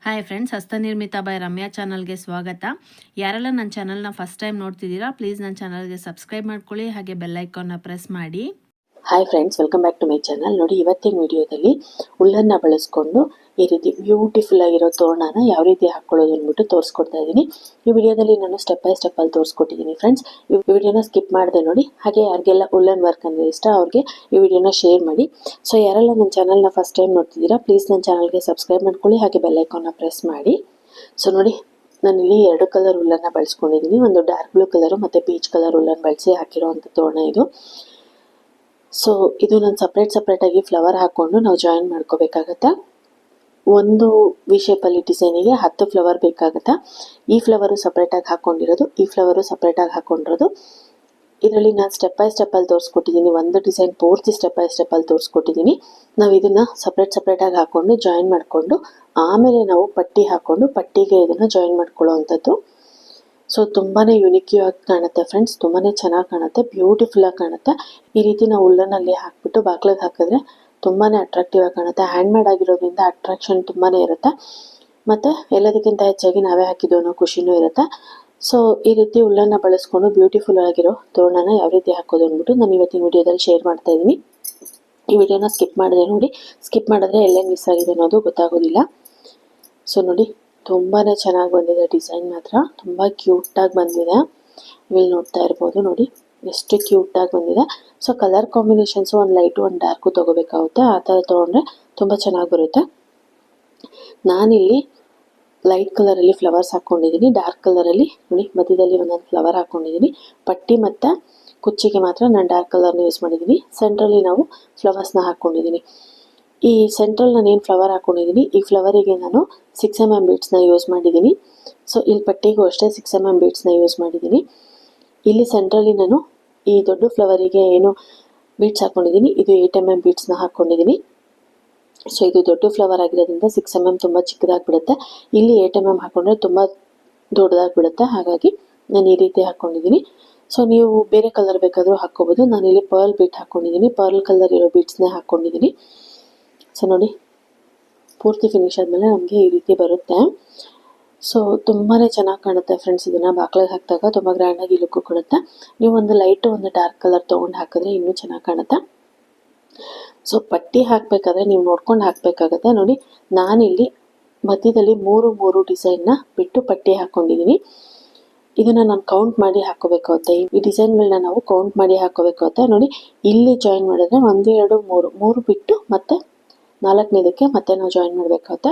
Hi friends, ಹಸ್ತನಿರ್ಮಿತ by Ramya ಚಾನಲ್ಗೆ ಸ್ವಾಗತ. ಯಾರೆಲ್ಲ ನನ್ನ ಚಾನಲ್ನ ಫಸ್ಟ್ ಟೈಮ್ ನೋಡ್ತಿದ್ದೀರಾ, ಪ್ಲೀಸ್ ನನ್ನ ಚಾನಲ್ಗೆ ಸಬ್ಸ್ಕ್ರೈಬ್ ಮಾಡ್ಕೊಳ್ಳಿ, ಹಾಗೆ ಬೆಲ್ ಐಕಾನ್ನ ಪ್ರೆಸ್ ಮಾಡಿ. Hi friends, welcome back to my channel. ನೋಡಿ, ಇವತ್ತಿನ ವಿಡಿಯೋದಲ್ಲಿ ಉಲ್ಲನ್ನ ಬಳಸ್ಕೊಂಡು ಈ ರೀತಿ ಬ್ಯೂಟಿಫುಲ್ ಆಗಿರೋ ತೋರಣನ ಯಾವ ರೀತಿ ಹಾಕೊಳ್ಳೋದು ಅಂದ್ಬಿಟ್ಟು ತೋರಿಸ್ಕೊಡ್ತಾ ಇದ್ದೀನಿ. ಈ ವಿಡಿಯೋದಲ್ಲಿ ನಾನು ಸ್ಟೆಪ್ ಬೈ ಸ್ಟೆಪ್ ಅಲ್ಲಿ ತೋರಿಸ್ಕೊಟ್ಟಿದ್ದೀನಿ ಫ್ರೆಂಡ್ಸ್. ಈ ವಿಡಿಯೋನ ಸ್ಕಿಪ್ ಮಾಡದೆ ನೋಡಿ. ಹಾಗೆ ಯಾರಿಗೆಲ್ಲ ಉಲ್ಲನ್ ವರ್ಕ್ ಅಂದರೆ ಇಷ್ಟ ಅವ್ರಿಗೆ ಈ ವಿಡಿಯೋನ ಶೇರ್ ಮಾಡಿ. ಸೊ ಯಾರೆಲ್ಲ ನನ್ನ ಚಾನಲ್ನ ಫಸ್ಟ್ ಟೈಮ್ ನೋಡ್ತಿದ್ದೀರಾ, ಪ್ಲೀಸ್ ನನ್ನ ಚಾನಲ್ಗೆ ಸಬ್ಸ್ಕ್ರೈಬ್ ಮಾಡ್ಕೊಳ್ಳಿ, ಹಾಗೆ ಬೆಲ್ ಐಕಾನ್ನ ಪ್ರೆಸ್ ಮಾಡಿ. ಸೊ ನೋಡಿ, ನಾನಿಲ್ಲಿ 2 ಕಲರ್ ಉಲ್ಲನ್ನ ಬಳಸ್ಕೊಂಡಿದ್ದೀನಿ. ಒಂದು ಡಾರ್ಕ್ ಬ್ಲೂ ಕಲರು ಮತ್ತು ಪೀಚ್ ಕಲರ್ ಉಲ್ಲನ್ ಬಳಸಿ ಹಾಕಿರೋವಂಥ ತೋರಣ ಇದು. ಸೊ ಇದು ನಾನು ಸಪ್ರೇಟಾಗಿ ಫ್ಲವರ್ ಹಾಕ್ಕೊಂಡು ನಾವು ಜಾಯಿನ್ ಮಾಡ್ಕೋಬೇಕಾಗತ್ತೆ. ಒಂದು ವಿ ಶೇಪಲ್ಲಿ ಡಿಸೈನಿಗೆ 10 ಫ್ಲವರ್ ಬೇಕಾಗುತ್ತೆ. ಈ ಫ್ಲವರು ಸಪ್ರೇಟಾಗಿ ಹಾಕ್ಕೊಂಡಿರೋದು, ಈ ಫ್ಲವರು ಸಪ್ರೇಟಾಗಿ ಹಾಕ್ಕೊಂಡಿರೋದು. ಇದರಲ್ಲಿ ನಾನು ಸ್ಟೆಪ್ ಬೈ ಸ್ಟೆಪ್ಪಲ್ಲಿ ತೋರಿಸ್ಕೊಟ್ಟಿದ್ದೀನಿ. ಒಂದು ಡಿಸೈನ್ ಪೂರ್ತಿ ಸ್ಟೆಪ್ ಬೈ ಸ್ಟೆಪ್ಪಲ್ಲಿ ತೋರಿಸ್ಕೊಟ್ಟಿದ್ದೀನಿ. ನಾವು ಇದನ್ನು ಸಪ್ರೇಟಾಗಿ ಹಾಕ್ಕೊಂಡು ಜಾಯಿನ್ ಮಾಡಿಕೊಂಡು ಆಮೇಲೆ ನಾವು ಪಟ್ಟಿ ಹಾಕ್ಕೊಂಡು ಪಟ್ಟಿಗೆ ಇದನ್ನು ಜಾಯಿನ್ ಮಾಡ್ಕೊಳ್ಳೋ ಅಂಥದ್ದು. ಸೊ ತುಂಬಾ ಯುನಿಕ್ ಆಗಿ ಕಾಣುತ್ತೆ ಫ್ರೆಂಡ್ಸ್, ತುಂಬಾ ಚೆನ್ನಾಗಿ ಕಾಣುತ್ತೆ, ಬ್ಯೂಟಿಫುಲ್ ಆಗಿ ಕಾಣುತ್ತೆ. ಈ ರೀತಿ ನಾವು ಉಲ್ಲನಲ್ಲಿ ಹಾಕ್ಬಿಟ್ಟು ಬಾಗ್ಲಿಗೆ ಹಾಕಿದ್ರೆ ತುಂಬಾ ಅಟ್ರಾಕ್ಟಿವ್ ಆಗಿ ಕಾಣುತ್ತೆ. ಹ್ಯಾಂಡ್ ಮೇಡ್ ಆಗಿರೋದ್ರಿಂದ ಅಟ್ರಾಕ್ಷನ್ ತುಂಬಾ ಇರುತ್ತೆ. ಮತ್ತು ಎಲ್ಲದಕ್ಕಿಂತ ಹೆಚ್ಚಾಗಿ ನಾವೇ ಹಾಕಿದ್ದು ಅನ್ನೋ ಖುಷಿನೂ ಇರುತ್ತೆ. ಸೊ ಈ ರೀತಿ ಉಲ್ಲನ್ನ ಬಳಸ್ಕೊಂಡು ಬ್ಯೂಟಿಫುಲ್ ಆಗಿರೋ ತೋರಣನ ಯಾವ ರೀತಿ ಹಾಕೋದು ಅಂದ್ಬಿಟ್ಟು ನಾನು ಇವತ್ತಿನ ವಿಡಿಯೋದಲ್ಲಿ ಶೇರ್ ಮಾಡ್ತಾ ಇದ್ದೀನಿ. ಈ ವಿಡಿಯೋನ ಸ್ಕಿಪ್ ಮಾಡಿದೆ ನೋಡಿ. ಸ್ಕಿಪ್ ಮಾಡಿದ್ರೆ ಎಲ್ಲೇ ಮಿಸ್ ಆಗಿದೆ ಅನ್ನೋದು ಗೊತ್ತಾಗೋದಿಲ್ಲ. ಸೊ ನೋಡಿ, ತುಂಬಾ ಚೆನ್ನಾಗಿ ಬಂದಿದೆ. ಡಿಸೈನ್ ಮಾತ್ರ ತುಂಬ ಕ್ಯೂಟಾಗಿ ಬಂದಿದೆ. ಇಲ್ಲಿ ನೋಡ್ತಾ ಇರ್ಬೋದು ನೋಡಿ, ಎಷ್ಟು ಕ್ಯೂಟಾಗಿ ಬಂದಿದೆ. ಸೊ ಕಲರ್ ಕಾಂಬಿನೇಷನ್ಸು ಒಂದು ಲೈಟು ಒಂದು ಡಾರ್ಕು ತೊಗೋಬೇಕಾಗುತ್ತೆ. ಆ ಥರ ತೊಗೊಂಡ್ರೆ ತುಂಬ ಚೆನ್ನಾಗಿ ಬರುತ್ತೆ. ನಾನಿಲ್ಲಿ ಲೈಟ್ ಕಲರಲ್ಲಿ ಫ್ಲವರ್ಸ್ ಹಾಕ್ಕೊಂಡಿದ್ದೀನಿ, ಡಾರ್ಕ್ ಕಲರಲ್ಲಿ ನೋಡಿ ಮಧ್ಯದಲ್ಲಿ ಒಂದೊಂದು ಫ್ಲವರ್ ಹಾಕ್ಕೊಂಡಿದ್ದೀನಿ. ಪಟ್ಟಿ ಮತ್ತು ಕುಚ್ಚಿಗೆ ಮಾತ್ರ ನಾನು ಡಾರ್ಕ್ ಕಲರ್ನ ಯೂಸ್ ಮಾಡಿದ್ದೀನಿ. ಸೆಂಟ್ರಲ್ಲಿ ನಾವು ಫ್ಲವರ್ಸ್ನ ಹಾಕ್ಕೊಂಡಿದ್ದೀನಿ. ಈ ಸೆಂಟ್ರಲ್ಲಿ ನಾನು ಏನು ಫ್ಲವರ್ ಹಾಕ್ಕೊಂಡಿದ್ದೀನಿ, ಈ ಫ್ಲವರಿಗೆ ನಾನು 6mm ಬೀಡ್ಸ್ನ ಯೂಸ್ ಮಾಡಿದ್ದೀನಿ. ಸೊ ಇಲ್ಲಿ ಪಟ್ಟಿಗೂ ಅಷ್ಟೇ 6mm ಬೀಡ್ಸ್ನ ಯೂಸ್ ಮಾಡಿದ್ದೀನಿ. ಇಲ್ಲಿ ಸೆಂಟ್ರಲ್ಲಿ ನಾನು ಈ ದೊಡ್ಡ ಫ್ಲವರಿಗೆ ಏನು ಬೀಡ್ಸ್ ಹಾಕ್ಕೊಂಡಿದ್ದೀನಿ, ಇದು 8mm ಬೀಡ್ಸ್ನ ಹಾಕ್ಕೊಂಡಿದ್ದೀನಿ. ಸೊ ಇದು ದೊಡ್ಡ ಫ್ಲವರ್ ಆಗಿರೋದ್ರಿಂದ 6mm ತುಂಬ ಚಿಕ್ಕದಾಗಿಬಿಡುತ್ತೆ. ಇಲ್ಲಿ 8mm ಹಾಕ್ಕೊಂಡ್ರೆ ತುಂಬ ದೊಡ್ಡದಾಗಿಬಿಡುತ್ತೆ. ಹಾಗಾಗಿ ನಾನು ಈ ರೀತಿ ಹಾಕ್ಕೊಂಡಿದ್ದೀನಿ. ಸೊ ನೀವು ಬೇರೆ ಕಲರ್ ಬೇಕಾದರೂ ಹಾಕ್ಕೋಬೋದು. ನಾನಿಲ್ಲಿ ಪರ್ಲ್ ಬೀಟ್ ಹಾಕ್ಕೊಂಡಿದ್ದೀನಿ, ಪರ್ಲ್ ಕಲರ್ ಇರೋ ಬೀಡ್ಸ್ನೇ ಹಾಕ್ಕೊಂಡಿದ್ದೀನಿ. ಸೊ ನೋಡಿ, ಪೂರ್ತಿ ಫಿನಿಶ್ ಆದಮೇಲೆ ನಮಗೆ ಈ ರೀತಿ ಬರುತ್ತೆ. ಸೊ ತುಂಬಾ ಚೆನ್ನಾಗಿ ಕಾಣುತ್ತೆ ಫ್ರೆಂಡ್ಸ್. ಇದನ್ನು ಬಾಗ್ಲಿಗೆ ಹಾಕಿದಾಗ ತುಂಬ ಗ್ರ್ಯಾಂಡಾಗಿ ಲುಕ್ಕು ಕೊಡುತ್ತೆ. ನೀವು ಒಂದು ಲೈಟು ಒಂದು ಡಾರ್ಕ್ ಕಲರ್ ತೊಗೊಂಡು ಹಾಕಿದ್ರೆ ಇನ್ನೂ ಚೆನ್ನಾಗಿ ಕಾಣುತ್ತೆ. ಸೊ ಪಟ್ಟಿ ಹಾಕಬೇಕಾದ್ರೆ ನೀವು ನೋಡ್ಕೊಂಡು ಹಾಕಬೇಕಾಗತ್ತೆ. ನೋಡಿ, ನಾನಿಲ್ಲಿ ಮಧ್ಯದಲ್ಲಿ 3 ಡಿಸೈನ್ನ ಬಿಟ್ಟು ಪಟ್ಟಿ ಹಾಕ್ಕೊಂಡಿದ್ದೀನಿ. ಇದನ್ನು ನಾನು ಕೌಂಟ್ ಮಾಡಿ ಹಾಕೋಬೇಕಾಗುತ್ತೆ. ಈ ಡಿಸೈನ್ಗಳನ್ನ ನಾವು ಕೌಂಟ್ ಮಾಡಿ ಹಾಕೋಬೇಕಾಗುತ್ತೆ. ನೋಡಿ, ಇಲ್ಲಿ ಜಾಯಿನ್ ಮಾಡಿದ್ರೆ 1 2 3 ಬಿಟ್ಟು ಮತ್ತೆ 4ನೇದಕ್ಕೆ ಮತ್ತೆ ನಾವು ಜಾಯಿನ್ ಮಾಡಬೇಕಾಗುತ್ತೆ.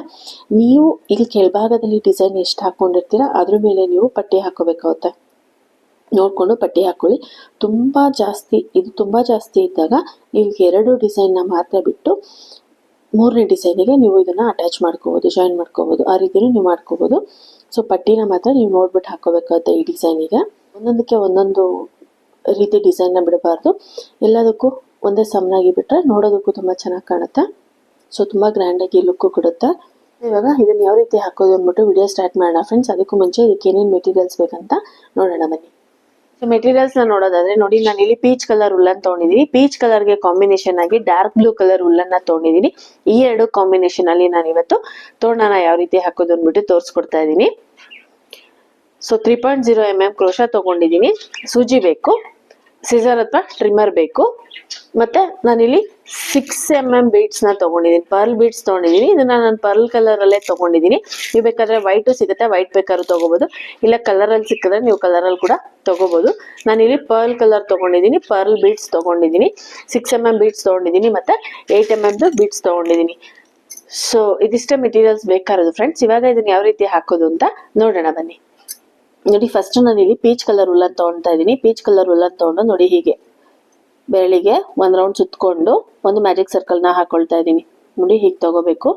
ನೀವು ಇಲ್ಲಿ ಕೆಳಭಾಗದಲ್ಲಿ ಡಿಸೈನ್ ಎಷ್ಟು ಹಾಕ್ಕೊಂಡಿರ್ತೀರ ಅದ್ರ ಮೇಲೆ ನೀವು ಪಟ್ಟಿ ಹಾಕೋಬೇಕಾಗುತ್ತೆ. ನೋಡಿಕೊಂಡು ಪಟ್ಟಿ ಹಾಕ್ಕೊಳ್ಳಿ. ತುಂಬ ಜಾಸ್ತಿ ಇದ್ದಾಗ ನೀವು 2 ಡಿಸೈನ್ನ ಮಾತ್ರ ಬಿಟ್ಟು 3ನೇ ಡಿಸೈನಿಗೆ ನೀವು ಇದನ್ನು ಅಟ್ಯಾಚ್ ಮಾಡ್ಕೋಬೋದು, ಜಾಯಿನ್ ಮಾಡ್ಕೋಬೋದು. ಆ ರೀತಿಯೂ ನೀವು ಮಾಡ್ಕೋಬೋದು. ಸೊ ಪಟ್ಟಿನ ಮಾತ್ರ ನೀವು ನೋಡ್ಬಿಟ್ಟು ಹಾಕೋಬೇಕಾಗುತ್ತೆ. ಈ ಡಿಸೈನಿಗೆ ಒಂದೊಂದಕ್ಕೆ ಒಂದೊಂದು ರೀತಿ ಡಿಸೈನ್ನ ಬಿಡಬಾರ್ದು. ಎಲ್ಲದಕ್ಕೂ ಒಂದೇ ಸಮನಾಗಿ ಬಿಟ್ಟರೆ ನೋಡೋದಕ್ಕೂ ತುಂಬ ಚೆನ್ನಾಗಿ ಕಾಣುತ್ತೆ. ಸೊ ತುಂಬ ಗ್ರ್ಯಾಂಡಾಗಿ ಲುಕ್ಕು ಕೊಡುತ್ತೆ. ಇವಾಗ ಇದನ್ನು ಯಾವ ರೀತಿ ಹಾಕೋದು ಅಂದ್ಬಿಟ್ಟು ವಿಡಿಯೋ ಸ್ಟಾರ್ಟ್ ಮಾಡೋಣ ಫ್ರೆಂಡ್ಸ್. ಅದಕ್ಕೂ ಮುಂಚೆ ಇದಕ್ಕೆ ಏನೇನು ಮೆಟೀರಿಯಲ್ಸ್ ಬೇಕಂತ ನೋಡೋಣ ಬನ್ನಿ. ಸೊ ಮೆಟೀರಿಯಲ್ಸ್ನ ನೋಡೋದಾದ್ರೆ ನೋಡಿ, ನಾನು ಇಲ್ಲಿ ಪೀಚ್ ಕಲರ್ ಉಲ್ಲನ್ ತೊಗೊಂಡಿದ್ದೀನಿ. ಪೀಚ್ ಕಲರ್ಗೆ ಕಾಂಬಿನೇಷನ್ ಆಗಿ ಡಾರ್ಕ್ ಬ್ಲೂ ಕಲರ್ ಉಲ್ಲನ್ನ ತೊಗೊಂಡಿದ್ದೀನಿ. ಈ 2 ಕಾಂಬಿನೇಷನ್ ಅಲ್ಲಿ ನಾನು ಇವತ್ತು ತೋರಣನ ಯಾವ ರೀತಿ ಹಾಕೋದು ಅಂದ್ಬಿಟ್ಟು ತೋರಿಸ್ಕೊಡ್ತಾ ಇದ್ದೀನಿ. ಸೊ 3.0mm ಕ್ರೋಶಾ ತೊಗೊಂಡಿದ್ದೀನಿ. ಸೂಜಿ ಬೇಕು, ಸಿಸರ್ ಅಥವಾ ಟ್ರಿಮ್ಮರ್ ಬೇಕು. ಮತ್ತೆ ನಾನಿಲ್ಲಿ 6mm ಬೀಡ್ಸ್ನ ತೊಗೊಂಡಿದ್ದೀನಿ, ಪರ್ಲ್ ಬೀಡ್ಸ್ ತೊಗೊಂಡಿದ್ದೀನಿ. ಇದನ್ನ ನಾನು ಪರ್ಲ್ ಕಲರಲ್ಲೇ ತೊಗೊಂಡಿದ್ದೀನಿ. ನೀವು ಬೇಕಾದ್ರೆ ವೈಟು ಸಿಗುತ್ತೆ, ವೈಟ್ ಬೇಕಾದ್ರೂ ತೊಗೋಬೋದು. ಇಲ್ಲ ಕಲರಲ್ಲಿ ಸಿಕ್ಕಿದ್ರೆ ನೀವು ಕಲರಲ್ಲಿ ಕೂಡ ತೊಗೋಬೋದು. ನಾನಿಲ್ಲಿ ಪರ್ಲ್ ಕಲರ್ ತೊಗೊಂಡಿದ್ದೀನಿ, ಪರ್ಲ್ ಬೀಡ್ಸ್ ತೊಗೊಂಡಿದ್ದೀನಿ, 6mm ಬೀಡ್ಸ್ ತೊಗೊಂಡಿದ್ದೀನಿ, ಮತ್ತು 8mm ಬೀಡ್ಸ್ ತೊಗೊಂಡಿದ್ದೀನಿ. ಸೊ ಇದಿಷ್ಟೇ ಮೆಟೀರಿಯಲ್ಸ್ ಬೇಕಾಗಿರೋದು ಫ್ರೆಂಡ್ಸ್. ಇವಾಗ ಇದನ್ನು ಯಾವ ರೀತಿ ಹಾಕೋದು ಅಂತ ನೋಡೋಣ ಬನ್ನಿ. ನೋಡಿ, ಫಸ್ಟ್ ನಾನಿಲ್ಲಿ ಪೀಚ್ ಕಲರ್ ಉಲ್ಲನ್ ತೊಗೊಳ್ತಾ ಇದ್ದೀನಿ. ಪೀಚ್ ಕಲರ್ ಉಲ್ಲನ್ ತೊಗೊಂಡು ನೋಡಿ, ಹೀಗೆ ಬೆರಳಿಗೆ ಒಂದು ರೌಂಡ್ ಸುತ್ತಕೊಂಡು ಒಂದು ಮ್ಯಾಜಿಕ್ ಸರ್ಕಲ್ನ ಹಾಕೊಳ್ತಾ ಇದ್ದೀನಿ. ನೋಡಿ, ಹೀಗೆ ತಗೋಬೇಕು.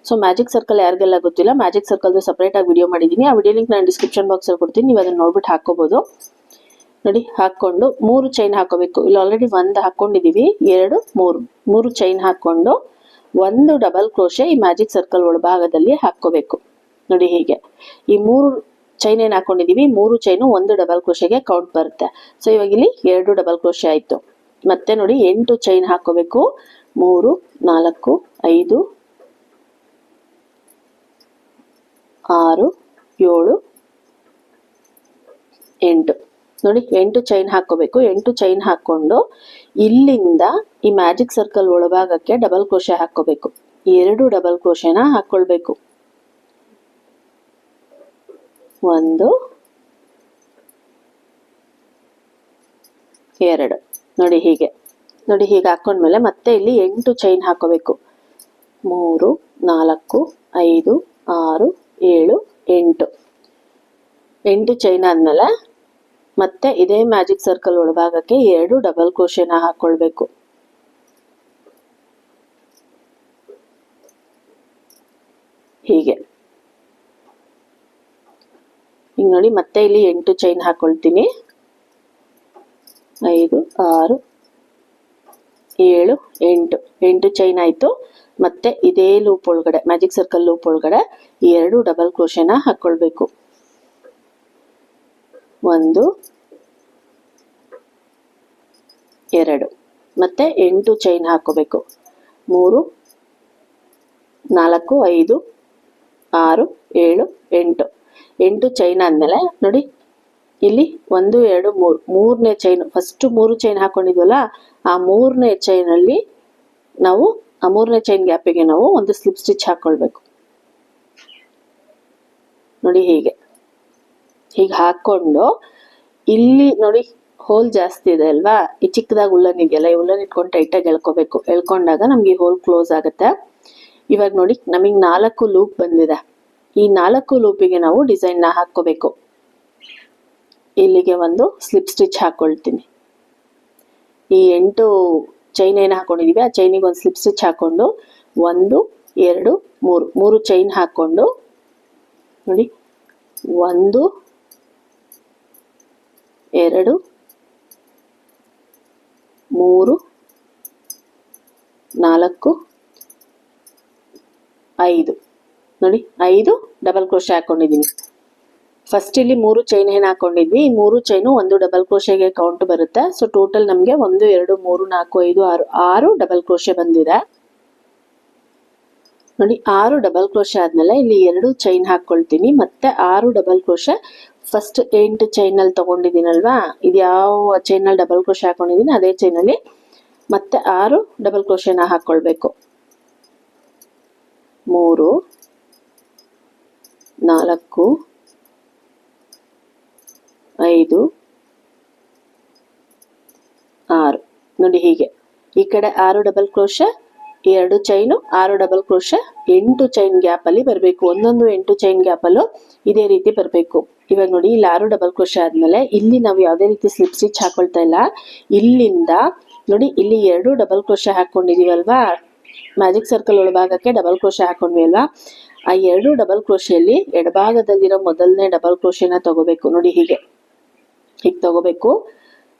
ಸೊ ಮ್ಯಾಜಿಕ್ ಸರ್ಕಲ್ ಯಾರಿಗೆಲ್ಲ ಗೊತ್ತಿಲ್ಲ, ಮ್ಯಾಜಿಕ್ ಸರ್ಕಲ್ದು ಸಪ್ರೇಟಾಗಿ ವಿಡಿಯೋ ಮಾಡಿದ್ದೀನಿ. ಆ ವಿಡಿಯೋ ಲಿಂಕ್ ನಾನು ಡಿಸ್ಕ್ರಿಪ್ಷನ್ ಬಾಕ್ಸಲ್ಲಿ ಕೊಡ್ತೀನಿ, ನೀವು ಅದನ್ನು ನೋಡ್ಬಿಟ್ಟು ಹಾಕೋಬೋದು. ನೋಡಿ, ಹಾಕ್ಕೊಂಡು 3 ಚೈನ್ ಹಾಕೋಬೇಕು. ಇಲ್ಲಿ ಆಲ್ರೆಡಿ 1 ಹಾಕ್ಕೊಂಡಿದ್ದೀವಿ, 2 3 ಚೈನ್ ಹಾಕ್ಕೊಂಡು 1 ಡಬಲ್ ಕ್ರೋಶೆ ಈ ಮ್ಯಾಜಿಕ್ ಸರ್ಕಲ್ ಒಳಭಾಗದಲ್ಲಿ ಹಾಕ್ಕೋಬೇಕು. ನೋಡಿ, ಹೀಗೆ ಈ 3 ಚೈನ್ ಏನು ಹಾಕ್ಕೊಂಡಿದ್ದೀವಿ, 3 ಚೈನು 1 ಡಬಲ್ ಕ್ರೋಶೆಗೆ ಕೌಂಟ್ ಬರುತ್ತೆ. ಸೊ ಇವಾಗ ಇಲ್ಲಿ 2 ಡಬಲ್ ಕ್ರೋಶೆ ಆಯಿತು. ಮತ್ತೆ ನೋಡಿ, 8 ಚೈನ್ ಹಾಕೋಬೇಕು. 3 4 5 6 7 8 ನೋಡಿ 8 ಚೈನ್ ಹಾಕೋಬೇಕು. 8 ಚೈನ್ ಹಾಕೊಂಡು ಇಲ್ಲಿಂದ ಈ ಮ್ಯಾಜಿಕ್ ಸರ್ಕಲ್ ಒಳಭಾಗಕ್ಕೆ ಡಬಲ್ ಕ್ರೋಶೆ ಹಾಕೋಬೇಕು. 2 ಡಬಲ್ ಕ್ರೋಶೆನ ಹಾಕೊಳ್ಬೇಕು. 1 2 ನೋಡಿ ಹೀಗೆ ಹಾಕೊಂಡ್ಮೇಲೆ ಮತ್ತೆ ಇಲ್ಲಿ 8 ಚೈನ್ ಹಾಕೋಬೇಕು. 3 4 5 6 7 8 8 ಚೈನ್ ಆದ್ಮೇಲೆ ಮತ್ತೆ ಇದೇ ಮ್ಯಾಜಿಕ್ ಸರ್ಕಲ್ ಒಳಭಾಗಕ್ಕೆ 2 ಡಬಲ್ ಕ್ರೋಶೆನ ಹಾಕೊಳ್ಬೇಕು. ಹೀಗೆ ಹಿಂಗ್ ನೋಡಿ ಮತ್ತೆ ಇಲ್ಲಿ 8 ಚೈನ್ ಹಾಕೊಳ್ತೀನಿ. 5 6 7 8 8 ಚೈನ್ ಆಯ್ತು. ಮತ್ತೆ ಇದೇ ಲೂಪ್ ಒಳಗಡೆ ಮ್ಯಾಜಿಕ್ ಸರ್ಕಲ್ ಲೂಪ್ ಒಳಗಡೆ 2 ಡಬಲ್ ಕ್ರೋಶೆನ ಹಾಕೊಳ್ಬೇಕು. 1 2 ಮತ್ತೆ 8 ಚೈನ್ ಹಾಕೋಬೇಕು. 3 4 5 6 7 8 8 ಚೈನ್ ಆದ್ಮೇಲೆ ನೋಡಿ ಇಲ್ಲಿ 1 2 3 ಮೂರನೇ ಚೈನ್ ಫಸ್ಟ್ 3 ಚೈನ್ ಹಾಕೊಂಡಿದ್ವಲ್ಲ ಆ ಮೂರನೇ ಚೈನ್ ಅಲ್ಲಿ ನಾವು ಆ ಮೂರನೇ ಚೈನ್ ಗ್ಯಾಪಿಗೆ ನಾವು ಒಂದು ಸ್ಲಿಪ್ ಸ್ಟಿಚ್ ಹಾಕೊಳ್ಬೇಕು. ನೋಡಿ ಹೀಗೆ ಹಾಕೊಂಡು ಇಲ್ಲಿ ನೋಡಿ ಹೋಲ್ ಜಾಸ್ತಿ ಇದೆ ಅಲ್ವಾ, ಈ ಚಿಕ್ಕದಾಗಿ ಉಲ್ಲನ್ ಇದೆಯಲ್ಲ, ಈ ಉಲ್ಲನ್ ಇಟ್ಕೊಂಡು ಟೈಟಾಗಿ ಎಳ್ಕೋಬೇಕು. ಎಳ್ಕೊಂಡಾಗ ನಮ್ಗೆ ಈ ಹೋಲ್ ಕ್ಲೋಸ್ ಆಗುತ್ತೆ. ಇವಾಗ ನೋಡಿ ನಮಗೆ 4 ಲೂಪ್ ಬಂದಿದೆ. ಈ 4 ಲೂಪಿಗೆ ನಾವು ಡಿಸೈನ್ ನ ಹಾಕೋಬೇಕು. ಇಲ್ಲಿಗೆ ಒಂದು ಸ್ಲಿಪ್ ಸ್ಟಿಚ್ ಹಾಕೊಳ್ತೀನಿ. ಈ 8 ಚೈನ್ ಏನು ಹಾಕೊಂಡಿದೀವಿ ಆ ಚೈನಿಗೆ ಒಂದು ಸ್ಲಿಪ್ ಸ್ಟಿಚ್ ಹಾಕೊಂಡು 1 2 3 ಚೈನ್ ಹಾಕೊಂಡು ನೋಡಿ 1 2 3 4 5 ನೋಡಿ 5 ಡಬಲ್ ಕ್ರೋಶೆ ಹಾಕೊಂಡಿದ್ದೀನಿ. ಫಸ್ಟ್ ಇಲ್ಲಿ 3 ಚೈನ್ ಏನು ಹಾಕೊಂಡಿದ್ವಿ, ಈ 3 ಚೈನು ಒಂದು ಡಬಲ್ ಕ್ರೋಶೆಗೆ ಕೌಂಟ್ ಬರುತ್ತೆ. ಸೊ ಟೋಟಲ್ ನಮಗೆ 1 2 3 4 5 6 ಡಬಲ್ ಕ್ರೋಶೆ ಬಂದಿದೆ. ನೋಡಿ 6 ಡಬಲ್ ಕ್ರೋಶೆ ಆದ್ಮೇಲೆ ಇಲ್ಲಿ 2 ಚೈನ್ ಹಾಕೊಳ್ತೀನಿ. ಮತ್ತೆ 6 ಡಬಲ್ ಕ್ರೋಶೆ ಫಸ್ಟ್ 8 ಚೈನ್ ಅಲ್ಲಿ ತಗೊಂಡಿದ್ದೀನಲ್ವಾ, ಇದು ಯಾವ ಚೈನ್ ಅಲ್ಲಿ ಡಬಲ್ ಕ್ರೋಶೆ ಹಾಕೊಂಡಿದ್ದೀನಿ ಅದೇ ಚೈನ್ ಅಲ್ಲಿ ಮತ್ತೆ 6 ಡಬಲ್ ಕ್ರೋಶೆನ ಹಾಕೊಳ್ಬೇಕು. 3 4 5 6 ನೋಡಿ ಹೀಗೆ ಈ ಕಡೆ 6 double crochet 2 chain 6 double crochet 8 chain gap ಅಲ್ಲಿ ಬರಬೇಕು. ಒಂದೊಂದು 8 ಚೈನ್ ಗ್ಯಾಪ್ ಅಲ್ಲೂ ಇದೇ ರೀತಿ ಬರಬೇಕು. ಇವಾಗ ನೋಡಿ ಇಲ್ಲಿ 6 ಡಬಲ್ ಕ್ರೋಶೆ ಆದ್ಮೇಲೆ ಇಲ್ಲಿ ನಾವು ಯಾವುದೇ ರೀತಿ ಸ್ಲಿಪ್ ಸ್ಟಿಚ್ ಹಾಕೊಳ್ತಾ ಇಲ್ಲ. ಇಲ್ಲಿಂದ ನೋಡಿ ಇಲ್ಲಿ 2 ಡಬಲ್ ಕ್ರೋಶೆ ಹಾಕೊಂಡಿದೀವಲ್ವಾ, ಮ್ಯಾಜಿಕ್ ಸರ್ಕಲ್ ಒಳಭಾಗಕ್ಕೆ ಡಬಲ್ ಕ್ರೋಶೆ ಹಾಕೊಂಡ್ವಿ ಅಲ್ವಾ, ಆ 2 ಡಬಲ್ ಕ್ರೋಶೆಯಲ್ಲಿ ಎಡಭಾಗದಲ್ಲಿರೋ ಮೊದಲನೇ ಡಬಲ್ ಕ್ರೋಶೆನ ತಗೋಬೇಕು. ನೋಡಿ ಹೀಗೆ ತಗೋಬೇಕು.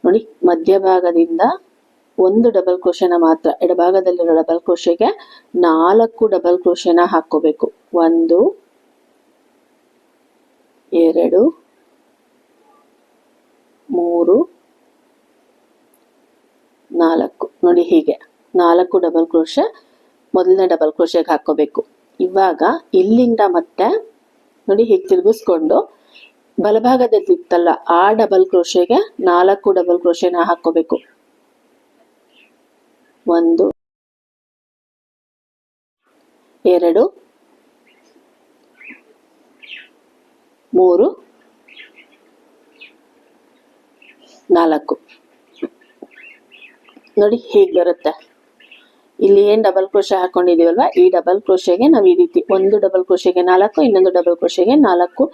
ನೋಡಿ ಮಧ್ಯಭಾಗದಿಂದ ಒಂದು ಡಬಲ್ ಕ್ರೋಶೆನ ಮಾತ್ರ ಎಡಭಾಗದಲ್ಲಿರೋ ಡಬಲ್ ಕ್ರೋಶೆಗೆ 4 ಡಬಲ್ ಕ್ರೋಶೆನ ಹಾಕೋಬೇಕು. 1 2 3 4 ನೋಡಿ ಹೀಗೆ 4 ಡಬಲ್ ಕ್ರೋಶೆ ಮೊದಲನೇ ಡಬಲ್ ಕ್ರೋಶೆಗೆ ಹಾಕೋಬೇಕು. ಇವಾಗ ಇಲ್ಲಿಂದ ಮತ್ತೆ ನೋಡಿ ಹೀಗೆ ತಿರುಗಿಸ್ಕೊಂಡು ಬಲಭಾಗದಲ್ಲಿ ಇತ್ತಲ್ಲ ಆ ಡಬಲ್ ಕ್ರೋಶೆಗೆ 4 ಡಬಲ್ ಕ್ರೋಶೆನ ಹಾಕೋಬೇಕು. 1 2 3 4 ನೋಡಿ ಹೀಗೆ ಬರುತ್ತೆ. ಇಲ್ಲಿ ಏನ್ ಡಬಲ್ ಕ್ರೋಶೆ ಹಾಕೊಂಡಿದೀವಲ್ವಾ ಈ ಡಬಲ್ ಕ್ರೋಶೆಗೆ ನಾವು ಈ ರೀತಿ ಒಂದು ಡಬಲ್ ಕ್ರೋಶೆಗೆ 4 ಇನ್ನೊಂದು ಡಬಲ್ ಕ್ರೋಶೆಗೆ 4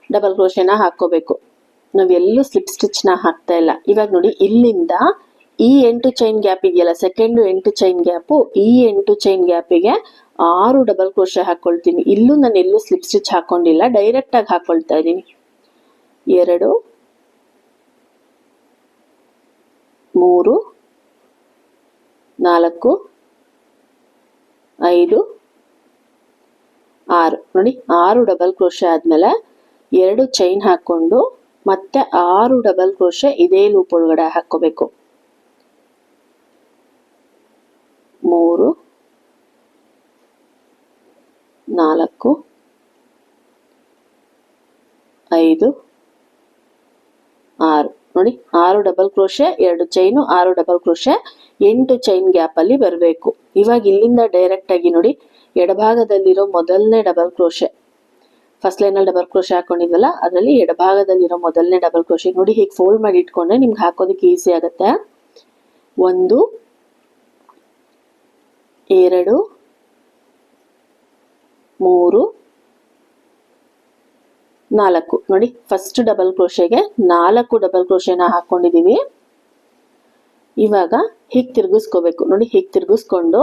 ಡಬಲ್ ಕ್ರೋಶೆನ ಹಾಕೋಬೇಕು. ನಾವೆಲ್ಲೂ ಸ್ಲಿಪ್ ಸ್ಟಿಚ್ ನ ಹಾಕ್ತಾ ಇಲ್ಲ. ಇವಾಗ ನೋಡಿ ಇಲ್ಲಿಂದ ಈ 8 ಚೈನ್ ಗ್ಯಾಪ್ ಇದೆಯಲ್ಲ, ಸೆಕೆಂಡ್ 8 ಚೈನ್ ಗ್ಯಾಪು, ಈ 8 ಚೈನ್ ಗ್ಯಾಪಿಗೆ 6 ಡಬಲ್ ಕ್ರೋಶೆ ಹಾಕೊಳ್ತೀನಿ. ಇಲ್ಲೂ ನಾನು ಎಲ್ಲೂ ಸ್ಲಿಪ್ ಸ್ಟಿಚ್ ಹಾಕೊಂಡಿಲ್ಲ, ಡೈರೆಕ್ಟ್ ಆಗಿ ಹಾಕೊಳ್ತಾ ಇದ್ದೀನಿ. 2 3 4 5 6 ನೋಡಿ 6 ಡಬಲ್ ಕ್ರೋಶೆ ಆದ್ಮೇಲೆ 2 ಚೈನ್ ಹಾಕೊಂಡು ಮತ್ತೆ 6 ಡಬಲ್ ಕ್ರೋಶೆ ಇದೇ ಲೂಪ್ ಒಳಗಡೆ ಹಾಕೋಬೇಕು. 3 4 5 6 ನೋಡಿ 6 double crochet 2 chain 6 double crochet 8 chain gap ಅಲ್ಲಿ ಬರಬೇಕು. ಇವಾಗ ಇಲ್ಲಿಂದ ಡೈರೆಕ್ಟ್ ಆಗಿ ನೋಡಿ ಎಡಭಾಗದಲ್ಲಿರೋ ಮೊದಲನೇ ಡಬಲ್ ಕ್ರೋಶೆ ಫಸ್ಟ್ ಲೈನ್ ಅಲ್ಲಿ ಡಬಲ್ ಕ್ರೋಶೆ ಹಾಕೊಂಡಿದ್ವಲ್ಲ ಅದರಲ್ಲಿ ಎಡಭಾಗದಲ್ಲಿರೋ ಮೊದಲನೇ ಡಬಲ್ ಕ್ರೋಶೆ ನೋಡಿ ಹೀಗೆ ಫೋಲ್ಡ್ ಮಾಡಿ ಇಟ್ಕೊಂಡ್ರೆ ನಿಮ್ಗೆ ಹಾಕೋದಕ್ಕೆ ಈಸಿ ಆಗುತ್ತೆ. 1 2 3 4 ನೋಡಿ ಫಸ್ಟ್ ಡಬಲ್ ಕ್ರೋಶೆಗೆ 4 ಡಬಲ್ ಕ್ರೋಶೆನ ಹಾಕೊಂಡಿದೀವಿ. ಇವಾಗ ಹೀಗೆ ತಿರುಗಿಸ್ಕೋಬೇಕು ನೋಡಿ ಹೀಗೆ ತಿರುಗಿಸ್ಕೊಂಡು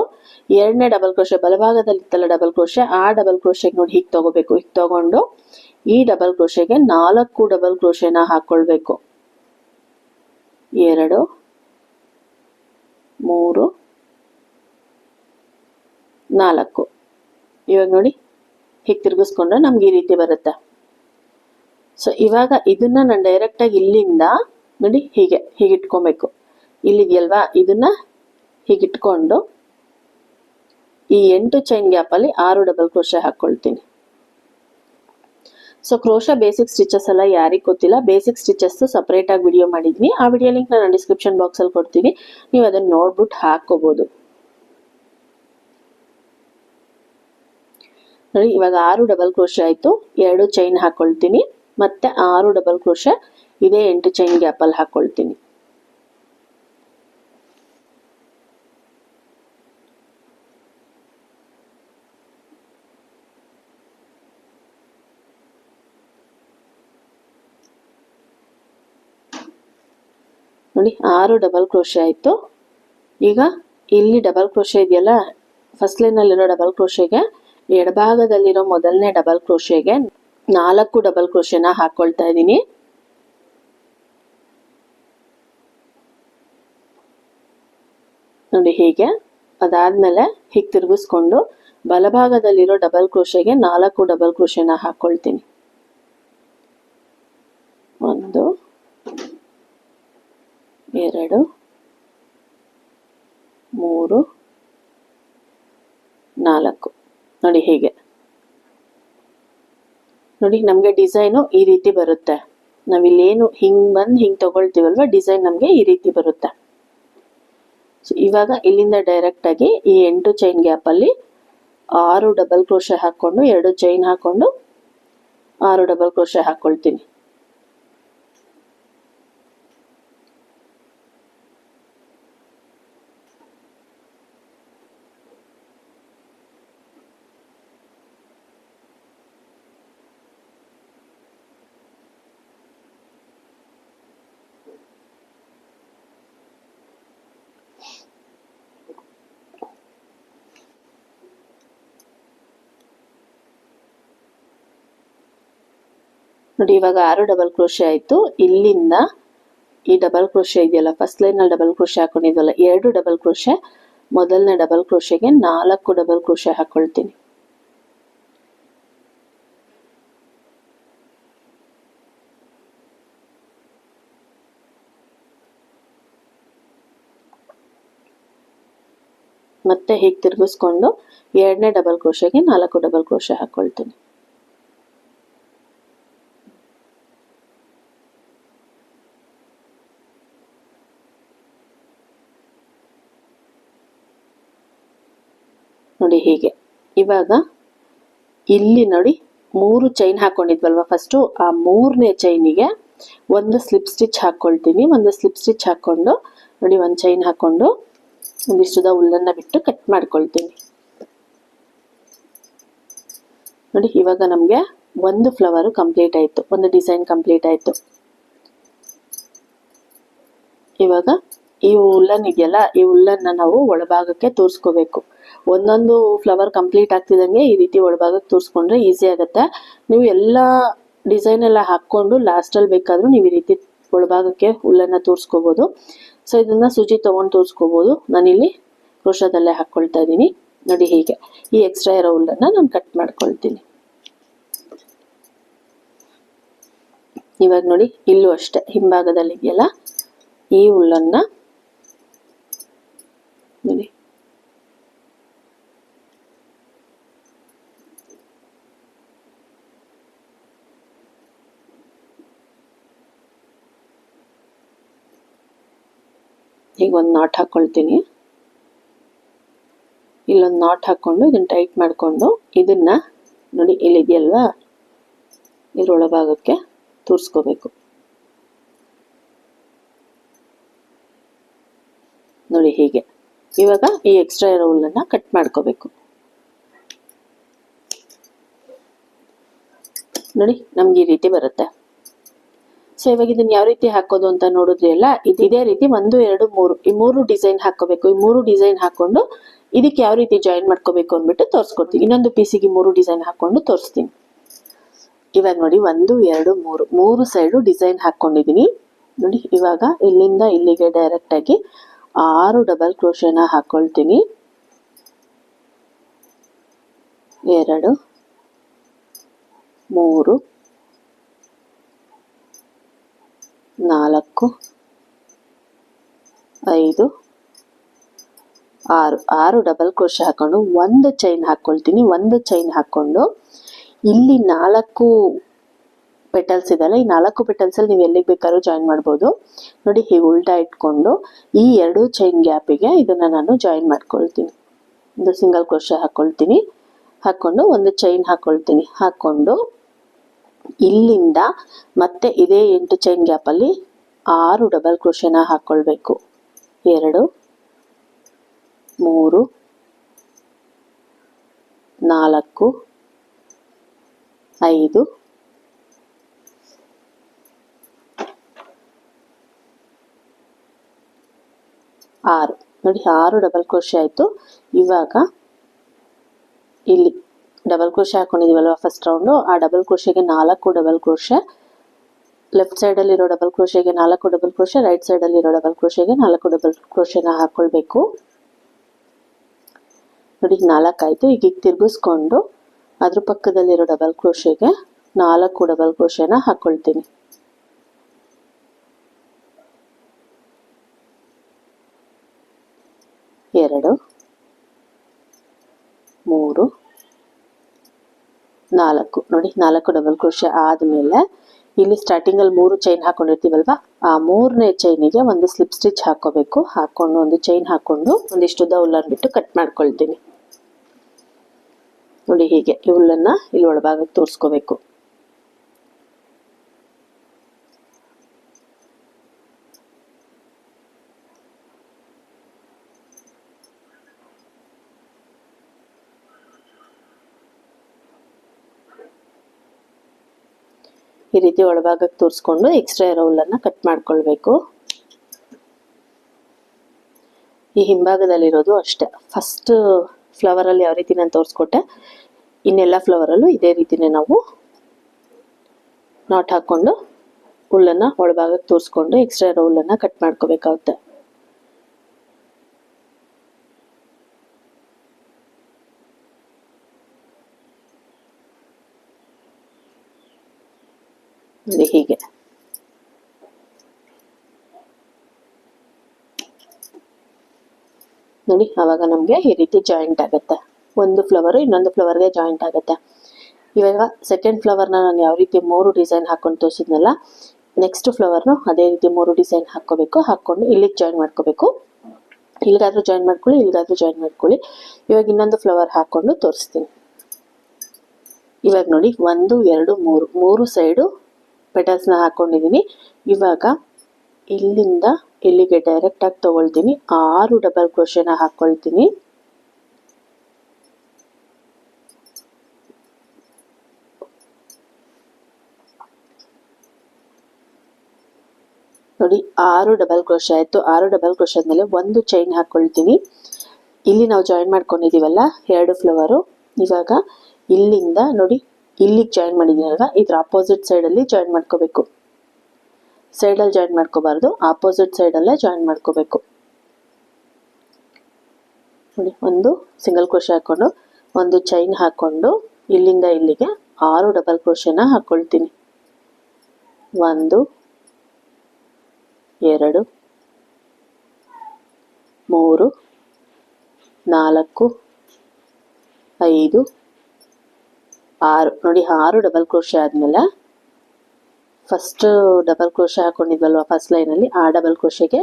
ಎರಡನೇ ಡಬಲ್ ಕ್ರೋಶೆ ಬಲಭಾಗದಲ್ಲಿ ಇತ್ತಲ್ಲ ಡಬಲ್ ಕ್ರೋಶೆ ಆ ಡಬಲ್ ಕ್ರೋಶೆಗೆ ನೋಡಿ ಹೀಗೆ ತಗೋಬೇಕು. ಹೀಗೆ ತಗೊಂಡು ಈ ಡಬಲ್ ಕ್ರೋಶೆಗೆ 4 ಡಬಲ್ ಕ್ರೋಶೆನ ಹಾಕೊಳ್ಬೇಕು. 2 3 4 ಇವಾಗ ನೋಡಿ ಹೀಗೆ ತಿರುಗಿಸ್ಕೊಂಡ್ರೆ ನಮ್ಗೆ ಈ ರೀತಿ ಬರುತ್ತೆ. ಸೊ ಇವಾಗ ಇದನ್ನ ನಾನು ಡೈರೆಕ್ಟ್ ಆಗಿ ಇಲ್ಲಿಂದ ನೋಡಿ ಹೀಗೆ ಇಟ್ಕೊಬೇಕು. ಇಲ್ಲಿದೆಯಲ್ವಾ ಇದನ್ನ ಹೀಗಿಟ್ಕೊಂಡು ಈ 8 ಚೈನ್ ಗ್ಯಾಪ್ ಅಲ್ಲಿ 6 ಡಬಲ್ ಕ್ರೋಶೆ ಹಾಕೊಳ್ತೀನಿ. ಸೊ ಕ್ರೋಶಾ ಬೇಸಿಕ್ ಸ್ಟಿಚಸ್ ಎಲ್ಲ ಯಾರಿಗೆ ಗೊತ್ತಿಲ್ಲ, ಬೇಸಿಕ್ ಸ್ಟಿಚಸ್ ಸಪರೇಟ್ ಆಗಿ ವಿಡಿಯೋ ಮಾಡಿದ್ವಿ. ಆ ವಿಡಿಯೋ ಲಿಂಕ್ ನಾನು ಡಿಸ್ಕ್ರಿಪ್ಷನ್ ಬಾಕ್ಸ್ ಅಲ್ಲಿ ಕೊಡ್ತೀನಿ, ನೀವು ಅದನ್ನ ನೋಡ್ಬಿಟ್ಟು ಹಾಕೋಬಹುದು. ನೋಡಿ ಇವಾಗ 6 ಡಬಲ್ ಕ್ರೋಶೆ ಆಯ್ತು, 2 ಚೈನ್ ಹಾಕೊಳ್ತೀನಿ, ಮತ್ತೆ 6 ಡಬಲ್ ಕ್ರೋಶೆ ಇದೇ 8 ಚೈನ್ ಗ್ಯಾಪ್ ಅಲ್ಲಿ ಹಾಕೊಳ್ತೀನಿ. ನೋಡಿ 6 ಡಬಲ್ ಕ್ರೋಶೆ ಆಯ್ತು. ಈಗ ಇಲ್ಲಿ ಡಬಲ್ ಕ್ರೋಶೆ ಇದೆಯಲ್ಲ ಫಸ್ಟ್ ಲೈನ್ ಅಲ್ಲಿರೋ ಡಬಲ್ ಕ್ರೋಶೆಗೆ ಎಡಭಾಗದಲ್ಲಿರೋ ಮೊದಲನೇ ಡಬಲ್ ಕ್ರೋಶೆಗೆ 4 ಡಬಲ್ ಕ್ರೋಶೆನ ಹಾಕೊಳ್ತಾ ಇದ್ದೀನಿ. ನೋಡಿ ಹೀಗೆ ಅದಾದ್ಮೇಲೆ ಹೀಗೆ ತಿರುಗಿಸ್ಕೊಂಡು ಬಲಭಾಗದಲ್ಲಿರೋ ಡಬಲ್ ಕ್ರೋಶೆಗೆ 4 ಡಬಲ್ ಕ್ರೋಶೆನ ಹಾಕೊಳ್ತೀನಿ. 1 2 3 4 ನೋಡಿ ಹೀಗೆ. ನೋಡಿ ನಮಗೆ ಡಿಸೈನು ಈ ರೀತಿ ಬರುತ್ತೆ. ನಾವಿಲ್ಲೇನು ಹಿಂಗ್ ಬಂದು ಹಿಂಗ್ ತಗೊಳ್ತೀವಲ್ವ ಡಿಸೈನ್ ನಮಗೆ ಈ ರೀತಿ ಬರುತ್ತೆ. ಸೊ ಇವಾಗ ಇಲ್ಲಿಂದ ಡೈರೆಕ್ಟ್ ಆಗಿ ಈ 8 ಚೈನ್ ಗ್ಯಾಪ್ ಅಲ್ಲಿ 6 ಡಬಲ್ ಕ್ರೋಶೆ ಹಾಕೊಂಡು 2 ಚೈನ್ ಹಾಕೊಂಡು 6 ಡಬಲ್ ಕ್ರೋಶೆ ಹಾಕೊಳ್ತೀನಿ. ನೋಡಿ ಇವಾಗ 6 ಡಬಲ್ ಕ್ರೋಶೆ ಆಯ್ತು. ಇಲ್ಲಿಂದ ಈ ಡಬಲ್ ಕ್ರೋಶೆ ಇದೆಯಲ್ಲ ಫಸ್ಟ್ ಲೈನ್ ಅಲ್ಲಿ ಡಬಲ್ ಕ್ರೋಶೆ ಹಾಕೊಂಡಿದ್ವಲ್ಲ 2 ಡಬಲ್ ಕ್ರೋಶೆ ಮೊದಲನೇ ಡಬಲ್ ಕ್ರೋಶೆಗೆ 4 ಡಬಲ್ ಕ್ರೋಶೆ ಹಾಕೊಳ್ತೀನಿ. ಮತ್ತೆ ಹೀಗೆ ತಿರುಗಿಸ್ಕೊಂಡು ಎರಡನೇ ಡಬಲ್ ಕ್ರೋಶೆಗೆ 4 ಡಬಲ್ ಕ್ರೋಶೆ ಹಾಕೊಳ್ತೀನಿ. ನೋಡಿ ಹೀಗೆ. ಇವಾಗ ಇಲ್ಲಿ ನೋಡಿ 3 ಚೈನ್ ಹಾಕೊಂಡಿದ್ವಲ್ವಾ ಫಸ್ಟು, ಆ 3ನೇ ಚೈನಿಗೆ ಒಂದು ಸ್ಲಿಪ್ ಸ್ಟಿಚ್ ಹಾಕೊಳ್ತೀನಿ. ಒಂದು ಸ್ಲಿಪ್ ಸ್ಟಿಚ್ ಹಾಕೊಂಡು ನೋಡಿ ಒಂದು ಚೈನ್ ಹಾಕೊಂಡು ಒಂದಿಷ್ಟುದ ಹುಲ್ಲನ್ನ ಬಿಟ್ಟು ಕಟ್ ಮಾಡ್ಕೊಳ್ತೀನಿ. ನೋಡಿ ಇವಾಗ ನಮಗೆ ಒಂದು ಫ್ಲವರ್ ಕಂಪ್ಲೀಟ್ ಆಯ್ತು, ಒಂದು ಡಿಸೈನ್ ಕಂಪ್ಲೀಟ್ ಆಯ್ತು. ಇವಾಗ ಈ ಹುಲ್ಲನ್ ಇದೆಯಲ್ಲ ಈ ಹುಲ್ಲನ್ನ ನಾವು ಒಳಭಾಗಕ್ಕೆ ತೋರಿಸ್ಕೋಬೇಕು. ಒಂದೊಂದು ಫ್ಲವರ್ ಕಂಪ್ಲೀಟ್ ಆಗ್ತಿದಂಗೆ ಈ ರೀತಿ ಒಳಭಾಗಕ್ಕೆ ತೋರಿಸ್ಕೊಂಡ್ರೆ ಈಸಿ ಆಗುತ್ತೆ. ನೀವು ಎಲ್ಲ ಡಿಸೈನ್ ಎಲ್ಲ ಹಾಕೊಂಡು ಲಾಸ್ಟಲ್ಲಿ ಬೇಕಾದ್ರೂ ನೀವು ಈ ರೀತಿ ಒಳಭಾಗಕ್ಕೆ ಹುಲ್ಲನ್ನ ತೋರಿಸ್ಕೋಬಹುದು. ಸೊ ಇದನ್ನ ಸೂಜಿ ತಗೊಂಡು ತೋರಿಸ್ಕೋಬಹುದು. ನಾನಿಲ್ಲಿ ಕ್ರೋಶದಲ್ಲೇ ಹಾಕೊಳ್ತಾ ಇದ್ದೀನಿ. ನೋಡಿ ಹೀಗೆ ಈ ಎಕ್ಸ್ಟ್ರಾ ಇರೋ ಹುಲ್ಲನ್ನ ನಾನು ಕಟ್ ಮಾಡ್ಕೊಳ್ತೀನಿ. ಇವಾಗ ನೋಡಿ ಇಲ್ಲೂ ಅಷ್ಟೇ ಹಿಂಭಾಗದಲ್ಲಿ ಇದೆಯಲ್ಲ ಈ ಹುಲ್ಲನ್ನ ನೋಡಿ ಈಗ ಒಂದು ನಾಟ್ ಹಾಕ್ಕೊಳ್ತೀನಿ. ಇಲ್ಲೊಂದು ನಾಟ್ ಹಾಕ್ಕೊಂಡು ಇದನ್ನು ಟೈಟ್ ಮಾಡಿಕೊಂಡು ಇದನ್ನು ನೋಡಿ ಇಲ್ಲಿದೆಯಲ್ವಾ, ಇದ್ರೊಳಭಾಗಕ್ಕೆ ತೂರಿಸ್ಕೋಬೇಕು. ನೋಡಿ ಹೀಗೆ. ಇವಾಗ ಈ ಎಕ್ಸ್ಟ್ರಾ ಇರೋ ಹುಲ್ಲನ್ನು ಕಟ್ ಮಾಡ್ಕೋಬೇಕು. ನೋಡಿ ನಮ್ಗೆ ಈ ರೀತಿ ಬರುತ್ತೆ. ಸೊ ಇವಾಗ ಇದನ್ನ ಯಾವ ರೀತಿ ಹಾಕೋದು ಅಂತ ನೋಡಿದ್ರಿ ಅಲ್ಲ, ಇದೇ ರೀತಿ 1 2 3 ಈ 3 ಡಿಸೈನ್ ಹಾಕೋಬೇಕು. ಈ 3 ಡಿಸೈನ್ ಹಾಕೊಂಡು ಇದಕ್ಕೆ ಯಾವ ರೀತಿ ಜಾಯಿನ್ ಮಾಡ್ಕೋಬೇಕು ಅಂದ್ಬಿಟ್ಟು ತೋರಿಸ್ಕೊಡ್ತೀನಿ. ಇನ್ನೊಂದು ಪೀಸಿಗೆ 3 ಡಿಸೈನ್ ಹಾಕೊಂಡು ತೋರಿಸ್ತೀನಿ. ಇವಾಗ ನೋಡಿ 1 2 3 3 ಸೈಡು ಡಿಸೈನ್ ಹಾಕೊಂಡಿದ್ದೀನಿ. ನೋಡಿ ಇವಾಗ ಇಲ್ಲಿಂದ ಇಲ್ಲಿಗೆ ಡೈರೆಕ್ಟ್ ಆಗಿ 6 ಡಬಲ್ ಕ್ರೋಶೆನ ಹಾಕೊಳ್ತೀನಿ. 2 3 4 5 6 ಡಬಲ್ ಕ್ರೋಶೆ ಹಾಕೊಂಡು ಒಂದು ಚೈನ್ ಹಾಕೊಳ್ತೀನಿ. ಒಂದು ಚೈನ್ ಹಾಕೊಂಡು ಇಲ್ಲಿ 4 ಪೆಟಲ್ಸ್ ಇದೆಲ್ಲ, ಈ 4 ಪೆಟಲ್ಸ್ ಅಲ್ಲಿ ನೀವು ಎಲ್ಲಿಗೆ ಬೇಕಾದ್ರೂ ಜಾಯಿನ್ ಮಾಡ್ಬೋದು. ನೋಡಿ ಹೀಗೆ ಉಲ್ಟಾ ಇಟ್ಕೊಂಡು ಈ 2 ಚೈನ್ ಗ್ಯಾಪಿಗೆ ಇದನ್ನ ನಾನು ಜಾಯಿನ್ ಮಾಡ್ಕೊಳ್ತೀನಿ. ಒಂದು ಸಿಂಗಲ್ ಕ್ರೋಶೆ ಹಾಕೊಳ್ತೀನಿ. ಹಾಕೊಂಡು ಒಂದು ಚೈನ್ ಹಾಕೊಳ್ತೀನಿ. ಹಾಕೊಂಡು ಇಲ್ಲಿಂದ ಮತ್ತೆ ಇದೇ 8 ಚೈನ್ ಗ್ಯಾಪ್ ಅಲ್ಲಿ 6 ಡಬಲ್ ಕ್ರೋಶೆನ ಹಾಕೊಳ್ಬೇಕು. 2 3 4 5 6 ನೋಡಿ 6 ಡಬಲ್ ಕ್ರೋಶೆ ಆಯ್ತು. ಇವಾಗ ಇಲ್ಲಿ ಡಬಲ್ ಕ್ರೋಶೆ ಹಾಕೊಂಡಿದೀವಲ್ವಾ ಫಸ್ಟ್ ರೌಂಡು, ಆ ಡಬಲ್ ಕ್ರೋಶೆಗೆ 4 ಡಬಲ್ ಕ್ರೋಶೆ, ಲೆಫ್ಟ್ ಸೈಡ್ ಅಲ್ಲಿರೋ ಡಬಲ್ ಕ್ರೋಶೆಗೆ 4 ಡಬಲ್ ಕ್ರೋಶೆ, ರೈಟ್ ಸೈಡ್ ಅಲ್ಲಿರೋ ಡಬಲ್ ಕ್ರೋಶೆಗೆ 4 ಡಬಲ್ ಕ್ರೋಶೆನ ಹಾಕೊಳ್ಬೇಕು. ನೋಡಿ 4 ಆಯ್ತು. ಈಗ ತಿರ್ಗಿಸ್ಕೊಂಡು ಅದ್ರ ಪಕ್ಕದಲ್ಲಿರೋ ಡಬಲ್ ಕ್ರೋಶೆಗೆ 4 ಡಬಲ್ ಕ್ರೋಶೆನ ಹಾಕೊಳ್ತೀನಿ. 2 3 4 ನೋಡಿ 4 ಡಬಲ್ ಕ್ರೋಶೆ ಆದ್ಮೇಲೆ ಇಲ್ಲಿ ಸ್ಟಾರ್ಟಿಂಗ್ ಅಲ್ಲಿ 3 ಚೈನ್ ಹಾಕೊಂಡಿರ್ತೀವಲ್ವಾ, ಆ 3ನೇ ಚೈನಿಗೆ ಒಂದು ಸ್ಲಿಪ್ ಸ್ಟಿಚ್ ಹಾಕೋಬೇಕು. ಹಾಕೊಂಡು ಒಂದು ಚೈನ್ ಹಾಕೊಂಡು ಒಂದಿಷ್ಟು ಉದ್ದ ಹುಲ್ಲನ್ನು ಬಿಟ್ಟು ಕಟ್ ಮಾಡ್ಕೊಳ್ತೀನಿ. ನೋಡಿ ಹೀಗೆ ಈ ಹುಲ್ಲನ್ನ ಇಲ್ಲಿ ಒಳಭಾಗಕ್ಕೆ ತೋರಿಸ್ಕೋಬೇಕು. ಈ ರೀತಿ ಒಳಭಾಗಕ್ಕೆ ತೋರಿಸ್ಕೊಂಡು ಎಕ್ಸ್ಟ್ರಾ ಇರೋ ಹುಲ್ಲನ್ನ ಕಟ್ ಮಾಡ್ಕೊಳ್ಬೇಕು. ಈ ಹಿಂಭಾಗದಲ್ಲಿರೋದು ಅಷ್ಟೇ. ಫಸ್ಟ್ ಫ್ಲವರ್ ಅಲ್ಲಿ ಯಾವ ರೀತಿ ನಾನು ತೋರಿಸ್ಕೊಟ್ಟೆ, ಇನ್ನೆಲ್ಲ ಫ್ಲವರ್ ಅಲ್ಲೂ ಇದೇ ರೀತಿನೇ ನಾವು ನಾಟ್ ಹಾಕೊಂಡು ಹುಲ್ಲನ್ನ ಒಳಭಾಗಕ್ಕೆ ತೋರಿಸ್ಕೊಂಡು ಎಕ್ಸ್ಟ್ರಾ ಇರೋ ಹುಲ್ಲನ್ನ ಕಟ್ ಮಾಡ್ಕೋಬೇಕಾಗುತ್ತೆ. ಹೀಗೆ ನೋಡಿ, ಆವಾಗ ನಮ್ಗೆ ಈ ರೀತಿ ಜಾಯಿಂಟ್ ಆಗುತ್ತೆ. ಒಂದು ಫ್ಲವರ್ ಇನ್ನೊಂದು ಫ್ಲವರ್ಗೆ ಜಾಯಿಂಟ್ ಆಗುತ್ತೆ. ಇವಾಗ ಸೆಕೆಂಡ್ ಫ್ಲವರ್ನ ನಾನು ಯಾವ ರೀತಿ 3 ಡಿಸೈನ್ ಹಾಕೊಂಡು ತೋರಿಸಿದ್ನಲ್ಲ, ನೆಕ್ಸ್ಟ್ ಫ್ಲವರ್ನು ಅದೇ ರೀತಿ 3 ಡಿಸೈನ್ ಹಾಕೋಬೇಕು. ಹಾಕೊಂಡು ಇಲ್ಲಿಗೆ ಜಾಯಿನ್ ಮಾಡ್ಕೋಬೇಕು. ಇಲ್ಲಿಗಾದ್ರೂ ಜಾಯಿನ್ ಮಾಡ್ಕೊಳ್ಳಿ, ಇಲ್ಲಿಗಾದ್ರೂ ಜಾಯಿನ್ ಮಾಡ್ಕೊಳ್ಳಿ. ಇವಾಗ ಇನ್ನೊಂದು ಫ್ಲವರ್ ಹಾಕೊಂಡು ತೋರಿಸ್ತೀನಿ. ಇವಾಗ ನೋಡಿ 1 2 3 ಸೈಡು ಪೆಟಲ್ಸ್ನ ಹಾಕೊಂಡಿದ್ದೀನಿ. ಇವಾಗ ಇಲ್ಲಿಂದ ಇಲ್ಲಿಗೆ ಡೈರೆಕ್ಟ್ ಆಗಿ ತಗೊಳ್ತೀನಿ. 6 ಡಬಲ್ ಕ್ರೋಶೆನ ಹಾಕೊಳ್ತೀನಿ. ನೋಡಿ 6 ಡಬಲ್ ಕ್ರೋಶೆ ಆಯ್ತು. 6 ಡಬಲ್ ಕ್ರೋಶೆ ಆದ್ಮೇಲೆ ಒಂದು ಚೈನ್ ಹಾಕೊಳ್ತೀನಿ. ಇಲ್ಲಿ ನಾವು ಜಾಯಿನ್ ಮಾಡ್ಕೊಂಡಿದೀವಲ್ಲ 2 ಫ್ಲವರು, ಇವಾಗ ಇಲ್ಲಿಂದ ನೋಡಿ ಇಲ್ಲಿಗೆ ಜಾಯಿನ್ ಮಾಡಿದೀನಲ್ವಾ, ಇದ್ರ ಆಪೋಸಿಟ್ ಸೈಡ್ ಅಲ್ಲಿ ಜಾಯಿನ್ ಮಾಡ್ಕೋಬೇಕು. ಸೈಡ್ ಅಲ್ಲಿ ಜಾಯಿನ್ ಮಾಡ್ಕೋಬಾರ್ದು, ಆಪೋಸಿಟ್ ಸೈಡ್ ಅಲ್ಲೇ ಜಾಯಿನ್ ಮಾಡ್ಕೋಬೇಕು. ನೋಡಿ ಒಂದು ಸಿಂಗಲ್ ಕ್ರೋಶೆ ಹಾಕೊಂಡು ಒಂದು ಚೈನ್ ಹಾಕೊಂಡು ಇಲ್ಲಿಂದ ಇಲ್ಲಿಗೆ 6 ಡಬಲ್ ಕ್ರೋಶೆನ ಹಾಕೊಳ್ತೀನಿ. 1 2 3 4 5 6 ನೋಡಿ 6 ಡಬಲ್ ಕ್ರೋಶೆ ಆದ್ಮೇಲೆ ಫಸ್ಟ್ ಡಬಲ್ ಕ್ರೋಶೆ ಹಾಕೊಂಡಿದ್ವಲ್ವ ಫಸ್ಟ್ ಲೈನಲ್ಲಿ, ಆ ಡಬಲ್ ಕ್ರೋಶೆಗೆ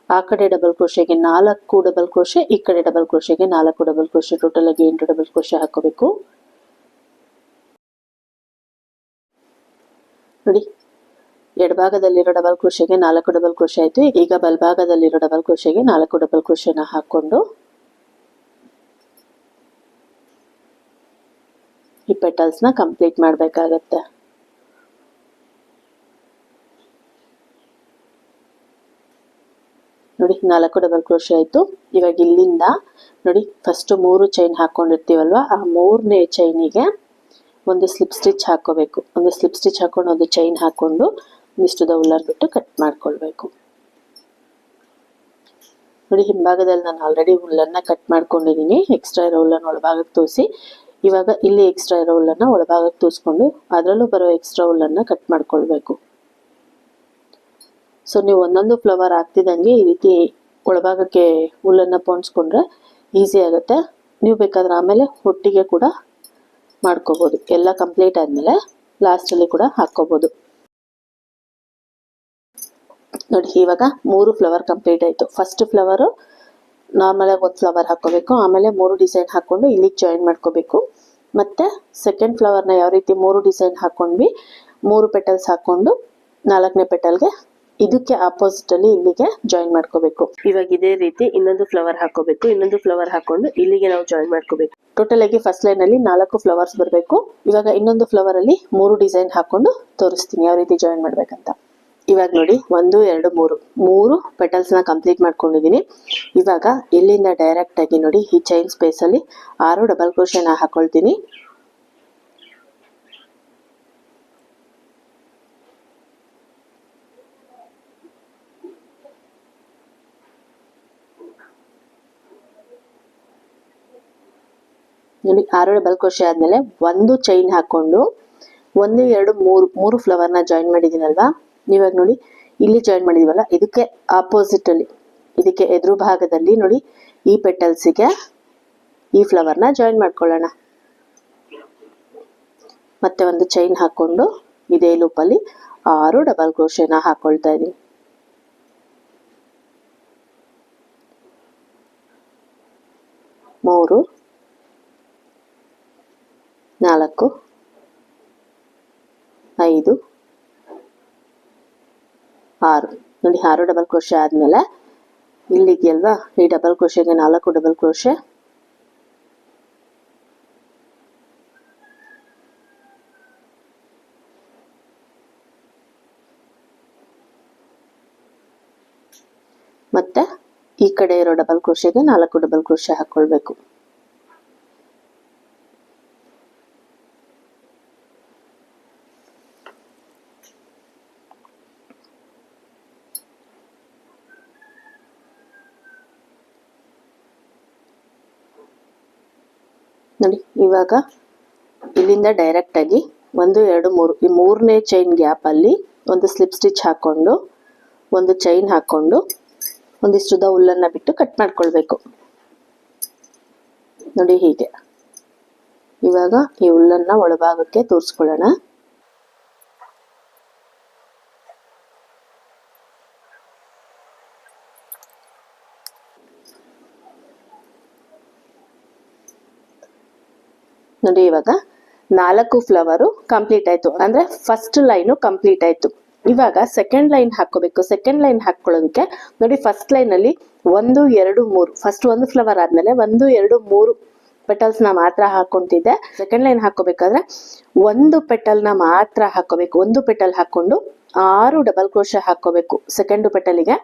ಆ ಕಡೆ ಡಬಲ್ ಕ್ರೋಶೆಗೆ 4 ಡಬಲ್ ಕ್ರೋಶೆ, ಈ ಕಡೆ ಡಬಲ್ ಕ್ರೋಶೆಗೆ 4 ಡಬಲ್ ಕ್ರೋಶೆ, ಟೋಟಲ್ ಆಗಿ 8 ಡಬಲ್ ಕ್ರೋಶೆ ಹಾಕೋಬೇಕು. ನೋಡಿ, ಎಡಭಾಗದಲ್ಲಿರೋ ಡಬಲ್ ಕ್ರೋಶೆಗೆ 4 ಡಬಲ್ ಕ್ರೋಶೆ ಆಯ್ತು. ಈಗ ಬಲಭಾಗದಲ್ಲಿರೋ ಡಬಲ್ ಕ್ರೋಶೆಗೆ 4 ಡಬಲ್ ಕ್ರೋಶೆನ ಹಾಕೊಂಡು ಈ ಪೆಟಲ್ಸ್ ನ ಕಂಪ್ಲೀಟ್ ಮಾಡಬೇಕಾಗತ್ತೆ. ನೋಡಿ, 4 ಡಬಲ್ ಕ್ರೋಶೆ ಆಯ್ತು. ಇವಾಗ ಇಲ್ಲಿಂದ ನೋಡಿ, ಫಸ್ಟ್ 3 ಚೈನ್ ಹಾಕೊಂಡಿರ್ತೀವಲ್ವಾ, ಆ 3ನೇ ಚೈನಿಗೆ ಒಂದು ಸ್ಲಿಪ್ ಸ್ಟಿಚ್ ಹಾಕೋಬೇಕು. ಒಂದು ಸ್ಲಿಪ್ ಸ್ಟಿಚ್ ಹಾಕೊಂಡು ಒಂದು ಚೈನ್ ಹಾಕೊಂಡು ಒಂದಿಷ್ಟು ಉಲ್ಲರ್ ಬಿಟ್ಟು ಕಟ್ ಮಾಡ್ಕೊಳ್ಬೇಕು. ನೋಡಿ, ಹಿಂಭಾಗದಲ್ಲಿ ನಾನು ಆಲ್ರೆಡಿ ಉಲ್ಲನ್ನ ಕಟ್ ಮಾಡ್ಕೊಂಡಿದ್ದೀನಿ. ಎಕ್ಸ್ಟ್ರಾ ಇರೋ ಉಲ್ಲನ್ನ ಒಳಭಾಗಕ್ಕೆ ತೋರಿಸಿ, ಇವಾಗ ಇಲ್ಲಿ ಎಕ್ಸ್ಟ್ರಾ ಇರೋ ಉಲ್ಲನ್ನ ಒಳಭಾಗಕ್ಕೆ ತೋರಿಸ್ಕೊಂಡು ಅದರಲ್ಲೂ ಬರೋ ಎಕ್ಸ್ಟ್ರಾ ಉಲ್ಲನ್ನ ಕಟ್ ಮಾಡ್ಕೊಳ್ಬೇಕು. ಸೊ ನೀವು ಒಂದೊಂದು ಫ್ಲವರ್ ಆಗ್ತಿದ್ದಂಗೆ ಈ ರೀತಿ ಒಳಭಾಗಕ್ಕೆ ಹುಲ್ಲನ್ನು ಪೋಣಿಸ್ಕೊಂಡ್ರೆ ಈಸಿ ಆಗುತ್ತೆ. ನೀವು ಬೇಕಾದ್ರೆ ಆಮೇಲೆ ಒಟ್ಟಿಗೆ ಕೂಡ ಮಾಡ್ಕೋಬೋದು. ಎಲ್ಲ ಕಂಪ್ಲೀಟ್ ಆದಮೇಲೆ ಲಾಸ್ಟಲ್ಲಿ ಕೂಡ ಹಾಕ್ಕೋಬೋದು. ನೋಡಿ, ಇವಾಗ 3 ಫ್ಲವರ್ ಕಂಪ್ಲೀಟ್ ಆಯಿತು. ಫಸ್ಟ್ ಫ್ಲವರು ನಾರ್ಮಲಾಗಿ ಒಂದು ಫ್ಲವರ್ ಹಾಕ್ಕೋಬೇಕು, ಆಮೇಲೆ 3 ಡಿಸೈನ್ ಹಾಕ್ಕೊಂಡು ಇಲ್ಲಿಗೆ ಜಾಯಿನ್ ಮಾಡ್ಕೋಬೇಕು. ಮತ್ತು ಸೆಕೆಂಡ್ ಫ್ಲವರ್ನ ಯಾವ ರೀತಿ 3 ಡಿಸೈನ್ ಹಾಕ್ಕೊಂಡ್ವಿ, 3 ಪೆಟಲ್ಸ್ ಹಾಕ್ಕೊಂಡು 4ನೇ ಪೆಟಲ್ಗೆ ಇದಕ್ಕೆ ಆಪೋಸಿಟ್ ಅಲ್ಲಿ ಇಲ್ಲಿಗೆ ಜಾಯಿನ್ ಮಾಡ್ಕೋಬೇಕು. ಇವಾಗ ಇದೇ ರೀತಿ ಇನ್ನೊಂದು ಫ್ಲವರ್ ಹಾಕೋಬೇಕು. ಇನ್ನೊಂದು ಫ್ಲವರ್ ಹಾಕೊಂಡು ಇಲ್ಲಿಗೆ ನಾವು ಜಾಯಿನ್ ಮಾಡ್ಕೋಬೇಕು. ಟೋಟಲ್ ಆಗಿ ಫಸ್ಟ್ ಲೈನ್ ಅಲ್ಲಿ 4 ಫ್ಲವರ್ಸ್ ಬರಬೇಕು. ಇವಾಗ ಇನ್ನೊಂದು ಫ್ಲವರ್ ಅಲ್ಲಿ 3 ಡಿಸೈನ್ ಹಾಕೊಂಡು ತೋರಿಸ್ತೀನಿ ಯಾವ ರೀತಿ ಜಾಯಿನ್ ಮಾಡ್ಬೇಕಂತ. ಇವಾಗ ನೋಡಿ, 1 2 3 ಪೆಟಲ್ಸ್ ನ ಕಂಪ್ಲೀಟ್ ಮಾಡ್ಕೊಂಡಿದೀನಿ. ಇವಾಗ ಇಲ್ಲಿಂದ ಡೈರೆಕ್ಟ್ ಆಗಿ ನೋಡಿ, ಈ ಚೈನ್ ಸ್ಪೇಸ್ ಅಲ್ಲಿ 6 ಡಬಲ್ ಕ್ರೋಶೆನ ಹಾಕೊಳ್ತೀನಿ. ನೋಡಿ, 6 ಡಬಲ್ ಕ್ರೋಶೆ ಆದ್ಮೇಲೆ ಒಂದು ಚೈನ್ ಹಾಕೊಂಡು 1 2 3 ಫ್ಲವರ್ನ ಜಾಯಿನ್ ಮಾಡಿದೀನಲ್ವಾ. ಇವಾಗ ನೋಡಿ, ಇಲ್ಲಿ ಜಾಯಿನ್ ಮಾಡಿದೀವಲ್ಲ, ಇದಕ್ಕೆ ಆಪೋಸಿಟ್ ಅಲ್ಲಿ, ಇದಕ್ಕೆ ಎದುರು ಭಾಗದಲ್ಲಿ ನೋಡಿ, ಈ ಪೆಟಲ್ಸಿಗೆ ಈ ಫ್ಲವರ್ನ ಜಾಯಿನ್ ಮಾಡ್ಕೊಳ್ಳೋಣ. ಮತ್ತೆ ಒಂದು ಚೈನ್ ಹಾಕೊಂಡು ಇದೇ ಲೂಪಲ್ಲಿ 6 ಡಬಲ್ ಕ್ರೋಶೆನ ಹಾಕೊಳ್ತಾ ಇದೀನಿ. 3 4 5 6 ನೋಡಿ, 6 ಡಬಲ್ ಕ್ರೋಶೆ ಆದ್ಮೇಲೆ ಇಲ್ಲಿಗೆ ಅಲ್ವಾ, ಈ ಡಬಲ್ ಕ್ರೋಶೆಗೆ 4 ಡಬಲ್ ಕ್ರೋಶೆ, ಮತ್ತೆ ಈ ಕಡೆ ಇರೋ ಡಬಲ್ ಕ್ರೋಶೆಗೆ 4 ಡಬಲ್ ಕ್ರೋಶೆ ಹಾಕೊಳ್ಬೇಕು. ನೋಡಿ, ಇವಾಗ ಇಲ್ಲಿಂದ ಡೈರೆಕ್ಟ್ ಆಗಿ 1 2 3 ಈ 3ನೇ ಚೈನ್ ಗ್ಯಾಪ್ ಅಲ್ಲಿ ಒಂದು ಸ್ಲಿಪ್ ಸ್ಟಿಚ್ ಹಾಕೊಂಡು ಒಂದು ಚೈನ್ ಹಾಕೊಂಡು ಒಂದಿಷ್ಟು ಉಲ್ಲನ್ನ ಬಿಟ್ಟು ಕಟ್ ಮಾಡ್ಕೊಳ್ಬೇಕು. ನೋಡಿ, ಹೀಗೆ. ಇವಾಗ ಈ ಉಲ್ಲನ್ನ ಒಳಭಾಗಕ್ಕೆ ತೋರಿಸ್ಕೊಳ್ಳೋಣ. ನೋಡಿ, ಇವಾಗ 4 ಫ್ಲವರು ಕಂಪ್ಲೀಟ್ ಆಯ್ತು. ಅಂದ್ರೆ ಫಸ್ಟ್ ಲೈನು ಕಂಪ್ಲೀಟ್ ಆಯ್ತು. ಇವಾಗ ಸೆಕೆಂಡ್ ಲೈನ್ ಹಾಕೋಬೇಕು. ಸೆಕೆಂಡ್ ಲೈನ್ ಹಾಕೊಳ್ಳೋದಕ್ಕೆ ನೋಡಿ, ಫಸ್ಟ್ ಲೈನ್ ಅಲ್ಲಿ 1 2 3 ಫಸ್ಟ್ ಒಂದು ಫ್ಲವರ್ ಆದ್ಮೇಲೆ 1 2 3 ಪೆಟಲ್ಸ್ ನ ಮಾತ್ರ ಹಾಕೊಂತಿದ್ದೆ. ಸೆಕೆಂಡ್ ಲೈನ್ ಹಾಕೋಬೇಕಾದ್ರೆ ಒಂದು ಪೆಟಲ್ ನ ಮಾತ್ರ ಹಾಕೋಬೇಕು. ಒಂದು ಪೆಟಲ್ ಹಾಕೊಂಡು 6 ಡಬಲ್ ಕ್ರೋಶೆ ಹಾಕೋಬೇಕು. ಸೆಕೆಂಡ್ ಪೆಟಲಿಗೆ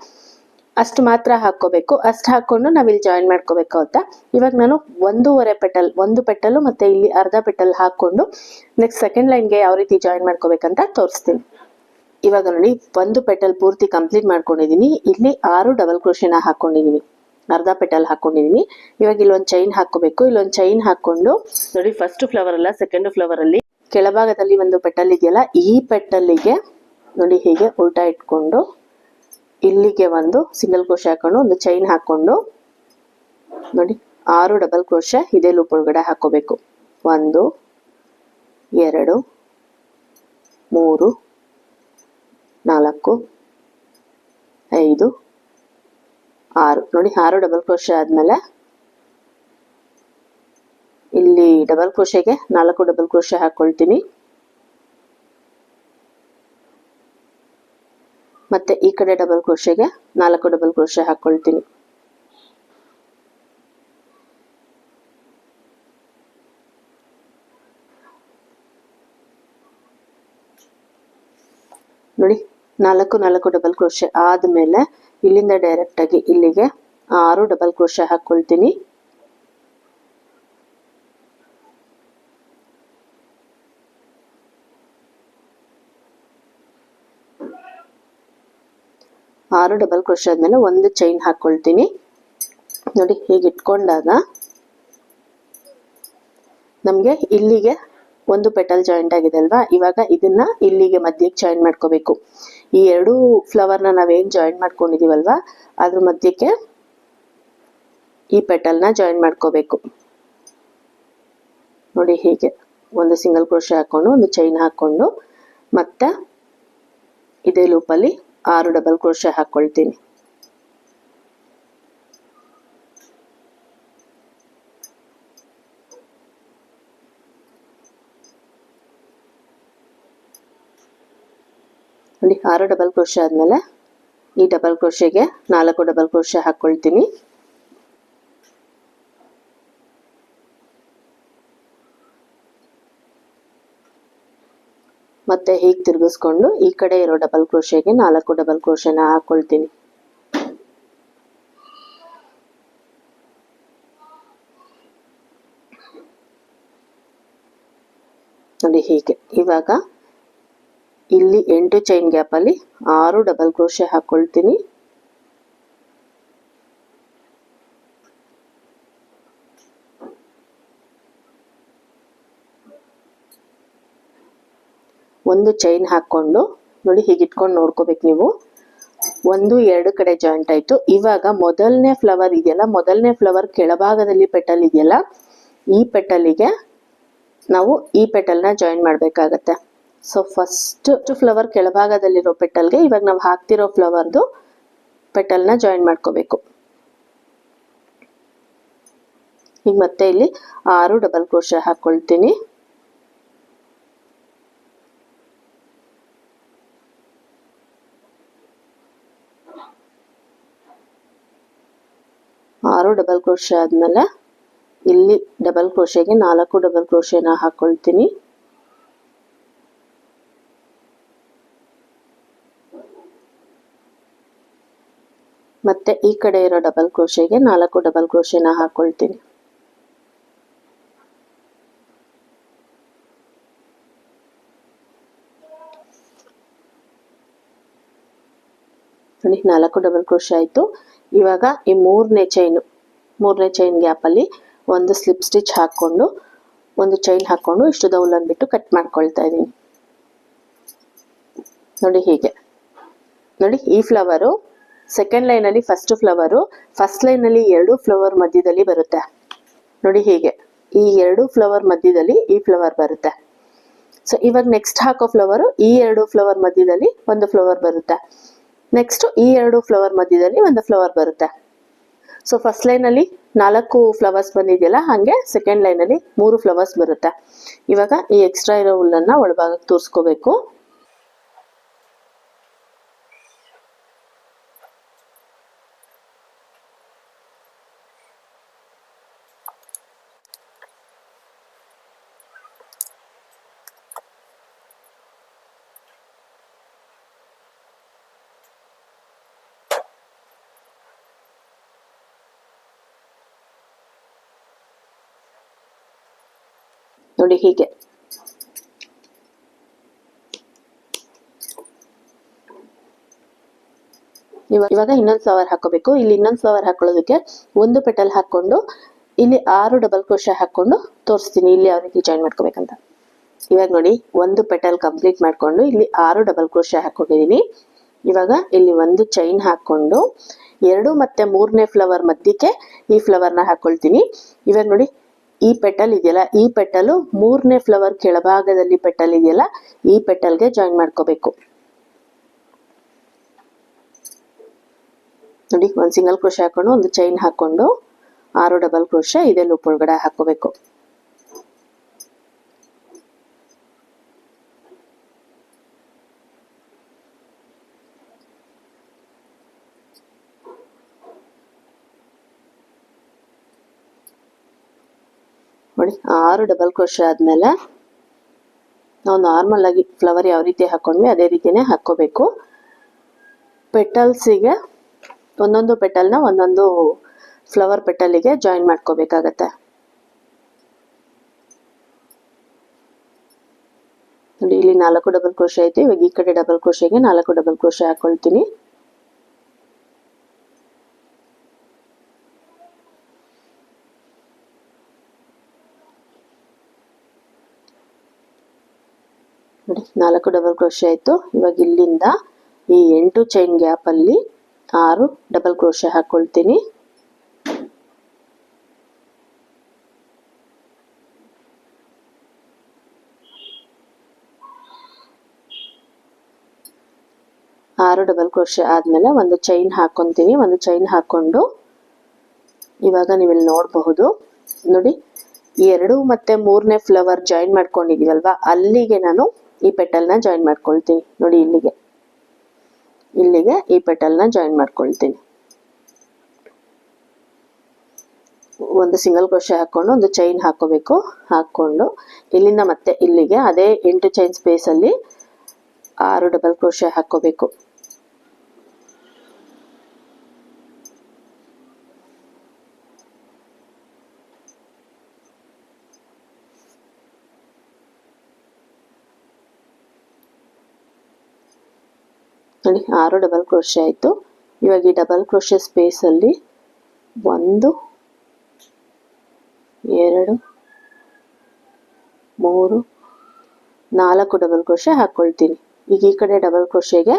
ಅಷ್ಟು ಮಾತ್ರ ಹಾಕೋಬೇಕು. ಅಷ್ಟು ಹಾಕೊಂಡು ನಾವಿಲ್ಲಿ ಜಾಯಿನ್ ಮಾಡ್ಕೋಬೇಕು ಅಂತ. ಇವಾಗ ನಾನು 1.5 ಪೆಟಲ್, ಒಂದು ಪೆಟಲ್ ಮತ್ತೆ ಇಲ್ಲಿ ಅರ್ಧ ಪೆಟಲ್ ಹಾಕೊಂಡು ನೆಕ್ಸ್ಟ್ ಸೆಕೆಂಡ್ ಲೈನ್ಗೆ ಯಾವ ರೀತಿ ಜಾಯಿನ್ ಮಾಡ್ಕೋಬೇಕಂತ ತೋರಿಸ್ತೀನಿ. ಇವಾಗ ನೋಡಿ, ಒಂದು ಪೆಟಲ್ ಪೂರ್ತಿ ಕಂಪ್ಲೀಟ್ ಮಾಡ್ಕೊಂಡಿದೀನಿ. ಇಲ್ಲಿ 6 ಡಬಲ್ ಕ್ರೋಶೆನ ಹಾಕೊಂಡಿದೀನಿ, ಅರ್ಧ ಪೆಟಲ್ ಹಾಕೊಂಡಿದೀನಿ. ಇವಾಗ ಇಲ್ಲೊಂದು ಚೈನ್ ಹಾಕೋಬೇಕು. ಇಲ್ಲೊಂದು ಚೈನ್ ಹಾಕೊಂಡು ನೋಡಿ, ಫಸ್ಟ್ ಫ್ಲವರ್ ಅಲ್ಲ, ಸೆಕೆಂಡ್ ಫ್ಲವರ್ ಅಲ್ಲಿ ಕೆಳಭಾಗದಲ್ಲಿ ಒಂದು ಪೆಟಲ್ ಇದೆಯಲ್ಲ, ಈ ಪೆಟಲ್ಲಿಗೆ ನೋಡಿ ಹೀಗೆ ಉಲ್ಟಾ ಇಟ್ಕೊಂಡು ಇಲ್ಲಿಗೆ ಒಂದು ಸಿಂಗಲ್ ಕ್ರೋಶೆ ಹಾಕೊಂಡು ಒಂದು ಚೈನ್ ಹಾಕೊಂಡು ನೋಡಿ 6 ಡಬಲ್ ಕ್ರೋಶೆ ಇದೇ ಲೂಪ್ ಒಳಗಡೆ ಹಾಕೋಬೇಕು. 1 2 3 4 5 6 ನೋಡಿ 6 ಡಬಲ್ ಕ್ರೋಶೆ ಆದ್ಮೇಲೆ ಇಲ್ಲಿ ಡಬಲ್ ಕ್ರೋಶೆಗೆ 4 ಡಬಲ್ ಕ್ರೋಶೆ ಹಾಕೊಳ್ತೀನಿ. ಮತ್ತೆ ಈ ಕಡೆ ಡಬಲ್ ಕ್ರೋಶೆಗೆ 4 ಡಬಲ್ ಕ್ರೋಶೆ ಹಾಕೊಳ್ತೀನಿ. ನೋಡಿ 4 ಡಬಲ್ ಕ್ರೋಶೆ ಆದ್ಮೇಲೆ ಇಲ್ಲಿಂದ ಡೈರೆಕ್ಟ್ ಆಗಿ ಇಲ್ಲಿಗೆ 6 ಡಬಲ್ ಕ್ರೋಶೆ ಹಾಕೊಳ್ತೀನಿ. ಆರು ಡಬಲ್ ಕ್ರೋಶೆ ಆದ್ಮೇಲೆ ಒಂದು ಚೈನ್ ಹಾಕೊಳ್ತೀನಿ. ನೋಡಿ ಹೀಗೆ ಇಟ್ಕೊಂಡಾಗ ನಮ್ಗೆ ಇಲ್ಲಿಗೆ ಒಂದು ಪೆಟಲ್ ಜಾಯಿಂಟ್ ಆಗಿದೆ ಅಲ್ವಾ. ಇವಾಗ ಇದನ್ನ ಇಲ್ಲಿಗೆ ಮಧ್ಯಕ್ಕೆ ಜಾಯಿನ್ ಮಾಡ್ಕೋಬೇಕು. ಈ ಎರಡು ಫ್ಲವರ್ನ ನಾವೇನ್ ಜಾಯಿನ್ ಮಾಡ್ಕೊಂಡಿದೀವಲ್ವಾ ಅದ್ರ ಮಧ್ಯಕ್ಕೆ ಈ ಪೆಟಲ್ನ ಜಾಯಿನ್ ಮಾಡ್ಕೋಬೇಕು. ನೋಡಿ ಹೀಗೆ ಒಂದು ಸಿಂಗಲ್ ಕ್ರೋಶೆ ಹಾಕೊಂಡು ಒಂದು ಚೈನ್ ಹಾಕೊಂಡು ಮತ್ತೆ ಇದೇ ಲೂಪಲ್ಲಿ 6 ಡಬಲ್ ಕ್ರೋಶೆ ಹಾಕೊಳ್ತೀನಿ. ನೋಡಿ 6 ಡಬಲ್ ಕ್ರೋಶೆ ಆದ್ಮೇಲೆ ಈ ಡಬಲ್ ಕ್ರೋಶೆಗೆ 4 ಡಬಲ್ ಕ್ರೋಶೆ ಹಾಕೊಳ್ತೀನಿ. ಮತ್ತೆ ಹೀಗೆ ತಿರುಗಿಸ್ಕೊಂಡು ಈ ಕಡೆ ಇರೋ ಡಬಲ್ ಕ್ರೋಶೆಗೆ 4 ಡಬಲ್ ಕ್ರೋಶೆನ ಹಾಕೊಳ್ತೀನಿ. ನೋಡಿ ಹೀಗೆ. ಇವಾಗ ಇಲ್ಲಿ 8 ಚೈನ್ ಗ್ಯಾಪ್ ಅಲ್ಲಿ 6 ಡಬಲ್ ಕ್ರೋಶೆ ಹಾಕೊಳ್ತೀನಿ. ಒಂದು ಚೈನ್ ಹಾಕೊಂಡು ನೋಡಿ ಹೀಗೆ ಇಟ್ಕೊಂಡು ನೋಡ್ಕೋಬೇಕು ನೀವು. 1 2 ಕಡೆ ಜಾಯಿಂಟ್ ಆಯ್ತು. ಇವಾಗ ಮೊದಲನೇ ಫ್ಲವರ್ ಇದೆಯಲ್ಲ, ಮೊದಲನೇ ಫ್ಲವರ್ ಕೆಳಭಾಗದಲ್ಲಿ ಪೆಟಲ್ ಇದೆಯಲ್ಲ, ಈ ಪೆಟಲಿಗೆ ನಾವು ಈ ಪೆಟಲ್ನ ಜಾಯಿನ್ ಮಾಡ್ಬೇಕಾಗತ್ತೆ. ಸೊ ಫಸ್ಟ್ ಫ್ಲವರ್ ಕೆಳಭಾಗದಲ್ಲಿರೋ ಪೆಟಲ್ಗೆ ಇವಾಗ ನಾವು ಹಾಕ್ತಿರೋ ಫ್ಲವರ್ದು ಪೆಟಲ್ನ ಜಾಯಿನ್ ಮಾಡ್ಕೋಬೇಕು. ಈಗ ಮತ್ತೆ ಇಲ್ಲಿ 6 ಡಬಲ್ ಕ್ರೋಶೆ ಹಾಕೊಳ್ತೀನಿ. ಆರು ಡಬಲ್ ಕ್ರೋಶೆ ಆದ್ಮೇಲೆ ಇಲ್ಲಿ ಡಬಲ್ ಕ್ರೋಶೆಗೆ 4 ಡಬಲ್ ಕ್ರೋಶೆನ ಹಾಕೊಳ್ತೀನಿ. ಮತ್ತೆ ಈ ಕಡೆ ಇರೋ ಡಬಲ್ ಕ್ರೋಶೆಗೆ 4 ಡಬಲ್ ಕ್ರೋಶೆನ ಹಾಕೊಳ್ತೀನಿ. ನೋಡಿ 4 ಡಬಲ್ ಕ್ರೋಶೆ ಆಯ್ತು. ಇವಾಗ ಈ ಮೂರನೇ ಚೈನ್ ಗ್ಯಾಪ್ ಅಲ್ಲಿ ಒಂದು ಸ್ಲಿಪ್ ಸ್ಟಿಚ್ ಹಾಕೊಂಡು ಒಂದು ಚೈನ್ ಹಾಕೊಂಡು ಇಷ್ಟು ದೌಲನ್ ಬಿಟ್ಟು ಕಟ್ ಮಾಡ್ಕೊಳ್ತಾ ಇದೀನಿ. ನೋಡಿ ಹೀಗೆ. ನೋಡಿ ಈ ಫ್ಲವರು ಸೆಕೆಂಡ್ ಲೈನ್ ಅಲ್ಲಿ ಫಸ್ಟ್ ಫ್ಲವರು, ಫಸ್ಟ್ ಲೈನ್ ಅಲ್ಲಿ 2 ಫ್ಲವರ್ ಮಧ್ಯದಲ್ಲಿ ಬರುತ್ತೆ. ನೋಡಿ ಹೀಗೆ ಈ 2 ಫ್ಲವರ್ ಮಧ್ಯದಲ್ಲಿ ಈ ಫ್ಲವರ್ ಬರುತ್ತೆ. ಸೊ ಇವಾಗ ನೆಕ್ಸ್ಟ್ ಹಾಕೋ ಫ್ಲವರು ಈ 2 ಫ್ಲವರ್ ಮಧ್ಯದಲ್ಲಿ ಒಂದು ಫ್ಲವರ್ ಬರುತ್ತೆ. ನೆಕ್ಸ್ಟ್ ಈ 2 ಫ್ಲವರ್ ಮಧ್ಯದಲ್ಲಿ ಒಂದು ಫ್ಲವರ್ ಬರುತ್ತೆ. ಸೊ ಫಸ್ಟ್ ಲೈನ್ ಅಲ್ಲಿ 4 ಫ್ಲವರ್ಸ್ ಬಂದಿದೆಯಲ್ಲ, ಹಂಗೆ ಸೆಕೆಂಡ್ ಲೈನ್ ಅಲ್ಲಿ 3 ಫ್ಲವರ್ಸ್ ಬರುತ್ತೆ. ಇವಾಗ ಈ ಎಕ್ಸ್ಟ್ರಾ ಇರೋ ಹುಲ್ಲನ್ನ ಒಳಭಾಗಕ್ಕೆ ತೋರಿಸ್ಕೋಬೇಕು. ನೋಡಿ ಹೀಗೆ. ಇವಾಗ ಇನ್ನೊಂದು ಫ್ಲವರ್ ಹಾಕೋಬೇಕು. ಇಲ್ಲಿ ಇನ್ನೊಂದು ಫ್ಲವರ್ ಹಾಕೊಳ್ಳೋದಕ್ಕೆ ಒಂದು ಪೆಟಲ್ ಹಾಕೊಂಡು ಇಲ್ಲಿ 6 ಡಬಲ್ ಕ್ರೋಶೆ ಹಾಕೊಂಡು ತೋರಿಸ್ತೀನಿ ಇಲ್ಲಿ ಯಾವ ರೀತಿ ಜಾಯಿನ್ ಮಾಡ್ಕೋಬೇಕಂತ. ಇವಾಗ ನೋಡಿ ಒಂದು ಪೆಟಲ್ ಕಂಪ್ಲೀಟ್ ಮಾಡ್ಕೊಂಡು ಇಲ್ಲಿ 6 ಡಬಲ್ ಕ್ರೋಶೆ ಹಾಕೊಂಡಿದೀನಿ. ಇವಾಗ ಇಲ್ಲಿ ಒಂದು ಚೈನ್ ಹಾಕೊಂಡು 2 ಮತ್ತೆ 3ನೇ ಫ್ಲವರ್ ಮಧ್ಯಕ್ಕೆ ಈ ಫ್ಲವರ್ನ ಹಾಕೊಳ್ತೀನಿ. ಇವಾಗ ನೋಡಿ ಈ ಪೆಟಲ್ ಇದೆಯಲ್ಲ, ಈ ಪೆಟಲ್ 3ನೇ ಫ್ಲವರ್ ಕೆಳಭಾಗದಲ್ಲಿ ಪೆಟಲ್ ಇದೆಯಲ್ಲ, ಈ ಪೆಟಲ್ಗೆ ಜಾಯಿನ್ ಮಾಡ್ಕೋಬೇಕು. ನೋಡಿ ಒಂದು ಸಿಂಗಲ್ ಕ್ರೋಶೆ ಹಾಕೊಂಡು ಒಂದು ಚೈನ್ ಹಾಕೊಂಡು 6 ಡಬಲ್ ಕ್ರೋಶೆ ಇದೇ ಲೂಪ್ ಒಳಗಡೆ ಹಾಕೋಬೇಕು. ನೋಡಿ 6 ಡಬಲ್ ಕ್ರೋಶೆ ಆದ್ಮೇಲೆ ನಾವು ನಾರ್ಮಲ್ ಆಗಿ ಫ್ಲವರ್ ಯಾವ ರೀತಿ ಹಾಕೊಂಡ್ವಿ ಅದೇ ರೀತಿನೇ ಹಾಕೋಬೇಕು. ಪೆಟಲ್ಸಿಗೆ ಒಂದೊಂದು ಪೆಟಲ್ನ ಒಂದೊಂದು ಫ್ಲವರ್ ಪೆಟಲಿಗೆ ಜಾಯಿನ್ ಮಾಡ್ಕೋಬೇಕಾಗತ್ತೆ. ನೋಡಿ ಇಲ್ಲಿ 4 ಡಬಲ್ ಕ್ರೋಶೆ ಐತಿ. ಇವಾಗ ಈ ಕಡೆ ಡಬಲ್ ಕ್ರೋಶೆಗೆ 4 ಡಬಲ್ ಕ್ರೋಶೆ ಹಾಕೊಳ್ತೀನಿ. ನೋಡಿ 4 ಡಬಲ್ ಕ್ರೋಶೆ ಆಯ್ತು. ಇವಾಗ ಇಲ್ಲಿಂದ ಈ 8 ಚೈನ್ ಗ್ಯಾಪ್ ಅಲ್ಲಿ 6 ಡಬಲ್ ಕ್ರೋಶೆ ಹಾಕೊಳ್ತೀನಿ. ಆರು ಡಬಲ್ ಕ್ರೋಶೆ ಆದ್ಮೇಲೆ ಒಂದು ಚೈನ್ ಹಾಕೊಂತೀನಿ. ಒಂದು ಚೈನ್ ಹಾಕೊಂಡು ಇವಾಗ ನೀವಿಲ್ಲಿ ನೋಡಬಹುದು. ನೋಡಿ 2 ಮತ್ತೆ 3ನೇ ಫ್ಲವರ್ ಜಾಯಿನ್ ಮಾಡ್ಕೊಂಡಿದೀವಲ್ವಾ, ಅಲ್ಲಿಗೆ ನಾನು ಈ ಪೆಟಲ್ನ ಜಾಯಿನ್ ಮಾಡ್ಕೊಳ್ತೀನಿ. ನೋಡಿ ಇಲ್ಲಿಗೆ ಈ ಪೆಟಲ್ನ ಜಾಯಿನ್ ಮಾಡ್ಕೊಳ್ತೀನಿ. ಒಂದು ಸಿಂಗಲ್ ಕ್ರೋಶೆ ಹಾಕೊಂಡು ಒಂದು ಚೈನ್ ಹಾಕೋಬೇಕು. ಹಾಕೊಂಡು ಇಲ್ಲಿಂದ ಮತ್ತೆ ಇಲ್ಲಿಗೆ ಅದೇ 8 ಚೈನ್ ಸ್ಪೇಸ್ ಅಲ್ಲಿ 6 ಡಬಲ್ ಕ್ರೋಶೆ ಹಾಕೋಬೇಕು. ನೋಡಿ 6 ಡಬಲ್ ಕ್ರೋಶೆ ಆಯ್ತು. ಇವಾಗ ಈ ಡಬಲ್ ಕ್ರೋಶೆ ಸ್ಪೇಸ್ ಅಲ್ಲಿ 1 2 3 4 ಡಬಲ್ ಕ್ರೋಶೆ ಹಾಕೊಳ್ತೀನಿ. ಈಗ ಈ ಕಡೆ ಡಬಲ್ ಕ್ರೋಶೆಗೆ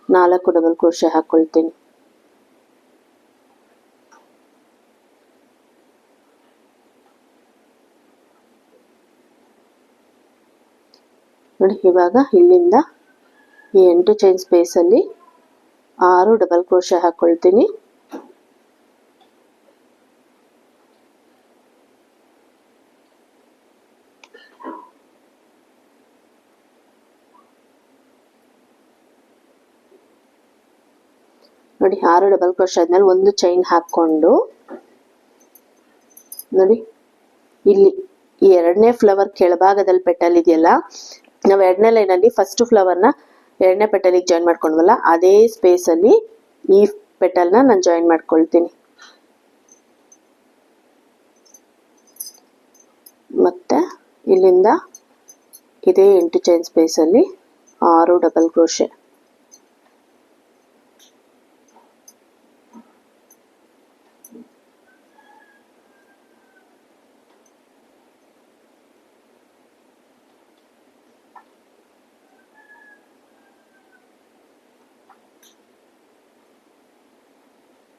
4 ಡಬಲ್ ಕ್ರೋಶೆ ಹಾಕೊಳ್ತೀನಿ. ನೋಡಿ ಇವಾಗ ಇಲ್ಲಿಂದ ಈ 8 ಚೈನ್ ಸ್ಪೇಸ್ ಅಲ್ಲಿ 6 ಡಬಲ್ ಕ್ರೋಶೆ ಹಾಕೊಳ್ತೀನಿ. ನೋಡಿ 6 ಡಬಲ್ ಕ್ರೋಶೆ ಆದ್ಮೇಲೆ ಒಂದು ಚೈನ್ ಹಾಕೊಂಡು ನೋಡಿ ಇಲ್ಲಿ ಈ 2ನೇ ಫ್ಲವರ್ ಕೆಳಭಾಗದಲ್ಲಿ ಪೆಟಲ್ ಇದೆಯಲ್ಲ, ನಾವು 2ನೇ ಲೈನ್ ಅಲ್ಲಿ ಫಸ್ಟ್ ಫ್ಲವರ್ನ 2ನೇ ಪೆಟಲಿಗೆ ಜಾಯಿನ್ ಮಾಡ್ಕೊಂಡ್ವಲ್ಲ ಅದೇ ಸ್ಪೇಸ್ ಅಲ್ಲಿ ಈ ಪೆಟಲ್ನ ನಾನು ಜಾಯಿನ್ ಮಾಡ್ಕೊಳ್ತೀನಿ. ಮತ್ತೆ ಇಲ್ಲಿಂದ ಇದೇ 8 ಚೈನ್ ಸ್ಪೇಸ್ ಅಲ್ಲಿ 6 ಡಬಲ್ ಕ್ರೋಶೆ.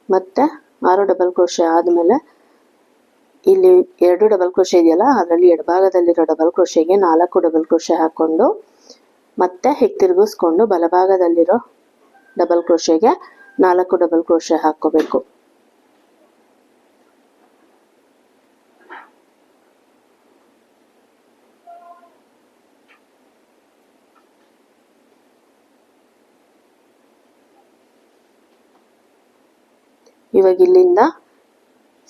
ಮತ್ತೆ 6 ಡಬಲ್ ಕ್ರೋಶೆ ಆದ್ಮೇಲೆ ಇಲ್ಲಿ 2 ಡಬಲ್ ಕ್ರೋಶೆ ಇದೆಯಲ್ಲ, ಅದರಲ್ಲಿ ಎಡಭಾಗದಲ್ಲಿರೋ ಡಬಲ್ ಕ್ರೋಶೆಗೆ 4 ಡಬಲ್ ಕ್ರೋಶೆ ಹಾಕೊಂಡು ಮತ್ತೆ ಹೀಗೆ ತಿರುಗಿಸ್ಕೊಂಡು ಬಲಭಾಗದಲ್ಲಿರೋ ಡಬಲ್ ಕ್ರೋಶೆಗೆ 4 ಡಬಲ್ ಕ್ರೋಶೆ ಹಾಕೋಬೇಕು. ಇವಾಗ ಇಲ್ಲಿಂದ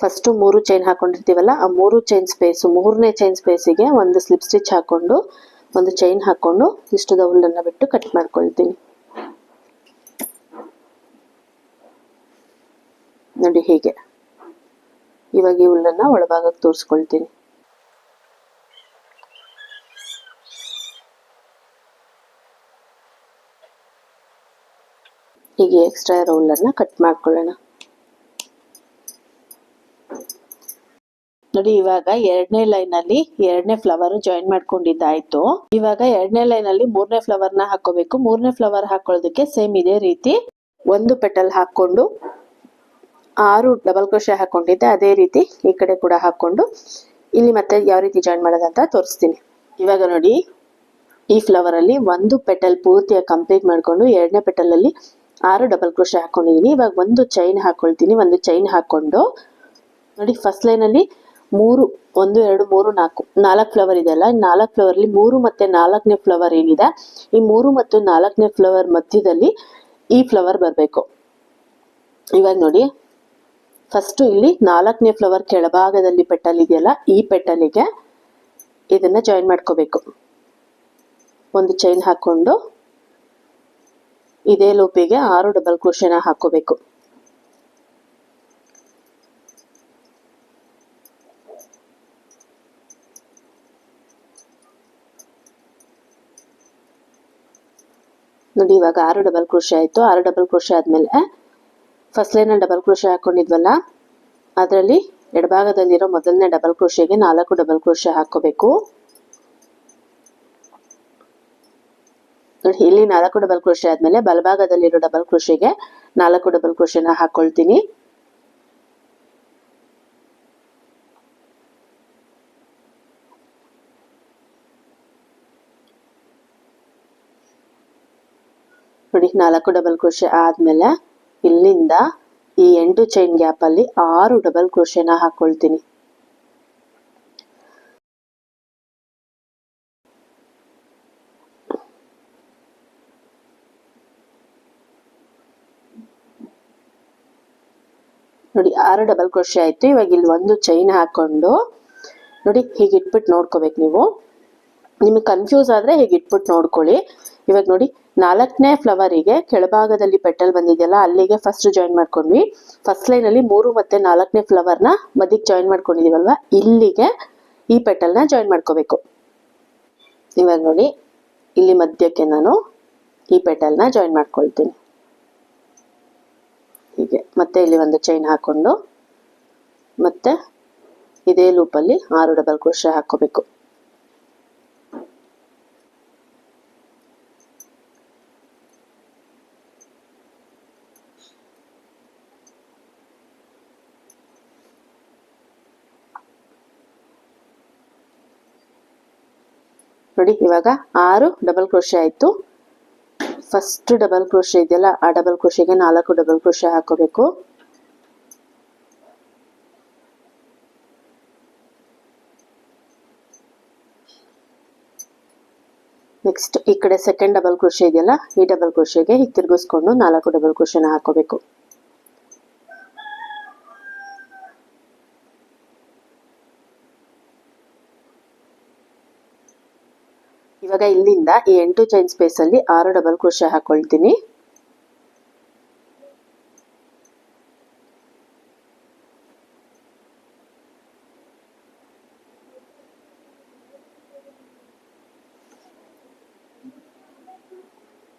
ಫಸ್ಟ್ 3 ಚೈನ್ ಹಾಕೊಂಡಿರ್ತೀವಲ್ಲ, ಆ 3 ಚೈನ್ ಸ್ಪೇಸ್ 3ನೇ ಚೈನ್ ಸ್ಪೇಸಿಗೆ ಒಂದು ಸ್ಲಿಪ್ ಸ್ಟಿಚ್ ಹಾಕೊಂಡು ಒಂದು ಚೈನ್ ಹಾಕೊಂಡು ಇಷ್ಟು ದೌಲನ್ನ ಬಿಟ್ಟು ಕಟ್ ಮಾಡ್ಕೊಳ್ತೀನಿ. ನೋಡಿ ಹೀಗೆ. ಇವಾಗ ಈ ಹುಲ್ಲನ್ನ ಒಳಭಾಗಕ್ಕೆ ತೋರಿಸ್ಕೊಳ್ತೀನಿ. ಹೀಗೆ ಎಕ್ಸ್ಟ್ರಾ ಇರೋ ಹುಲ್ಲನ್ನ ಕಟ್ ಮಾಡ್ಕೊಳ್ಳೋಣ. ನೋಡಿ ಇವಾಗ 2ನೇ ಲೈನ್ ಅಲ್ಲಿ 2ನೇ ಫ್ಲವರ್ ಜಾಯಿನ್ ಮಾಡ್ಕೊಂಡಿದ್ದಾಯ್ತು. ಇವಾಗ 2ನೇ ಲೈನ್ ಅಲ್ಲಿ 3ನೇ ಫ್ಲವರ್ ನ ಹಾಕೋಬೇಕು. 3ನೇ ಫ್ಲವರ್ ಹಾಕೊಳ್ಳೋದಕ್ಕೆ ಸೇಮ್ ಇದೇ ರೀತಿ ಒಂದು ಪೆಟಲ್ ಹಾಕೊಂಡು 6 ಡಬಲ್ ಕ್ರೋಶೆ ಹಾಕೊಂಡಿದ್ದೆ, ಅದೇ ರೀತಿ ಈ ಕಡೆ ಕೂಡ ಹಾಕೊಂಡು ಇಲ್ಲಿ ಮತ್ತೆ ಯಾವ ರೀತಿ ಜಾಯಿನ್ ಮಾಡೋದಂತ ತೋರಿಸ್ತೀನಿ. ಇವಾಗ ನೋಡಿ ಈ ಫ್ಲವರ್ ಅಲ್ಲಿ ಒಂದು ಪೆಟಲ್ ಪೂರ್ತಿಯಾಗಿ ಕಂಪ್ಲೀಟ್ ಮಾಡ್ಕೊಂಡು 2ನೇ ಪೆಟಲ್ ಅಲ್ಲಿ 6 ಡಬಲ್ ಕ್ರೋಶೆ ಹಾಕೊಂಡಿದ್ದೀನಿ. ಇವಾಗ ಒಂದು ಚೈನ್ ಹಾಕೊಳ್ತೀನಿ. ಒಂದು ಚೈನ್ ಹಾಕೊಂಡು ನೋಡಿ ಫಸ್ಟ್ ಲೈನಲ್ಲಿ 3 1 2 3 4 4 ಫ್ಲವರ್ ಇದೆಯಲ್ಲ, 4 ಫ್ಲವರ್ಲಿ 3 ಮತ್ತೆ 4ನೇ ಫ್ಲವರ್ ಏನಿದೆ, ಈ 3 ಮತ್ತು 4ನೇ ಫ್ಲವರ್ ಮಧ್ಯದಲ್ಲಿ ಈ ಫ್ಲವರ್ ಬರಬೇಕು. ಇವಾಗ ನೋಡಿ ಫಸ್ಟ್ ಇಲ್ಲಿ 4ನೇ ಫ್ಲವರ್ ಕೆಳಭಾಗದಲ್ಲಿ ಪೆಟಲ್ ಇದೆಯಲ್ಲ, ಈ ಪೆಟಲಿಗೆ ಇದನ್ನ ಜಾಯಿನ್ ಮಾಡ್ಕೋಬೇಕು. ಒಂದು ಚೈನ್ ಹಾಕೊಂಡು ಇದೇ ಲೂಪಿಗೆ 6 ಡಬಲ್ ಕ್ರೋಶೆನ ಹಾಕೋಬೇಕು. ನೋಡಿ ಇವಾಗ 6 ಡಬಲ್ ಕ್ರೋಶೆ ಆಯ್ತು. 6 ಡಬಲ್ ಕ್ರೋಶೆ ಆದ್ಮೇಲೆ ಫಸ್ಟ್ ಲೈನಲ್ಲಿ ಡಬಲ್ ಕ್ರೋಶೆ ಹಾಕೊಂಡಿದ್ವಲ್ಲ, ಅದರಲ್ಲಿ ಎಡಭಾಗದಲ್ಲಿರೋ ಮೊದಲನೇ ಡಬಲ್ ಕ್ರೋಶೆಗೆ 4 ಡಬಲ್ ಕ್ರೋಶೆ ಹಾಕೋಬೇಕು. ನೋಡಿ ಇಲ್ಲಿ 4 ಡಬಲ್ ಕ್ರೋಶೆ ಆದ್ಮೇಲೆ ಬಲಭಾಗದಲ್ಲಿರೋ ಡಬಲ್ ಕ್ರೋಶೆಗೆ 4 ಡಬಲ್ ಕ್ರೋಶೆನ ಹಾಕೊಳ್ತೀನಿ. ನೋಡಿ 4 ಡಬಲ್ ಕ್ರೋಶೆ ಆದ್ಮೇಲೆ ಇಲ್ಲಿಂದ ಈ 8 ಚೈನ್ ಗ್ಯಾಪ್ ಅಲ್ಲಿ 6 ಡಬಲ್ ಕ್ರೋಶೆನ ಹಾಕೊಳ್ತೀನಿ. ನೋಡಿ 6 ಡಬಲ್ ಕ್ರೋಶೆ ಆಯ್ತು. ಇವಾಗ ಇಲ್ಲಿ ಒಂದು ಚೈನ್ ಹಾಕೊಂಡು ನೋಡಿ ಹೀಗೆ ಇಟ್ಬಿಟ್ಟು ನೋಡ್ಕೋಬೇಕು. ನೀವು ನಿಮಗೆ ಕನ್ಫ್ಯೂಸ್ ಆದ್ರೆ ಹೀಗೆ ಇಟ್ಬಿಟ್ಟು ನೋಡ್ಕೊಳ್ಳಿ. ಇವಾಗ ನೋಡಿ 4ನೇ ಫ್ಲವರಿಗೆ ಕೆಳಭಾಗದಲ್ಲಿ ಪೆಟಲ್ ಬಂದಿದೆಯಲ್ಲ, ಅಲ್ಲಿಗೆ ಫಸ್ಟ್ ಜಾಯಿನ್ ಮಾಡ್ಕೊಂಡ್ವಿ. ಫಸ್ಟ್ ಲೈನ್ ಅಲ್ಲಿ 3 ಮತ್ತೆ 4ನೇ ಫ್ಲವರ್ನ ಮಧ್ಯಕ್ಕೆ ಜಾಯಿನ್ ಮಾಡ್ಕೊಂಡಿದೀವಲ್ವಾ, ಇಲ್ಲಿಗೆ ಈ ಪೆಟಲ್ನ ಜಾಯಿನ್ ಮಾಡ್ಕೋಬೇಕು. ಇವಾಗ ನೋಡಿ ಇಲ್ಲಿ ಮಧ್ಯಕ್ಕೆ ನಾನು ಈ ಪೆಟಲ್ನ ಜಾಯಿನ್ ಮಾಡ್ಕೊಳ್ತೀನಿ. ಹೀಗೆ ಮತ್ತೆ ಇಲ್ಲಿ ಒಂದು ಚೈನ್ ಹಾಕೊಂಡು ಮತ್ತೆ ಇದೇ ಲೂಪಲ್ಲಿ 6 ಡಬಲ್ ಕ್ರೋಶೆ ಹಾಕೋಬೇಕು. ನೋಡಿ ಇವಾಗ 6 ಡಬಲ್ ಕ್ರೋಶೆ ಆಯ್ತು. ಫಸ್ಟ್ ಡಬಲ್ ಕ್ರೋಶೆ ಇದೆಯಲ್ಲ, ಆ ಡಬಲ್ ಕ್ರೋಶೆಗೆ 4 ಡಬಲ್ ಕ್ರೋಶೆ ಹಾಕೋಬೇಕು. ನೆಕ್ಸ್ಟ್ ಈ ಕಡೆ ಸೆಕೆಂಡ್ ಡಬಲ್ ಕ್ರೋಶೆ ಇದೆಯಲ್ಲ, ಈ ಡಬಲ್ ಕ್ರೋಶೆಗೆ ಹೀಗೆ ತಿರುಗಿಸ್ಕೊಂಡು 4 ಡಬಲ್ ಕ್ರೋಶೆನ ಹಾಕೋಬೇಕು. ಇವಾಗ ಇಲ್ಲಿಂದ ಈ 8 ಚೈನ್ ಸ್ಪೇಸ್ ಅಲ್ಲಿ 6 ಡಬಲ್ ಕ್ರೋಶೆ ಹಾಕೊಳ್ತೀನಿ.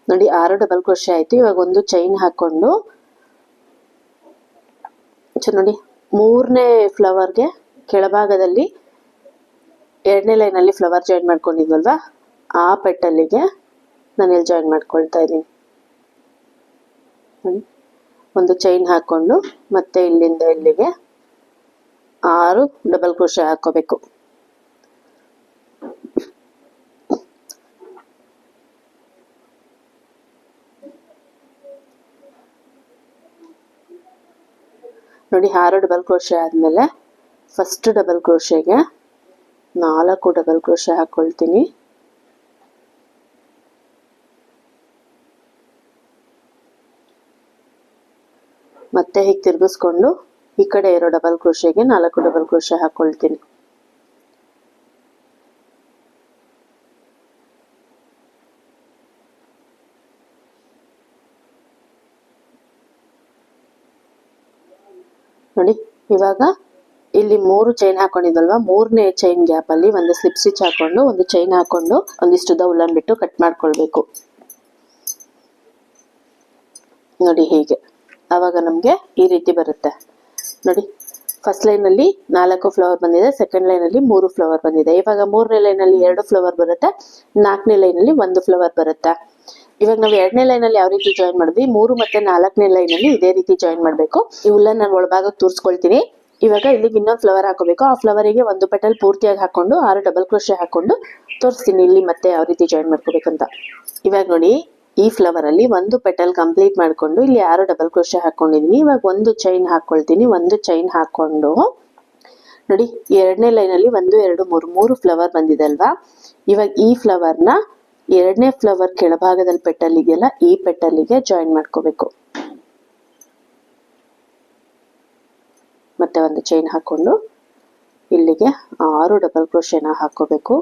ನೋಡಿ 6 ಡಬಲ್ ಕ್ರೋಶೆ ಆಯ್ತು. ಇವಾಗ ಒಂದು ಚೈನ್ ಹಾಕೊಂಡು ನೋಡಿ 3ನೇ ಫ್ಲವರ್ಗೆ ಕೆಳಭಾಗದಲ್ಲಿ 2ನೇ ಲೈನ್ ಅಲ್ಲಿ ಫ್ಲವರ್ ಜಾಯಿನ್ ಮಾಡ್ಕೊಂಡಿದ್ವಲ್ವಾ, ಆ ಪೆಟಲ್ಲಿಗೆ ನಾನು ಇಲ್ಲಿ ಜಾಯಿನ್ ಮಾಡ್ಕೊಳ್ತಾ ಇದ್ದೀನಿ. ಒಂದು ಚೈನ್ ಹಾಕೊಂಡು ಮತ್ತೆ ಇಲ್ಲಿಂದ ಇಲ್ಲಿಗೆ 6 ಡಬಲ್ ಕ್ರೋಶೆ ಹಾಕೋಬೇಕು. ನೋಡಿ 6 ಡಬಲ್ ಕ್ರೋಶೆ ಆದ್ಮೇಲೆ ಫಸ್ಟ್ ಡಬಲ್ ಕ್ರೋಶೆಗೆ 4 ಡಬಲ್ ಕ್ರೋಶೆ ಹಾಕೊಳ್ತೀನಿ. ಮತ್ತೆ ಹೀಗೆ ತಿರುಗಿಸ್ಕೊಂಡು ಈ ಕಡೆ ಇರೋ ಡಬಲ್ ಕ್ರೋಶೆಗೆ 4 ಡಬಲ್ ಕ್ರೋಶೆ ಹಾಕೊಳ್ತೀನಿ. ನೋಡಿ ಇವಾಗ ಇಲ್ಲಿ 3 ಚೈನ್ ಹಾಕೊಂಡಿದ್ವಲ್ವಾ, 3ನೇ ಚೈನ್ ಗ್ಯಾಪ್ ಅಲ್ಲಿ ಒಂದು ಸ್ಲಿಪ್ ಸ್ಟಿಚ್ ಹಾಕೊಂಡು ಒಂದು ಚೈನ್ ಹಾಕೊಂಡು ಒಂದಿಷ್ಟು ಉಲ್ಲನ್ ಬಿಟ್ಟು ಕಟ್ ಮಾಡ್ಕೊಳ್ಬೇಕು. ನೋಡಿ ಹೀಗೆ, ಆವಾಗ ನಮ್ಗೆ ಈ ರೀತಿ ಬರುತ್ತೆ. ನೋಡಿ ಫಸ್ಟ್ ಲೈನ್ ಅಲ್ಲಿ 4 ಫ್ಲವರ್ ಬಂದಿದೆ, ಸೆಕೆಂಡ್ ಲೈನ್ ಅಲ್ಲಿ 3 ಫ್ಲವರ್ ಬಂದಿದೆ. ಇವಾಗ 3ನೇ ಲೈನ್ ಅಲ್ಲಿ 2 ಫ್ಲವರ್ ಬರುತ್ತೆ, 4ನೇ ಲೈನ್ ಅಲ್ಲಿ 1 ಫ್ಲವರ್ ಬರುತ್ತೆ. ಇವಾಗ ನಾವು 2ನೇ ಲೈನ್ ಅಲ್ಲಿ ಯಾವ ರೀತಿ ಜಾಯಿನ್ ಮಾಡಿದ್ವಿ, 3 ಮತ್ತೆ 4ನೇ ಲೈನ್ ಅಲ್ಲಿ ಇದೇ ರೀತಿ ಜಾಯಿನ್ ಮಾಡ್ಬೇಕು. ಈ ಉಲ್ಲನ್ ನಾನು ಒಳಭಾಗ ತೋರಿಸ್ಕೊಳ್ತೀನಿ. ಇವಾಗ ಇಲ್ಲಿಗೆ ಇನ್ನೊಂದು ಫ್ಲವರ್ ಹಾಕೋಬೇಕು. ಆ ಫ್ಲವರಿಗೆ ಒಂದು ಪೆಟಲ್ ಪೂರ್ತಿಯಾಗಿ ಹಾಕೊಂಡು 6 ಡಬಲ್ ಕ್ರೋಶೆ ಹಾಕೊಂಡು ತೋರಿಸ್ತೀನಿ ಇಲ್ಲಿ ಮತ್ತೆ ಯಾವ ರೀತಿ ಜಾಯಿನ್ ಮಾಡ್ಕೋಬೇಕಂತ. ಇವಾಗ ನೋಡಿ ಈ ಫ್ಲವರ್ ಅಲ್ಲಿ ಒಂದು ಪೆಟಲ್ ಕಂಪ್ಲೀಟ್ ಮಾಡ್ಕೊಂಡು ಇಲ್ಲಿ 6 ಡಬಲ್ ಕ್ರೋಶೆ ಹಾಕೊಂಡಿದೀನಿ. ಇವಾಗ ಒಂದು ಚೈನ್ ಹಾಕೊಳ್ತೀನಿ. ಒಂದು ಚೈನ್ ಹಾಕೊಂಡು ನೋಡಿ, ಎರಡನೇ ಲೈನ್ ಅಲ್ಲಿ 1 2 3 ಫ್ಲವರ್ ಬಂದಿದೆ ಅಲ್ವಾ. ಇವಾಗ ಈ ಫ್ಲವರ್ ನ ಎರಡನೇ ಫ್ಲವರ್ ಕೆಳಭಾಗದಲ್ಲಿ ಪೆಟಲ್ ಇದೆಯಲ್ಲ, ಈ ಪೆಟಲ್ಗೆ ಜಾಯಿನ್ ಮಾಡ್ಕೋಬೇಕು. ಮತ್ತೆ ಒಂದು ಚೈನ್ ಹಾಕೊಂಡು ಇಲ್ಲಿಗೆ 6 ಡಬಲ್ ಕ್ರೋಶೆನ ಹಾಕೋಬೇಕು.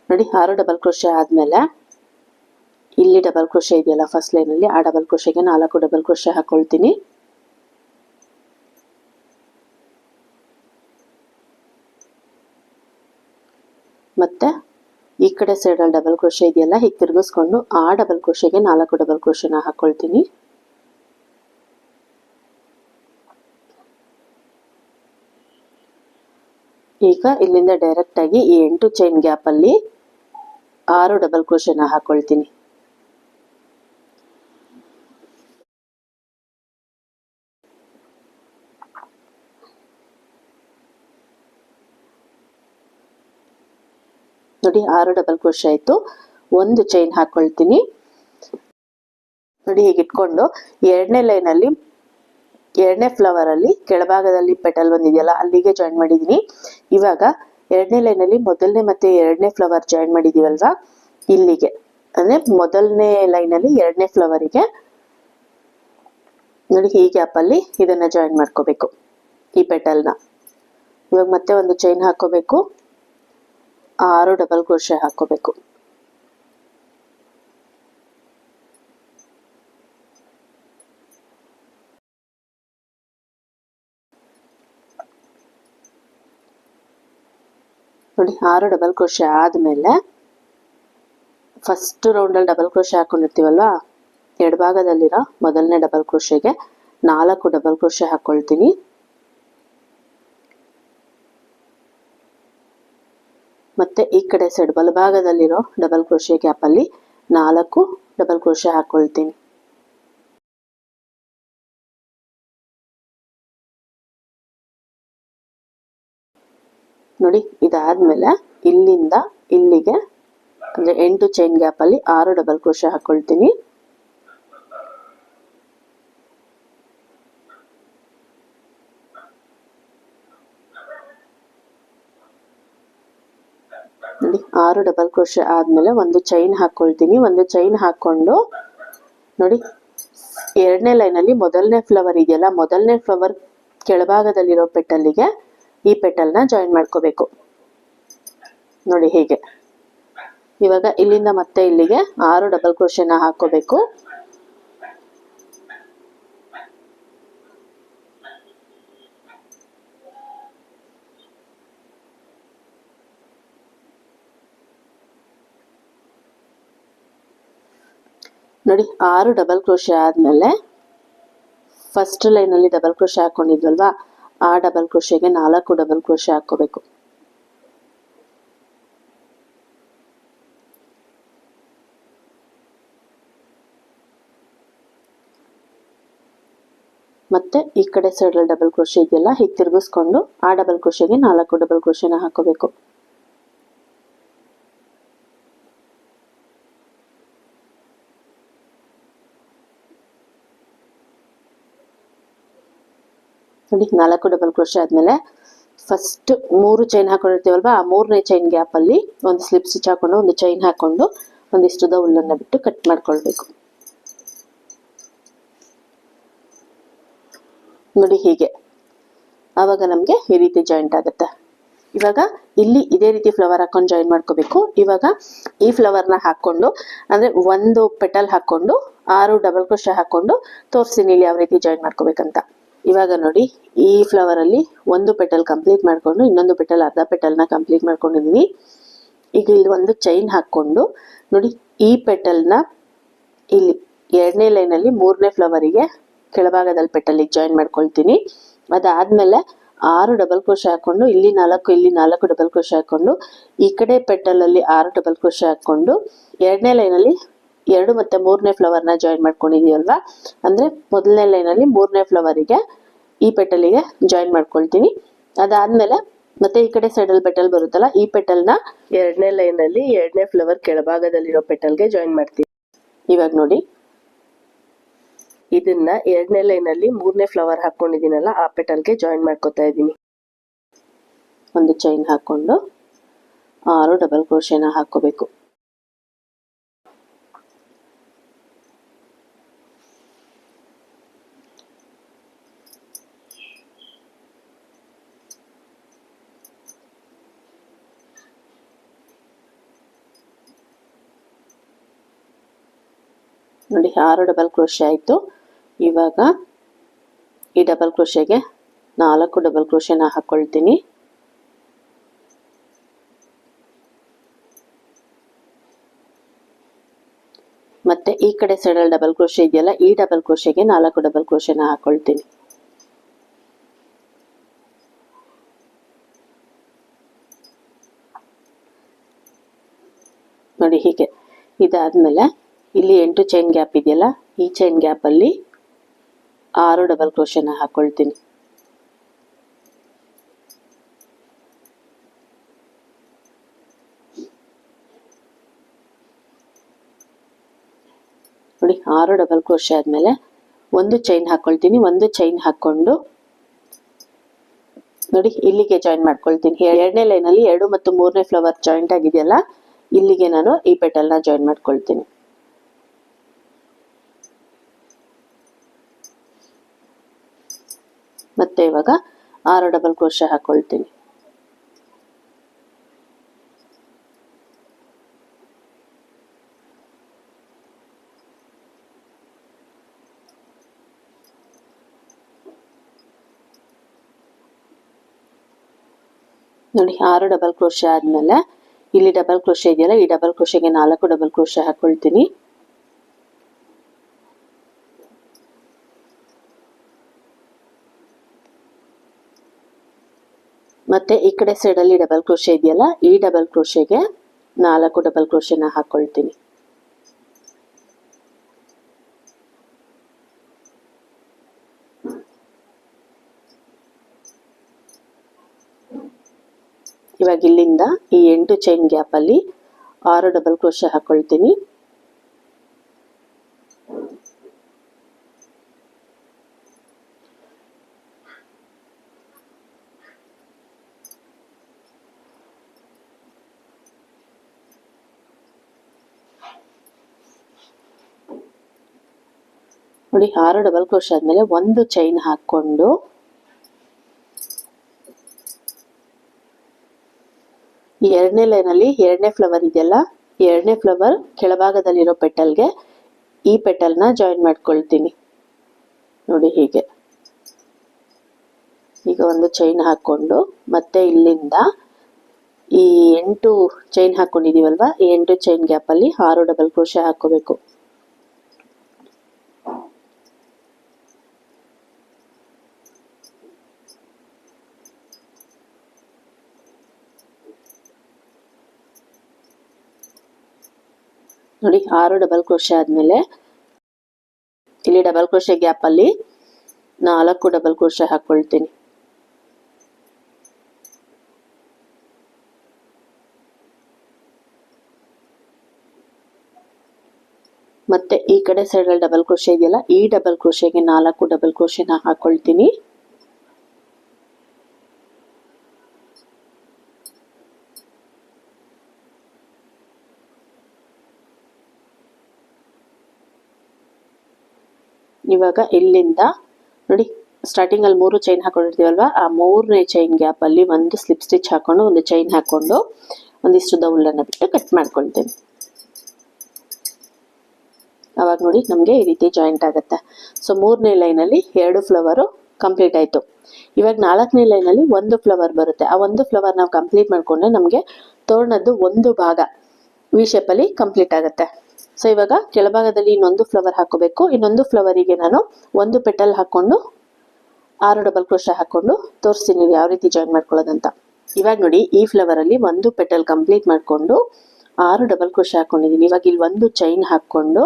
ನೋಡಿ, 6 ಡಬಲ್ ಕ್ರೋಶೆ ಆದ್ಮೇಲೆ ಇಲ್ಲಿ ಡಬಲ್ ಕ್ರೋಶೆ ಇದೆಯಲ್ಲ ಫಸ್ಟ್ ಲೈನ್ ಅಲ್ಲಿ, ಆ ಡಬಲ್ ಕ್ರೋಶೆಗೆ 4 ಡಬಲ್ ಕ್ರೋಶೆ ಹಾಕೊಳ್ತೀನಿ. ಮತ್ತೆ ಈ ಕಡೆ ಸೈಡ್ ಅಲ್ಲಿ ಡಬಲ್ ಕ್ರೋಶೆ ಇದೆಯಲ್ಲ, ಹೀಗೆ ತಿರುಗಿಸ್ಕೊಂಡು ಆ ಡಬಲ್ ಕ್ರೋಶೆಗೆ 4 ಡಬಲ್ ಕ್ರೋಶೆನ ಹಾಕೊಳ್ತೀನಿ. ಈಗ ಇಲ್ಲಿಂದ ಡೈರೆಕ್ಟ್ ಆಗಿ ಈ 8 ಚೈನ್ ಗ್ಯಾಪ್ ಅಲ್ಲಿ 6 ಡಬಲ್ ಕ್ರೋಶೆನ ಹಾಕೊಳ್ತೀನಿ. ನೋಡಿ, 6 ಡಬಲ್ ಕ್ರೋಶೆ ಆಯ್ತು. ಒಂದು ಚೈನ್ ಹಾಕೊಳ್ತೀನಿ. ನೋಡಿ, ಹೀಗೆ ಇಟ್ಕೊಂಡು ಎರಡನೇ ಲೈನ್ ಅಲ್ಲಿ ಎರಡನೇ ಫ್ಲವರ್ ಅಲ್ಲಿ ಕೆಳಭಾಗದಲ್ಲಿ ಪೆಟಲ್ ಬಂದಿದೆಯಲ್ಲ, ಅಲ್ಲಿಗೆ ಜಾಯಿನ್ ಮಾಡಿದೀನಿ. ಇವಾಗ ಎರಡನೇ ಲೈನ್ ಅಲ್ಲಿ ಮೊದಲನೇ ಮತ್ತೆ ಎರಡನೇ ಫ್ಲವರ್ ಜಾಯಿನ್ ಮಾಡಿದೀವಲ್ವಾ, ಇಲ್ಲಿಗೆ ಅಂದ್ರೆ ಮೊದಲನೇ ಲೈನ್ ಅಲ್ಲಿ ಎರಡನೇ ಫ್ಲವರಿಗೆ ನೋಡಿ ಈ ಗ್ಯಾಪ್ ಅಲ್ಲಿ ಇದನ್ನ ಜಾಯಿನ್ ಮಾಡ್ಕೋಬೇಕು, ಈ ಪೆಟಲ್ನ. ಇವಾಗ ಮತ್ತೆ ಒಂದು ಚೈನ್ ಹಾಕೋಬೇಕು, 6 ಡಬಲ್ ಕ್ರೋಶೆ ಹಾಕೋಬೇಕು. ನೋಡಿ, 6 ಡಬಲ್ ಕ್ರೋಶೆ ಆದ್ಮೇಲೆ ಫಸ್ಟ್ ರೌಂಡ್ ಅಲ್ಲಿ ಡಬಲ್ ಕ್ರೋಶೆ ಹಾಕೊಂಡಿರ್ತೀವಲ್ವಾ, ಎಡಭಾಗದಲ್ಲಿರೋ ಮೊದಲನೇ ಡಬಲ್ ಕ್ರೋಶೆಗೆ 4 ಡಬಲ್ ಕ್ರೋಶೆ ಹಾಕೊಳ್ತೀನಿ. ಮತ್ತೆ ಈ ಕಡೆ ಸೈಡ್ ಬಲಭಾಗದಲ್ಲಿರೋ ಡಬಲ್ ಕ್ರೋಶೆ ಗ್ಯಾಪ್ ಅಲ್ಲಿ 4 ಡಬಲ್ ಕ್ರೋಶೆ ಹಾಕೊಳ್ತೀನಿ. ನೋಡಿ, ಇದಾದ್ಮೇಲೆ ಇಲ್ಲಿಂದ ಇಲ್ಲಿಗೆ ಅಂದ್ರೆ 8 ಚೈನ್ ಗ್ಯಾಪ್ ಅಲ್ಲಿ 6 ಡಬಲ್ ಕ್ರೋಶೆ ಹಾಕೊಳ್ತೀನಿ. ನೋಡಿ, 6 ಡಬಲ್ ಕ್ರೋಶೆ ಆದ್ಮೇಲೆ ಒಂದು ಚೈನ್ ಹಾಕೊಳ್ತೀನಿ. ಒಂದು ಚೈನ್ ಹಾಕೊಂಡು ನೋಡಿ, ಎರಡನೇ ಲೈನ್ ಅಲ್ಲಿ ಮೊದಲನೇ ಫ್ಲವರ್ ಇದೆಯಲ್ಲ, ಮೊದಲನೇ ಫ್ಲವರ್ ಕೆಳಭಾಗದಲ್ಲಿರೋ ಪೆಟಲ್ಗೆ ಈ ಪೆಟಲ್ನ ಜಾಯಿನ್ ಮಾಡ್ಕೋಬೇಕು. ನೋಡಿ ಹೀಗೆ. ಇವಾಗ ಇಲ್ಲಿಂದ ಮತ್ತೆ ಇಲ್ಲಿಗೆ 6 ಡಬಲ್ ಕ್ರೋಶೆನ ಹಾಕೋಬೇಕು. ನೋಡಿ, 6 ಡಬಲ್ ಕ್ರೋಶೆ ಆದ್ಮೇಲೆ ಫಸ್ಟ್ ಲೈನ್ ಅಲ್ಲಿ ಡಬಲ್ ಕ್ರೋಶೆ ಹಾಕೊಂಡಿದ್ವಲ್ವಾ, ಆ ಡಬಲ್ ಕ್ರೋಶೆಗೆ 4 ಡಬಲ್ ಕ್ರೋಶೆ ಹಾಕೋಬೇಕು. ಮತ್ತೆ ಈ ಕಡೆ ಸೈಡ್ ಅಲ್ಲಿ ಡಬಲ್ ಕ್ರೋಶೆ ಇದೆಯಲ್ಲ, ಹೀಗೆ ತಿರುಗಿಸ್ಕೊಂಡು ಆ ಡಬಲ್ ಕ್ರೋಶೆಗೆ 4 ಡಬಲ್ ಕ್ರೋಶೆನ ಹಾಕೋಬೇಕು. ನೋಡಿ, 4 ಡಬಲ್ ಕ್ರೋಶೆ ಆದ್ಮೇಲೆ ಫಸ್ಟ್ 3 ಚೈನ್ ಹಾಕೊಂಡಿರ್ತೀವಲ್ವಾ, ಆ 3ನೇ ಚೈನ್ ಗ್ಯಾಪ್ ಅಲ್ಲಿ ಒಂದು ಸ್ಲಿಪ್ ಸ್ಟಿಚ್ ಹಾಕೊಂಡು ಒಂದು ಚೈನ್ ಹಾಕೊಂಡು ಒಂದಿಷ್ಟುದ ಹುಲ್ಲನ್ನ ಬಿಟ್ಟು ಕಟ್ ಮಾಡ್ಕೊಳ್ಬೇಕು. ನೋಡಿ ಹೀಗೆ. ಆವಾಗ ನಮ್ಗೆ ಈ ರೀತಿ ಜಾಯಿಂಟ್ ಆಗುತ್ತೆ. ಇವಾಗ ಇಲ್ಲಿ ಇದೇ ರೀತಿ ಫ್ಲವರ್ ಹಾಕೊಂಡು ಜಾಯಿನ್ ಮಾಡ್ಕೋಬೇಕು. ಇವಾಗ ಈ ಫ್ಲವರ್ನ ಹಾಕೊಂಡು ಅಂದ್ರೆ ಒಂದು ಪೆಟಲ್ ಹಾಕೊಂಡು 6 ಡಬಲ್ ಕ್ರೋಶೆ ಹಾಕೊಂಡು ತೋರಿಸ್ತೀನಿ ಇಲ್ಲಿ ಯಾವ ರೀತಿ ಜಾಯಿನ್ ಮಾಡ್ಕೋಬೇಕಂತ. ಇವಾಗ ನೋಡಿ, ಈ ಫ್ಲವರ್ ಅಲ್ಲಿ ಒಂದು ಪೆಟಲ್ ಕಂಪ್ಲೀಟ್ ಮಾಡ್ಕೊಂಡು ಇನ್ನೊಂದು ಪೆಟಲ್ ಅರ್ಧ ಪೆಟಲ್ನ ಕಂಪ್ಲೀಟ್ ಮಾಡ್ಕೊಂಡಿದೀನಿ. ಈಗ ಇಲ್ಲಿ ಒಂದು ಚೈನ್ ಹಾಕೊಂಡು ನೋಡಿ, ಈ ಪೆಟಲ್ನ ಇಲ್ಲಿ ಎರಡನೇ ಲೈನ್ ಅಲ್ಲಿ 3ನೇ ಫ್ಲವರಿಗೆ ಕೆಳಭಾಗದಲ್ಲಿ ಪೆಟಲಿಗೆ ಜಾಯಿನ್ ಮಾಡ್ಕೊಳ್ತೀನಿ. ಅದಾದ್ಮೇಲೆ 6 ಡಬಲ್ ಕ್ರೋಶೆ ಹಾಕೊಂಡು ಇಲ್ಲಿ 4 ಇಲ್ಲಿ 4 ಡಬಲ್ ಕ್ರೋಶೆ ಹಾಕೊಂಡು ಈ ಕಡೆ ಪೆಟಲ್ ಅಲ್ಲಿ 6 ಡಬಲ್ ಕ್ರೋಶೆ ಹಾಕೊಂಡು ಎರಡನೇ ಲೈನ್ ಅಲ್ಲಿ 2 ಮತ್ತು 3ನೇ ಫ್ಲವರ್ನ ಜಾಯಿನ್ ಮಾಡ್ಕೊಂಡಿದ್ದೀವಲ್ವಾ, ಅಂದರೆ ಮೊದಲನೇ ಲೈನಲ್ಲಿ 3ನೇ ಫ್ಲವರಿಗೆ ಈ ಪೆಟಲಿಗೆ ಜಾಯಿನ್ ಮಾಡ್ಕೊಳ್ತೀನಿ. ಅದಾದಮೇಲೆ ಮತ್ತೆ ಈ ಕಡೆ ಸೈಡಲ್ಲಿ ಪೆಟಲ್ ಬರುತ್ತಲ್ಲ, ಈ ಪೆಟಲ್ನ 2ನೇ ಲೈನಲ್ಲಿ 2ನೇ ಫ್ಲವರ್ ಕೆಳಭಾಗದಲ್ಲಿರೋ ಪೆಟಲ್ಗೆ ಜಾಯಿನ್ ಮಾಡ್ತೀನಿ. ಇವಾಗ ನೋಡಿ, ಇದನ್ನ 2ನೇ ಲೈನಲ್ಲಿ 3ನೇ ಫ್ಲವರ್ ಹಾಕೊಂಡಿದ್ದೀನಲ್ಲ, ಆ ಪೆಟಲ್ಗೆ ಜಾಯಿನ್ ಮಾಡ್ಕೊತಾ ಇದ್ದೀನಿ. ಒಂದು ಚೈನ್ ಹಾಕೊಂಡು 6 ಡಬಲ್ ಕ್ರೋಶೆನ ಹಾಕೋಬೇಕು. ನೋಡಿ 6 ಡಬಲ್ ಕ್ರೋಶೆ ಆಯಿತು. ಇವಾಗ ಈ ಡಬಲ್ ಕ್ರೋಶೆಗೆ 4 ಡಬಲ್ ಕ್ರೋಶೆನ ಹಾಕ್ಕೊಳ್ತೀನಿ. ಮತ್ತೆ ಈ ಕಡೆ ಸೈಡಲ್ಲಿ ಡಬಲ್ ಕ್ರೋಶೆ ಇದೆಯಲ್ಲ, ಈ ಡಬಲ್ ಕ್ರೋಶೆಗೆ 4 ಡಬಲ್ ಕ್ರೋಶೆನ ಹಾಕ್ಕೊಳ್ತೀನಿ. ನೋಡಿ ಹೀಗೆ. ಇದಾದ್ಮೇಲೆ ಇಲ್ಲಿ 8 ಚೈನ್ ಗ್ಯಾಪ್ ಇದೆಯಲ್ಲ, ಈ ಚೈನ್ ಗ್ಯಾಪ್ ಅಲ್ಲಿ 6 ಡಬಲ್ ಕ್ರೋಶೆನ ಹಾಕೊಳ್ತೀನಿ. ನೋಡಿ 6 ಡಬಲ್ ಕ್ರೋಶೆ ಆದ್ಮೇಲೆ ಒಂದು ಚೈನ್ ಹಾಕೊಳ್ತೀನಿ. ಒಂದು ಚೈನ್ ಹಾಕೊಂಡು ನೋಡಿ ಇಲ್ಲಿಗೆ ಜಾಯಿನ್ ಮಾಡ್ಕೊಳ್ತೀನಿ. 2ನೇ ಲೈನಲ್ಲಿ 2 ಮತ್ತು 3ನೇ ಫ್ಲವರ್ ಜಾಯಿಂಟ್ ಆಗಿದೆಯಲ್ಲ, ಇಲ್ಲಿಗೆ ನಾನು ಈ ಪೆಟಲ್ನ ಜಾಯಿನ್ ಮಾಡ್ಕೊಳ್ತೀನಿ. ಮತ್ತೆ ಇವಾಗ 6 ಡಬಲ್ ಕ್ರೋಶೆ ಹಾಕೊಳ್ತೀನಿ. ನೋಡಿ 6 ಡಬಲ್ ಕ್ರೋಶೆ ಆದ್ಮೇಲೆ ಇಲ್ಲಿ ಡಬಲ್ ಕ್ರೋಶೆ ಇದೆಯಲ್ಲ, ಈ ಡಬಲ್ ಕ್ರೋಶೆಗೆ 4 ಡಬಲ್ ಕ್ರೋಶೆ ಹಾಕೊಳ್ತೀನಿ. ಮತ್ತೆ ಈ ಕಡೆ ಸೈಡಲ್ಲಿ ಡಬಲ್ ಕ್ರೋಶೆ ಇದೆಯಲ್ಲ, ಈ ಡಬಲ್ ಕ್ರೋಶೆಗೆ 4 ಡಬಲ್ ಕ್ರೋಶೆನ ಹಾಕೊಳ್ತೀನಿ. ಇವಾಗ ಇಲ್ಲಿಂದ ಈ 8 ಚೈನ್ ಗ್ಯಾಪ್ ಅಲ್ಲಿ 6 ಡಬಲ್ ಕ್ರೋಶೆ ಹಾಕೊಳ್ತೀನಿ. ನೋಡಿ 6 ಡಬಲ್ ಕ್ರೋಶೆ ಆದ್ಮೇಲೆ ಒಂದು ಚೈನ್ ಹಾಕೊಂಡು ಎರಡನೇ ಲೈನಲ್ಲಿ 2ನೇ ಫ್ಲವರ್ ಇದೆಯಲ್ಲ, 2ನೇ ಫ್ಲವರ್ ಕೆಳಭಾಗದಲ್ಲಿರೋ ಪೆಟಲ್ಗೆ ಈ ಪೆಟಲ್ನ ಜಾಯಿನ್ ಮಾಡ್ಕೊಳ್ತೀನಿ. ನೋಡಿ ಹೀಗೆ. ಈಗ ಒಂದು ಚೈನ್ ಹಾಕೊಂಡು ಮತ್ತೆ ಇಲ್ಲಿಂದ ಈ 8 ಚೈನ್ ಹಾಕೊಂಡಿದೀವಲ್ವಾ, ಈ 8 ಚೈನ್ ಗ್ಯಾಪ್ ಅಲ್ಲಿ 6 ಡಬಲ್ ಕ್ರೋಶೆ ಹಾಕೋಬೇಕು. ನೋಡಿ 6 ಡಬಲ್ ಕ್ರೋಶೆ ಆದ್ಮೇಲೆ ಇಲ್ಲಿ ಡಬಲ್ ಕ್ರೋಶೆ ಗ್ಯಾಪ್ ಅಲ್ಲಿ 4 ಡಬಲ್ ಕ್ರೋಶೆ ಹಾಕೊಳ್ತೀನಿ. ಮತ್ತೆ ಈ ಕಡೆ ಸೈಡ್ ಅಲ್ಲಿ ಡಬಲ್ ಕ್ರೋಶೆ ಇದೆಯಲ್ಲ, ಈ ಡಬಲ್ ಕ್ರೋಶೆಗೆ 4 ಡಬಲ್ ಕ್ರೋಶೆನ ಹಾಕೊಳ್ತೀನಿ. ಇವಾಗ ಇಲ್ಲಿಂದ ನೋಡಿ ಸ್ಟಾರ್ಟಿಂಗ್ ಅಲ್ಲಿ 3 ಚೈನ್ ಹಾಕೊಂಡಿರ್ತೀವಲ್ವಾ, ಆ 3ನೇ ಚೈನ್ ಗ್ಯಾಪ್ ಅಲ್ಲಿ ಒಂದು ಸ್ಲಿಪ್ ಸ್ಟಿಚ್ ಹಾಕೊಂಡು ಒಂದು ಚೈನ್ ಹಾಕೊಂಡು ಒಂದಿಷ್ಟು ಉಲ್ಲನ್ನ ಬಿಟ್ಟು ಕಟ್ ಮಾಡ್ಕೊಳ್ತೇನೆ. ಅವಾಗ ನೋಡಿ ನಮಗೆ ಈ ರೀತಿ ಜಾಯಿಂಟ್ ಆಗುತ್ತೆ. ಸೊ 3ನೇ ಲೈನಲ್ಲಿ 2 ಫ್ಲವರು ಕಂಪ್ಲೀಟ್ ಆಯ್ತು. ಇವಾಗ 4ನೇ ಲೈನಲ್ಲಿ 1 ಫ್ಲವರ್ ಬರುತ್ತೆ. ಆ 1 ಫ್ಲವರ್ ನಾವು ಕಂಪ್ಲೀಟ್ ಮಾಡ್ಕೊಂಡ್ರೆ ನಮಗೆ ತೋರಣದ್ದು ಒಂದು ಭಾಗ ವಿ ಶೇಪ್ ಅಲ್ಲಿ ಕಂಪ್ಲೀಟ್ ಆಗುತ್ತೆ. ಸೊ ಇವಾಗ ಕೆಳಭಾಗದಲ್ಲಿ ಇನ್ನೊಂದು ಫ್ಲವರ್ ಹಾಕೋಬೇಕು. ಇನ್ನೊಂದು ಫ್ಲವರಿಗೆ ನಾನು ಒಂದು ಪೆಟಲ್ ಹಾಕೊಂಡು 6 ಡಬಲ್ ಕ್ರೋಶೆ ಹಾಕೊಂಡು ತೋರಿಸ್ತೀನಿ ಯಾವ ರೀತಿ ಜಾಯಿನ್ ಮಾಡ್ಕೊಳ್ಳೋದಂತ. ಇವಾಗ ನೋಡಿ ಈ ಫ್ಲವರ್ ಅಲ್ಲಿ ಒಂದು ಪೆಟಲ್ ಕಂಪ್ಲೀಟ್ ಮಾಡ್ಕೊಂಡು 6 ಡಬಲ್ ಕ್ರೋಶೆ ಹಾಕೊಂಡಿದ್ದೀನಿ. ಇವಾಗ ಇಲ್ಲಿ ಒಂದು ಚೈನ್ ಹಾಕ್ಕೊಂಡು,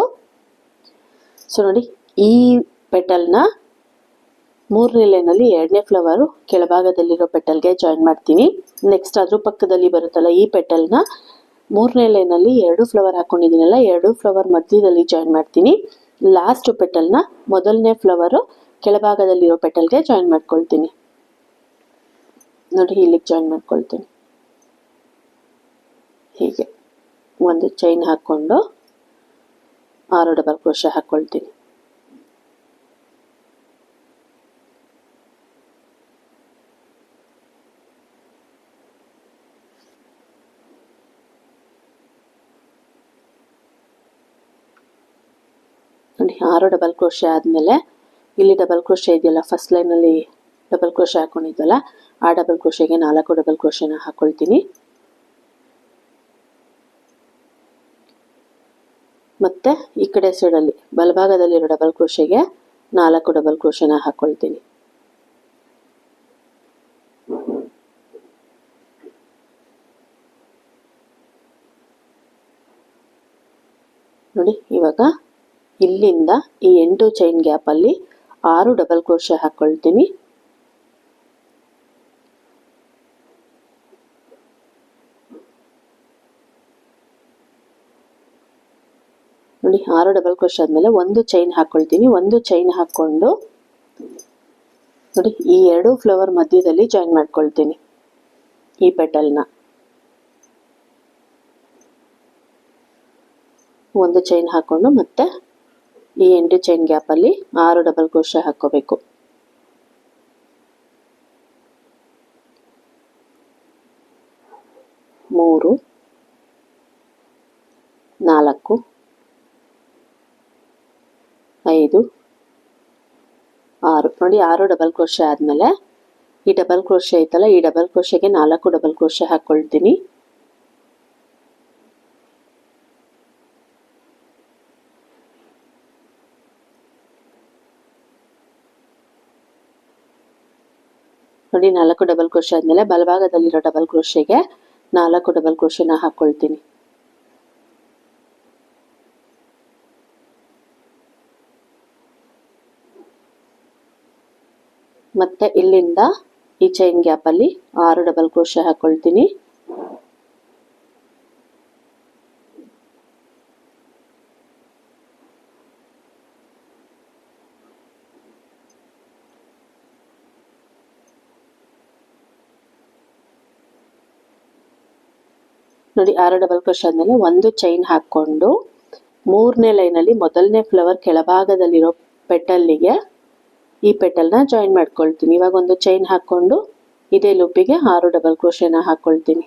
ಸೊ ನೋಡಿ ಈ ಪೆಟಲ್ನ 3ನೇ ಲೈನಲ್ಲಿ 2ನೇ ಫ್ಲವರು ಕೆಳಭಾಗದಲ್ಲಿರೋ ಪೆಟಲ್ಗೆ ಜಾಯಿನ್ ಮಾಡ್ತೀನಿ. ನೆಕ್ಸ್ಟ್ ಅದ್ರ ಪಕ್ಕದಲ್ಲಿ ಬರುತ್ತಲ್ಲ ಈ ಪೆಟಲ್ನ 3ನೇ ಲೈನಲ್ಲಿ 2 ಫ್ಲವರ್ ಹಾಕೊಂಡಿದ್ದೀನಲ್ಲ, 2 ಫ್ಲವರ್ ಮಧ್ಯದಲ್ಲಿ ಜಾಯಿನ್ ಮಾಡ್ತೀನಿ. ಲಾಸ್ಟ್ ಪೆಟಲ್ನ 1ನೇ ಫ್ಲವರು ಕೆಳಭಾಗದಲ್ಲಿರೋ ಪೆಟಲ್ಗೆ ಜಾಯಿನ್ ಮಾಡ್ಕೊಳ್ತೀನಿ. ನೋಡಿ ಇಲ್ಲಿಗೆ ಜಾಯಿನ್ ಮಾಡ್ಕೊಳ್ತೀನಿ. ಹೀಗೆ ಒಂದು ಚೈನ್ ಹಾಕ್ಕೊಂಡು 6 ಡಬಲ್ ಕ್ರೋಶೆ ಹಾಕ್ಕೊಳ್ತೀನಿ. ನೋಡಿ 6 ಡಬಲ್ ಕ್ರೋಶೆ ಆದಮೇಲೆ ಇಲ್ಲಿ ಡಬಲ್ ಕ್ರೋಶೆ ಇದೆಯಲ್ಲ, ಫಸ್ಟ್ ಲೈನಲ್ಲಿ ಡಬಲ್ ಕ್ರೋಶೆ ಹಾಕೊಂಡಿದ್ವಲ್ಲ, ಆ ಡಬಲ್ ಕ್ರೋಶೆಗೆ 4 ಡಬಲ್ ಕ್ರೋಶೆನ ಹಾಕ್ಕೊಳ್ತೀನಿ. ಮತ್ತೆ ಈ ಕಡೆ ಸೈಡಲ್ಲಿ ಬಲಭಾಗದಲ್ಲಿರೋ ಡಬಲ್ ಕ್ರೋಶೆಗೆ 4 ಡಬಲ್ ಕ್ರೋಶೆನ ಹಾಕ್ಕೊಳ್ತೀನಿ. ನೋಡಿ ಇವಾಗ ಇಲ್ಲಿಂದ ಈ 8 ಚೈನ್ ಗ್ಯಾಪಲ್ಲಿ 6 ಡಬಲ್ ಕ್ರೋಶೆ ಹಾಕ್ಕೊಳ್ತೀನಿ. ನೋಡಿ 6 ಡಬಲ್ ಕ್ರೋಶೆ ಆದಮೇಲೆ ಒಂದು ಚೈನ್ ಹಾಕ್ಕೊಳ್ತೀನಿ. ಒಂದು ಚೈನ್ ಹಾಕ್ಕೊಂಡು ನೋಡಿ ಈ 2 ಫ್ಲವರ್ ಮಧ್ಯದಲ್ಲಿ ಜಾಯಿನ್ ಮಾಡ್ಕೊಳ್ತೀನಿ ಈ ಪೆಟಲ್ನ. ಒಂದು ಚೈನ್ ಹಾಕ್ಕೊಂಡು ಮತ್ತೆ ಈ 8 ಚೈನ್ ಗ್ಯಾಪಲ್ಲಿ 6 ಡಬಲ್ ಕ್ರೋಶೆ ಹಾಕ್ಕೋಬೇಕು. ಮೂರು, 4, 5, 6. ನೋಡಿ 6 ಡಬಲ್ ಕ್ರೋಶೆ ಆದಮೇಲೆ ಈ ಡಬಲ್ ಕ್ರೋಶೆ ಐತಲ್ಲ, ಈ ಡಬಲ್ ಕ್ರೋಶೆಗೆ 4 ಡಬಲ್ ಕ್ರೋಶೆ ಹಾಕ್ಕೊಳ್ತೀನಿ. ನೋಡಿ 4 ಡಬಲ್ ಕ್ರೋಶೆ ಆದಮೇಲೆ ಬಲಭಾಗದಲ್ಲಿರೋ ಡಬಲ್ ಕ್ರೋಶೆಗೆ 4 ಡಬಲ್ ಕ್ರೋಶೆನ ಹಾಕ್ಕೊಳ್ತೀನಿ. ಮತ್ತೆ ಇಲ್ಲಿಂದ ಈ ಚೈನ್ ಗ್ಯಾಪಲ್ಲಿ 6 ಡಬಲ್ ಕ್ರೋಶೆ ಹಾಕ್ಕೊಳ್ತೀನಿ. ನೋಡಿ 6 ಡಬಲ್ ಕ್ರೋಶೆ ಆದಮೇಲೆ ಒಂದು ಚೈನ್ ಹಾಕ್ಕೊಂಡು 3ನೇ ಲೈನಲ್ಲಿ 1ನೇ ಫ್ಲವರ್ ಕೆಳಭಾಗದಲ್ಲಿರೋ ಪೆಟಲ್ಲಿಗೆ ಈ ಪೆಟಲ್ನ ಜಾಯಿನ್ ಮಾಡ್ಕೊಳ್ತೀನಿ. ಇವಾಗ ಒಂದು ಚೈನ್ ಹಾಕ್ಕೊಂಡು ಇದೇ ಲೂಪಿಗೆ 6 ಡಬಲ್ ಕ್ರೋಶೆನ ಹಾಕ್ಕೊಳ್ತೀನಿ.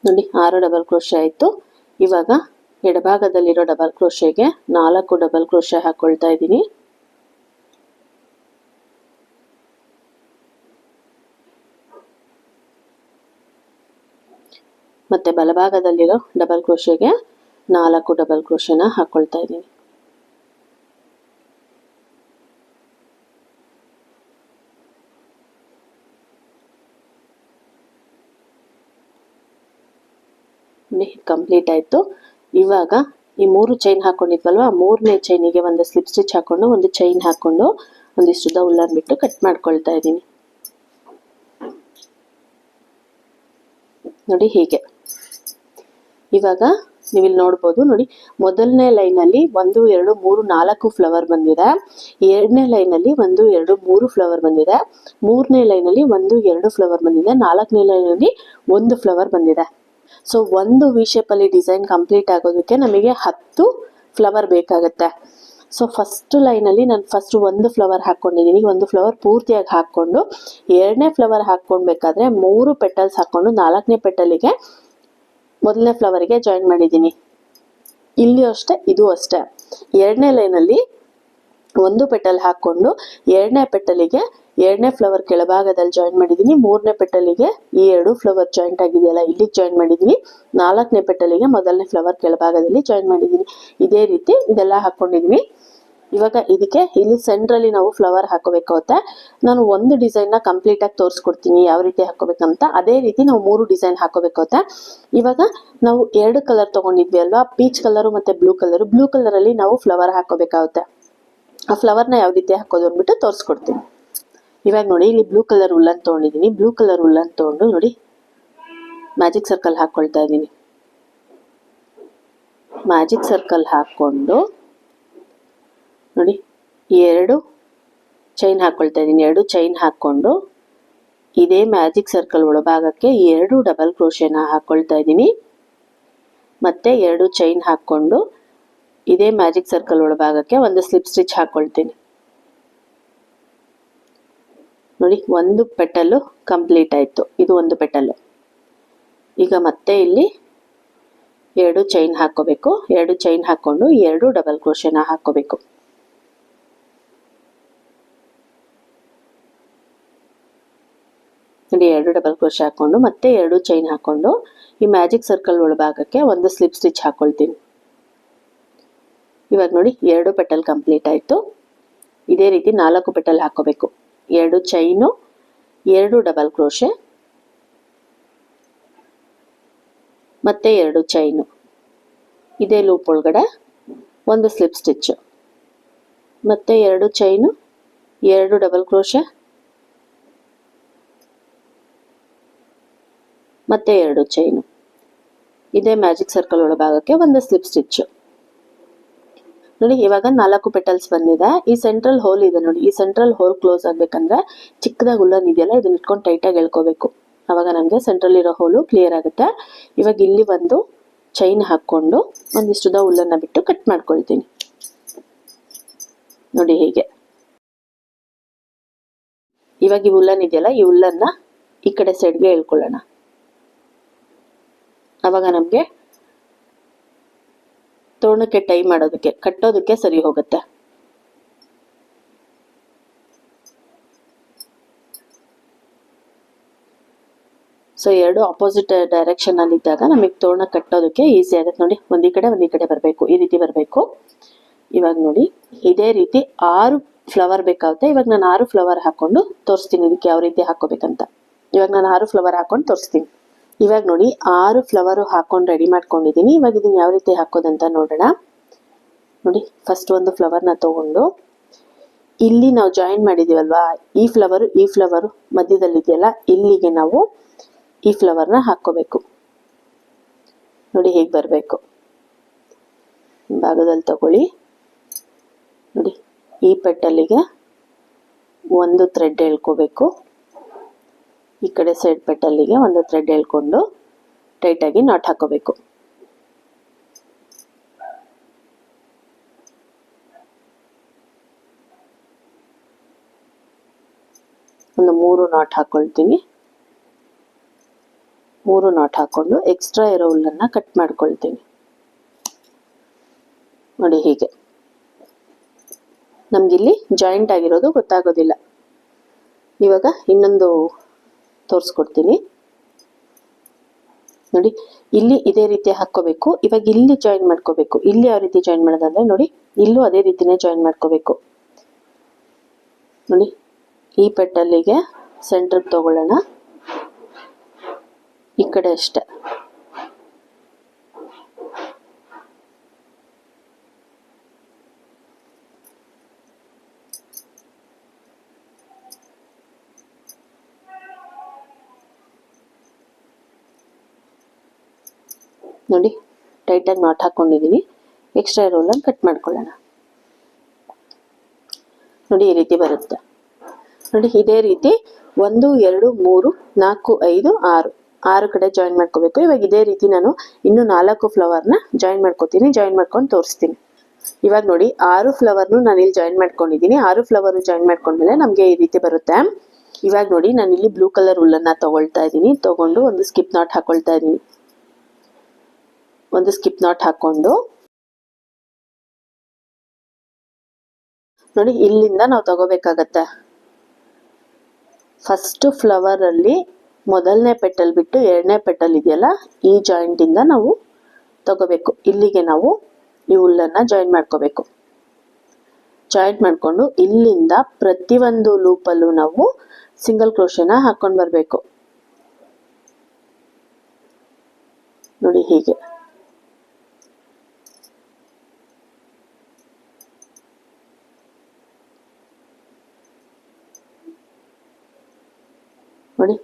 ನೋಡಿ 6 ಡಬಲ್ ಕ್ರೋಶೆ ಆಯಿತು. ಇವಾಗ ಎಡಭಾಗದಲ್ಲಿರೋ ಡಬಲ್ ಕ್ರೋಶೆಗೆ 4 ಡಬಲ್ ಕ್ರೋಶೆ ಹಾಕ್ಕೊಳ್ತಾ ಇದ್ದೀನಿ. ಮತ್ತೆ ಬಲಭಾಗದಲ್ಲಿರೋ ಡಬಲ್ ಕ್ರೋಶೆಗೆ 4 ಡಬಲ್ ಕ್ರೋಶೆನ ಹಾಕ್ಕೊಳ್ತಾ ಇದ್ದೀನಿ. ಕಂಪ್ಲೀಟ್ ಆಯಿತು. ಇವಾಗ ಈ 3 ಚೈನ್ ಹಾಕೊಂಡಿದ್ವಲ್ವ, 3ನೇ ಚೈನಿಗೆ ಒಂದು ಸ್ಲಿಪ್ ಸ್ಟಿಚ್ ಹಾಕೊಂಡು ಒಂದು ಚೈನ್ ಹಾಕೊಂಡು ಒಂದಿಷ್ಟು ಉಲ್ಲನ್ ಬಿಟ್ಟು ಕಟ್ ಮಾಡ್ಕೊಳ್ತಾ ಇದ್ದೀನಿ. ನೋಡಿ ಹೀಗೆ. ಇವಾಗ ನೀವಿಲ್ಲಿ ನೋಡ್ಬೋದು. ನೋಡಿ ಮೊದಲನೇ ಲೈನಲ್ಲಿ 1, 2, 3, 4 ಫ್ಲವರ್ ಬಂದಿದೆ. 2ನೇ ಲೈನಲ್ಲಿ 1, 2, 3 ಫ್ಲವರ್ ಬಂದಿದೆ. 3ನೇ ಲೈನಲ್ಲಿ 1, 2 ಫ್ಲವರ್ ಬಂದಿದೆ. 4ನೇ ಲೈನಲ್ಲಿ 1 ಫ್ಲವರ್ ಬಂದಿದೆ. ಸೊ ಒಂದು ವಿ ಶೇಪಲ್ಲಿ ಡಿಸೈನ್ ಕಂಪ್ಲೀಟ್ ಆಗೋದಕ್ಕೆ ನಮಗೆ 10 ಫ್ಲವರ್ ಬೇಕಾಗುತ್ತೆ. ಸೊ ಫಸ್ಟ್ ಲೈನಲ್ಲಿ ನಾನು ಫಸ್ಟ್ 1 ಫ್ಲವರ್ ಹಾಕ್ಕೊಂಡಿದ್ದೀನಿ. 1 ಫ್ಲವರ್ ಪೂರ್ತಿಯಾಗಿ ಹಾಕ್ಕೊಂಡು 2ನೇ ಫ್ಲವರ್ ಹಾಕ್ಕೊಳ್ಬೇಕಾದ್ರೆ 3 ಪೆಟಲ್ಸ್ ಹಾಕ್ಕೊಂಡು 4ನೇ ಪೆಟಲಿಗೆ 1ನೇ ಫ್ಲವರ್ಗೆ ಜಾಯಿನ್ ಮಾಡಿದ್ದೀನಿ. ಇಲ್ಲಿ ಅಷ್ಟೇ, ಇದು ಅಷ್ಟೇ. 2ನೇ ಲೈನಲ್ಲಿ 1 ಪೆಟಲ್ ಹಾಕ್ಕೊಂಡು 2ನೇ ಪೆಟಲಿಗೆ ಎರಡನೇ ಫ್ಲವರ್ ಕೆಳಭಾಗದಲ್ಲಿ ಜಾಯಿನ್ ಮಾಡಿದ್ದೀನಿ. ಮೂರನೇ ಪೆಟಲಿಗೆ ಈ ಎರಡು ಫ್ಲವರ್ ಜಾಯಿಂಟ್ ಆಗಿದೆಯಲ್ಲ ಇಲ್ಲಿಗೆ ಜಾಯಿನ್ ಮಾಡಿದ್ದೀನಿ. ನಾಲ್ಕನೇ ಪೆಟಲಿಗೆ ಮೊದಲನೇ ಫ್ಲವರ್ ಕೆಳಭಾಗದಲ್ಲಿ ಜಾಯಿನ್ ಮಾಡಿದ್ದೀನಿ. ಇದೇ ರೀತಿ ಇದೆಲ್ಲ ಹಾಕೊಂಡಿದ್ದೀನಿ. ಇವಾಗ ಇದಕ್ಕೆ ಇಲ್ಲಿ ಸೆಂಟ್ರಲ್ಲಿ ನಾವು ಫ್ಲವರ್ ಹಾಕೋಬೇಕಾಗುತ್ತೆ. ನಾನು ಒಂದು ಡಿಸೈನ್ನ ಕಂಪ್ಲೀಟ್ ಆಗಿ ತೋರಿಸ್ಕೊಡ್ತೀನಿ ಯಾವ ರೀತಿ ಹಾಕೋಬೇಕಂತ. ಅದೇ ರೀತಿ ನಾವು 3 ಡಿಸೈನ್ ಹಾಕೋಬೇಕಾಗುತ್ತೆ. ಇವಾಗ ನಾವು 2 ಕಲರ್ ತಗೊಂಡಿದ್ವಿ ಅಲ್ವಾ, ಪೀಚ್ ಕಲರು ಮತ್ತೆ ಬ್ಲೂ ಕಲರು. ಬ್ಲೂ ಕಲರಲ್ಲಿ ನಾವು ಫ್ಲವರ್ ಹಾಕೋಬೇಕಾಗುತ್ತೆ. ಆ ಫ್ಲವರ್ನ ಯಾವ ರೀತಿ ಹಾಕೋದು ಅಂದ್ಬಿಟ್ಟು ತೋರಿಸ್ಕೊಡ್ತೀನಿ. ಇವಾಗ ನೋಡಿ, ಇಲ್ಲಿ ಬ್ಲೂ ಕಲರ್ ಉಲ್ಲನ್ ತೊಗೊಂಡಿದ್ದೀನಿ. ಬ್ಲೂ ಕಲರ್ ಉಲ್ಲನ್ ತೊಗೊಂಡು ನೋಡಿ ಮ್ಯಾಜಿಕ್ ಸರ್ಕಲ್ ಹಾಕೊಳ್ತಾ ಇದ್ದೀನಿ. ಮ್ಯಾಜಿಕ್ ಸರ್ಕಲ್ ಹಾಕೊಂಡು ನೋಡಿ 2 ಚೈನ್ ಹಾಕೊಳ್ತಾ ಇದ್ದೀನಿ. 2 ಚೈನ್ ಹಾಕೊಂಡು ಇದೇ ಮ್ಯಾಜಿಕ್ ಸರ್ಕಲ್ ಒಳಭಾಗಕ್ಕೆ 2 ಡಬಲ್ ಕ್ರೋಶೆನ ಹಾಕೊಳ್ತಾ ಇದ್ದೀನಿ. ಮತ್ತೆ 2 ಚೈನ್ ಹಾಕೊಂಡು ಇದೇ ಮ್ಯಾಜಿಕ್ ಸರ್ಕಲ್ ಒಳಭಾಗಕ್ಕೆ ಒಂದು ಸ್ಲಿಪ್ ಸ್ಟಿಚ್ ಹಾಕೊಳ್ತೀನಿ. ನೋಡಿ, ಒಂದು ಪೆಟಲ್ಲು ಕಂಪ್ಲೀಟ್ ಆಯಿತು. ಇದು ಒಂದು ಪೆಟಲ್ಲು. ಈಗ ಮತ್ತೆ ಇಲ್ಲಿ 2 ಚೈನ್ ಹಾಕೋಬೇಕು. 2 ಚೈನ್ ಹಾಕೊಂಡು 2 ಡಬಲ್ ಕ್ರೋಶೆನ ಹಾಕೋಬೇಕು. ನೋಡಿ, 2 ಡಬಲ್ ಕ್ರೋಶೆ ಹಾಕೊಂಡು ಮತ್ತೆ 2 ಚೈನ್ ಹಾಕೊಂಡು ಈ ಮ್ಯಾಜಿಕ್ ಸರ್ಕಲ್ ಒಳಭಾಗಕ್ಕೆ ಒಂದು ಸ್ಲಿಪ್ ಸ್ಟಿಚ್ ಹಾಕೊಳ್ತೀನಿ. ಇವಾಗ ನೋಡಿ 2 ಪೆಟಲ್ ಕಂಪ್ಲೀಟ್ ಆಯಿತು. ಇದೇ ರೀತಿ 4 ಪೆಟಲ್ ಹಾಕೋಬೇಕು. 2 ಚೈನು, 2 ಡಬಲ್ ಕ್ರೋಶೆ, ಮತ್ತೆ 2 ಚೈನು, ಇದೇ ಲೂಪ್ ಒಳಗಡೆ ಒಂದು ಸ್ಲಿಪ್ ಸ್ಟಿಚ್, ಮತ್ತೆ 2 ಚೈನು, 2 ಡಬಲ್ ಕ್ರೋಶೆ, ಮತ್ತೆ 2 ಚೈನು, ಇದೇ ಮ್ಯಾಜಿಕ್ ಸರ್ಕಲ್ ಒಳಭಾಗಕ್ಕೆ ಒಂದು ಸ್ಲಿಪ್ ಸ್ಟಿಚ್. ನೋಡಿ, ಇವಾಗ 4 ಪೆಟಲ್ಸ್ ಬಂದಿದೆ. ಈ ಸೆಂಟ್ರಲ್ ಹೋಲ್ ಇದೆ ನೋಡಿ, ಈ ಸೆಂಟ್ರಲ್ ಹೋಲ್ ಕ್ಲೋಸ್ ಆಗ್ಬೇಕಂದ್ರೆ ಚಿಕ್ಕದಾಗಿ ಉಲ್ಲನ್ ಇದೆಯಲ್ಲ ಇದನ್ನ ಇಟ್ಕೊಂಡು ಟೈಟಾಗಿ ಎಳ್ಕೋಬೇಕು. ಅವಾಗ ನಮಗೆ ಸೆಂಟ್ರಲ್ ಇರೋ ಹೋಲು ಕ್ಲಿಯರ್ ಆಗುತ್ತೆ. ಇವಾಗ ಇಲ್ಲಿ ಒಂದು ಚೈನ್ ಹಾಕೊಂಡು ಒಂದಿಷ್ಟುದ ಉಲ್ಲನ್ನ ಬಿಟ್ಟು ಕಟ್ ಮಾಡ್ಕೊಳ್ತೀನಿ. ನೋಡಿ ಹೀಗೆ. ಇವಾಗ ಈ ಉಲ್ಲನ್ ಇದೆಯಲ್ಲ ಈ ಉಲ್ಲನ್ನ ಈ ಕಡೆ ಸೈಡ್ಗೆ ಎಳ್ಕೊಳ್ಳೋಣ. ಅವಾಗ ನಮಗೆ ತೋರಣಕ್ಕೆ ಟೈ ಮಾಡೋದಕ್ಕೆ ಕಟ್ಟೋದಕ್ಕೆ ಸರಿ ಹೋಗುತ್ತೆ. ಸೊ 2 ಆಪೋಸಿಟ್ ಡೈರೆಕ್ಷನ್ ಅಲ್ಲಿ ಇದ್ದಾಗ ನಮಗೆ ತೋರಣ ಕಟ್ಟೋದಕ್ಕೆ ಈಸಿ ಆಗುತ್ತೆ. ನೋಡಿ, ಒಂದ್ ಈ ಕಡೆ ಬರಬೇಕು, ಈ ರೀತಿ ಬರಬೇಕು. ಇವಾಗ ನೋಡಿ ಇದೇ ರೀತಿ 6 ಫ್ಲವರ್ ಬೇಕಾಗುತ್ತೆ. ಇವಾಗ ನಾನು 6 ಫ್ಲವರ್ ಹಾಕೊಂಡು ತೋರಿಸ್ತೀನಿ ಇದಕ್ಕೆ ಯಾವ ರೀತಿ ಹಾಕೋಬೇಕಂತ. ಇವಾಗ ನಾನು 6 ಫ್ಲವರ್ ಹಾಕೊಂಡು ತೋರಿಸ್ತೀನಿ. ಇವಾಗ ನೋಡಿ 6 ಫ್ಲವರು ಹಾಕೊಂಡು ರೆಡಿ ಮಾಡ್ಕೊಂಡಿದ್ದೀನಿ. ಇವಾಗ ಇದನ್ನ ಯಾವ ರೀತಿ ಹಾಕೋದಂತ ನೋಡೋಣ. ನೋಡಿ, ಫಸ್ಟ್ ಒಂದು ಫ್ಲವರ್ನ ತಗೊಂಡು ಇಲ್ಲಿ ನಾವು ಜಾಯಿನ್ ಮಾಡಿದೀವಲ್ವಾ, ಈ ಫ್ಲವರು ಮಧ್ಯದಲ್ಲಿದೆಯಲ್ಲ ಇಲ್ಲಿಗೆ ನಾವು ಈ ಫ್ಲವರ್ನ ಹಾಕೋಬೇಕು. ನೋಡಿ ಹೇಗೆ ಬರಬೇಕು. ಭಾಗದಲ್ಲಿ ತಗೊಳ್ಳಿ. ನೋಡಿ, ಈ ಪೆಟ್ಟಲ್ಲಿಗೆ ಒಂದು ಥ್ರೆಡ್ ಎಳ್ಕೋಬೇಕು. ಈ ಕಡೆ ಸೈಡ್ ಪೆಟ್ಟಲ್ಲಿಗೆ ಒಂದು ಥ್ರೆಡ್ ಎಳ್ಕೊಂಡು ಟೈಟಾಗಿ ನಾಟ್ ಹಾಕೋಬೇಕು. ಒಂದು 3 ನಾಟ್ ಹಾಕೊಳ್ತೀನಿ. 3 ನಾಟ್ ಹಾಕೊಂಡು ಎಕ್ಸ್ಟ್ರಾ ಇರೋ ಹುಲ್ಲನ್ನ ಕಟ್ ಮಾಡ್ಕೊಳ್ತೀನಿ. ನೋಡಿ ಹೀಗೆ. ನಮ್ಗಿಲ್ಲಿ ಜಾಯಿಂಟ್ ಆಗಿರೋದು ಗೊತ್ತಾಗೋದಿಲ್ಲ. ಇವಾಗ ಇನ್ನೊಂದು ತೋರಿಸ್ಕೊಡ್ತೀನಿ. ನೋಡಿ, ಇಲ್ಲಿ ಇದೇ ರೀತಿ ಹಾಕೋಬೇಕು. ಇವಾಗ ಇಲ್ಲಿ ಜಾಯಿನ್ ಮಾಡ್ಕೋಬೇಕು. ಇಲ್ಲಿ ಯಾವ ರೀತಿ ಜಾಯಿನ್ ಮಾಡೋದಂದ್ರೆ ನೋಡಿ, ಇಲ್ಲೂ ಅದೇ ರೀತಿನೇ ಜಾಯಿನ್ ಮಾಡ್ಕೋಬೇಕು. ನೋಡಿ, ಈ ಪೆಟ್ಟಲ್ಲಿಗೆ ಸೆಂಟ್ರಿಗೆ ತಗೊಳ್ಳೋಣ. ಈ ಕಡೆ ಅಷ್ಟೆ. ನೋಡಿ, ಟೈಟಾಗಿ ನಾಟ್ ಹಾಕೊಂಡಿದ್ದೀನಿ. ಎಕ್ಸ್ಟ್ರಾ ರೋಲನ್ನು ಕಟ್ ಮಾಡ್ಕೊಳ್ಳೋಣ. ನೋಡಿ, ಈ ರೀತಿ ಬರುತ್ತೆ. ನೋಡಿ, ಇದೇ ರೀತಿ 1 2 3 4 5 6 ಕಡೆ ಜಾಯಿನ್ ಮಾಡ್ಕೋಬೇಕು. ಇವಾಗ ಇದೇ ರೀತಿ ನಾನು ಇನ್ನು 4 ಫ್ಲವರ್ನ ಜಾಯಿನ್ ಮಾಡ್ಕೋತೀನಿ. ಜಾಯಿನ್ ಮಾಡ್ಕೊಂಡು ತೋರಿಸ್ತೀನಿ. ಇವಾಗ ನೋಡಿ 6 ಫ್ಲವರ್ನು ನಾನು ಇಲ್ಲಿ ಜಾಯಿನ್ ಮಾಡ್ಕೊಂಡಿದ್ದೀನಿ. 6 ಫ್ಲವರ್ ಜಾಯಿನ್ ಮಾಡ್ಕೊಂಡ್ಮೇಲೆ ನಮಗೆ ಈ ರೀತಿ ಬರುತ್ತೆ. ಇವಾಗ ನೋಡಿ, ನಾನು ಇಲ್ಲಿ ಬ್ಲೂ ಕಲರ್ ಹುಲ್ಲನ್ನ ತಗೊಳ್ತಾ ಇದ್ದೀನಿ. ತಗೊಂಡು ಒಂದು ಸ್ಕಿಪ್ ನಾಟ್ ಹಾಕೊಳ್ತಾ ಇದ್ದೀನಿ. ಒಂದು ಸ್ಕಿಪ್ ನಾಟ್ ಹಾಕೊಂಡು ನೋಡಿ, ಇಲ್ಲಿಂದ ನಾವು ತಗೋಬೇಕಾಗತ್ತೆ. ಫಸ್ಟ್ ಫ್ಲವರಲ್ಲಿ ಮೊದಲನೇ ಪೆಟಲ್ ಬಿಟ್ಟು ಎರಡನೇ ಪೆಟಲ್ ಇದೆಯಲ್ಲ, ಈ ಜಾಯಿಂಟಿಂದ ನಾವು ತಗೋಬೇಕು. ಇಲ್ಲಿಗೆ ನಾವು ಈ ಹುಲ್ಲನ್ನು ಜಾಯಿನ್ ಮಾಡ್ಕೋಬೇಕು. ಜಾಯಿಂಟ್ ಮಾಡಿಕೊಂಡು ಇಲ್ಲಿಂದ ಪ್ರತಿಯೊಂದು ಲೂಪಲ್ಲೂ ನಾವು ಸಿಂಗಲ್ ಕ್ರೋಶೆನ ಹಾಕೊಂಡು ಬರಬೇಕು. ನೋಡಿ ಹೀಗೆ. ನೋಡಿ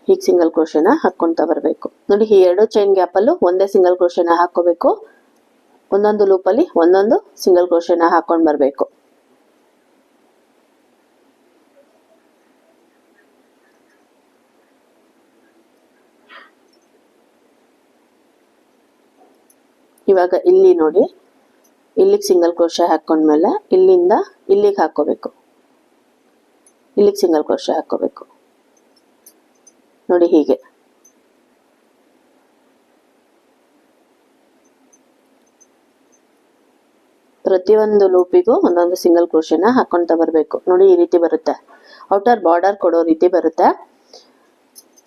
ಹೀಗೆ ಸಿಂಗಲ್ ಕ್ರೋಶೆನ ಹಾಕ್ಕೊಂತ ಬರಬೇಕು. ನೋಡಿ ಈ ಎರಡು ಚೈನ್ ಗ್ಯಾಪಲ್ಲೂ ಒಂದೇ ಸಿಂಗಲ್ ಕ್ರೋಶೆನ ಹಾಕೋಬೇಕು. ಒಂದೊಂದು ಲೂಪಲ್ಲಿ ಒಂದೊಂದು ಸಿಂಗಲ್ ಕ್ರೋಶೆನ ಹಾಕೊಂಡು ಬರಬೇಕು. ಇವಾಗ ಇಲ್ಲಿ ನೋಡಿ, ಇಲ್ಲಿಗೆ ಸಿಂಗಲ್ ಕ್ರೋಶೆ ಹಾಕೊಂಡ್ಮೇಲೆ ಇಲ್ಲಿಂದ ಇಲ್ಲಿಗೆ ಹಾಕೋಬೇಕು. ಇಲ್ಲಿಗೆ ಸಿಂಗಲ್ ಕ್ರೋಶೆ ಹಾಕೋಬೇಕು. ನೋಡಿ ಹೀಗೆ. ಪ್ರತಿಯೊಂದು ಲೂಪಿಗೂ ಒಂದೊಂದು ಸಿಂಗಲ್ ಕ್ರೋಶೆನ ಹಾಕೊಂತ ಬರಬೇಕು. ನೋಡಿ ಈ ರೀತಿ ಬರುತ್ತೆ. ಔಟರ್ ಬಾರ್ಡರ್ ಕೊಡೋ ರೀತಿ ಬರುತ್ತೆ.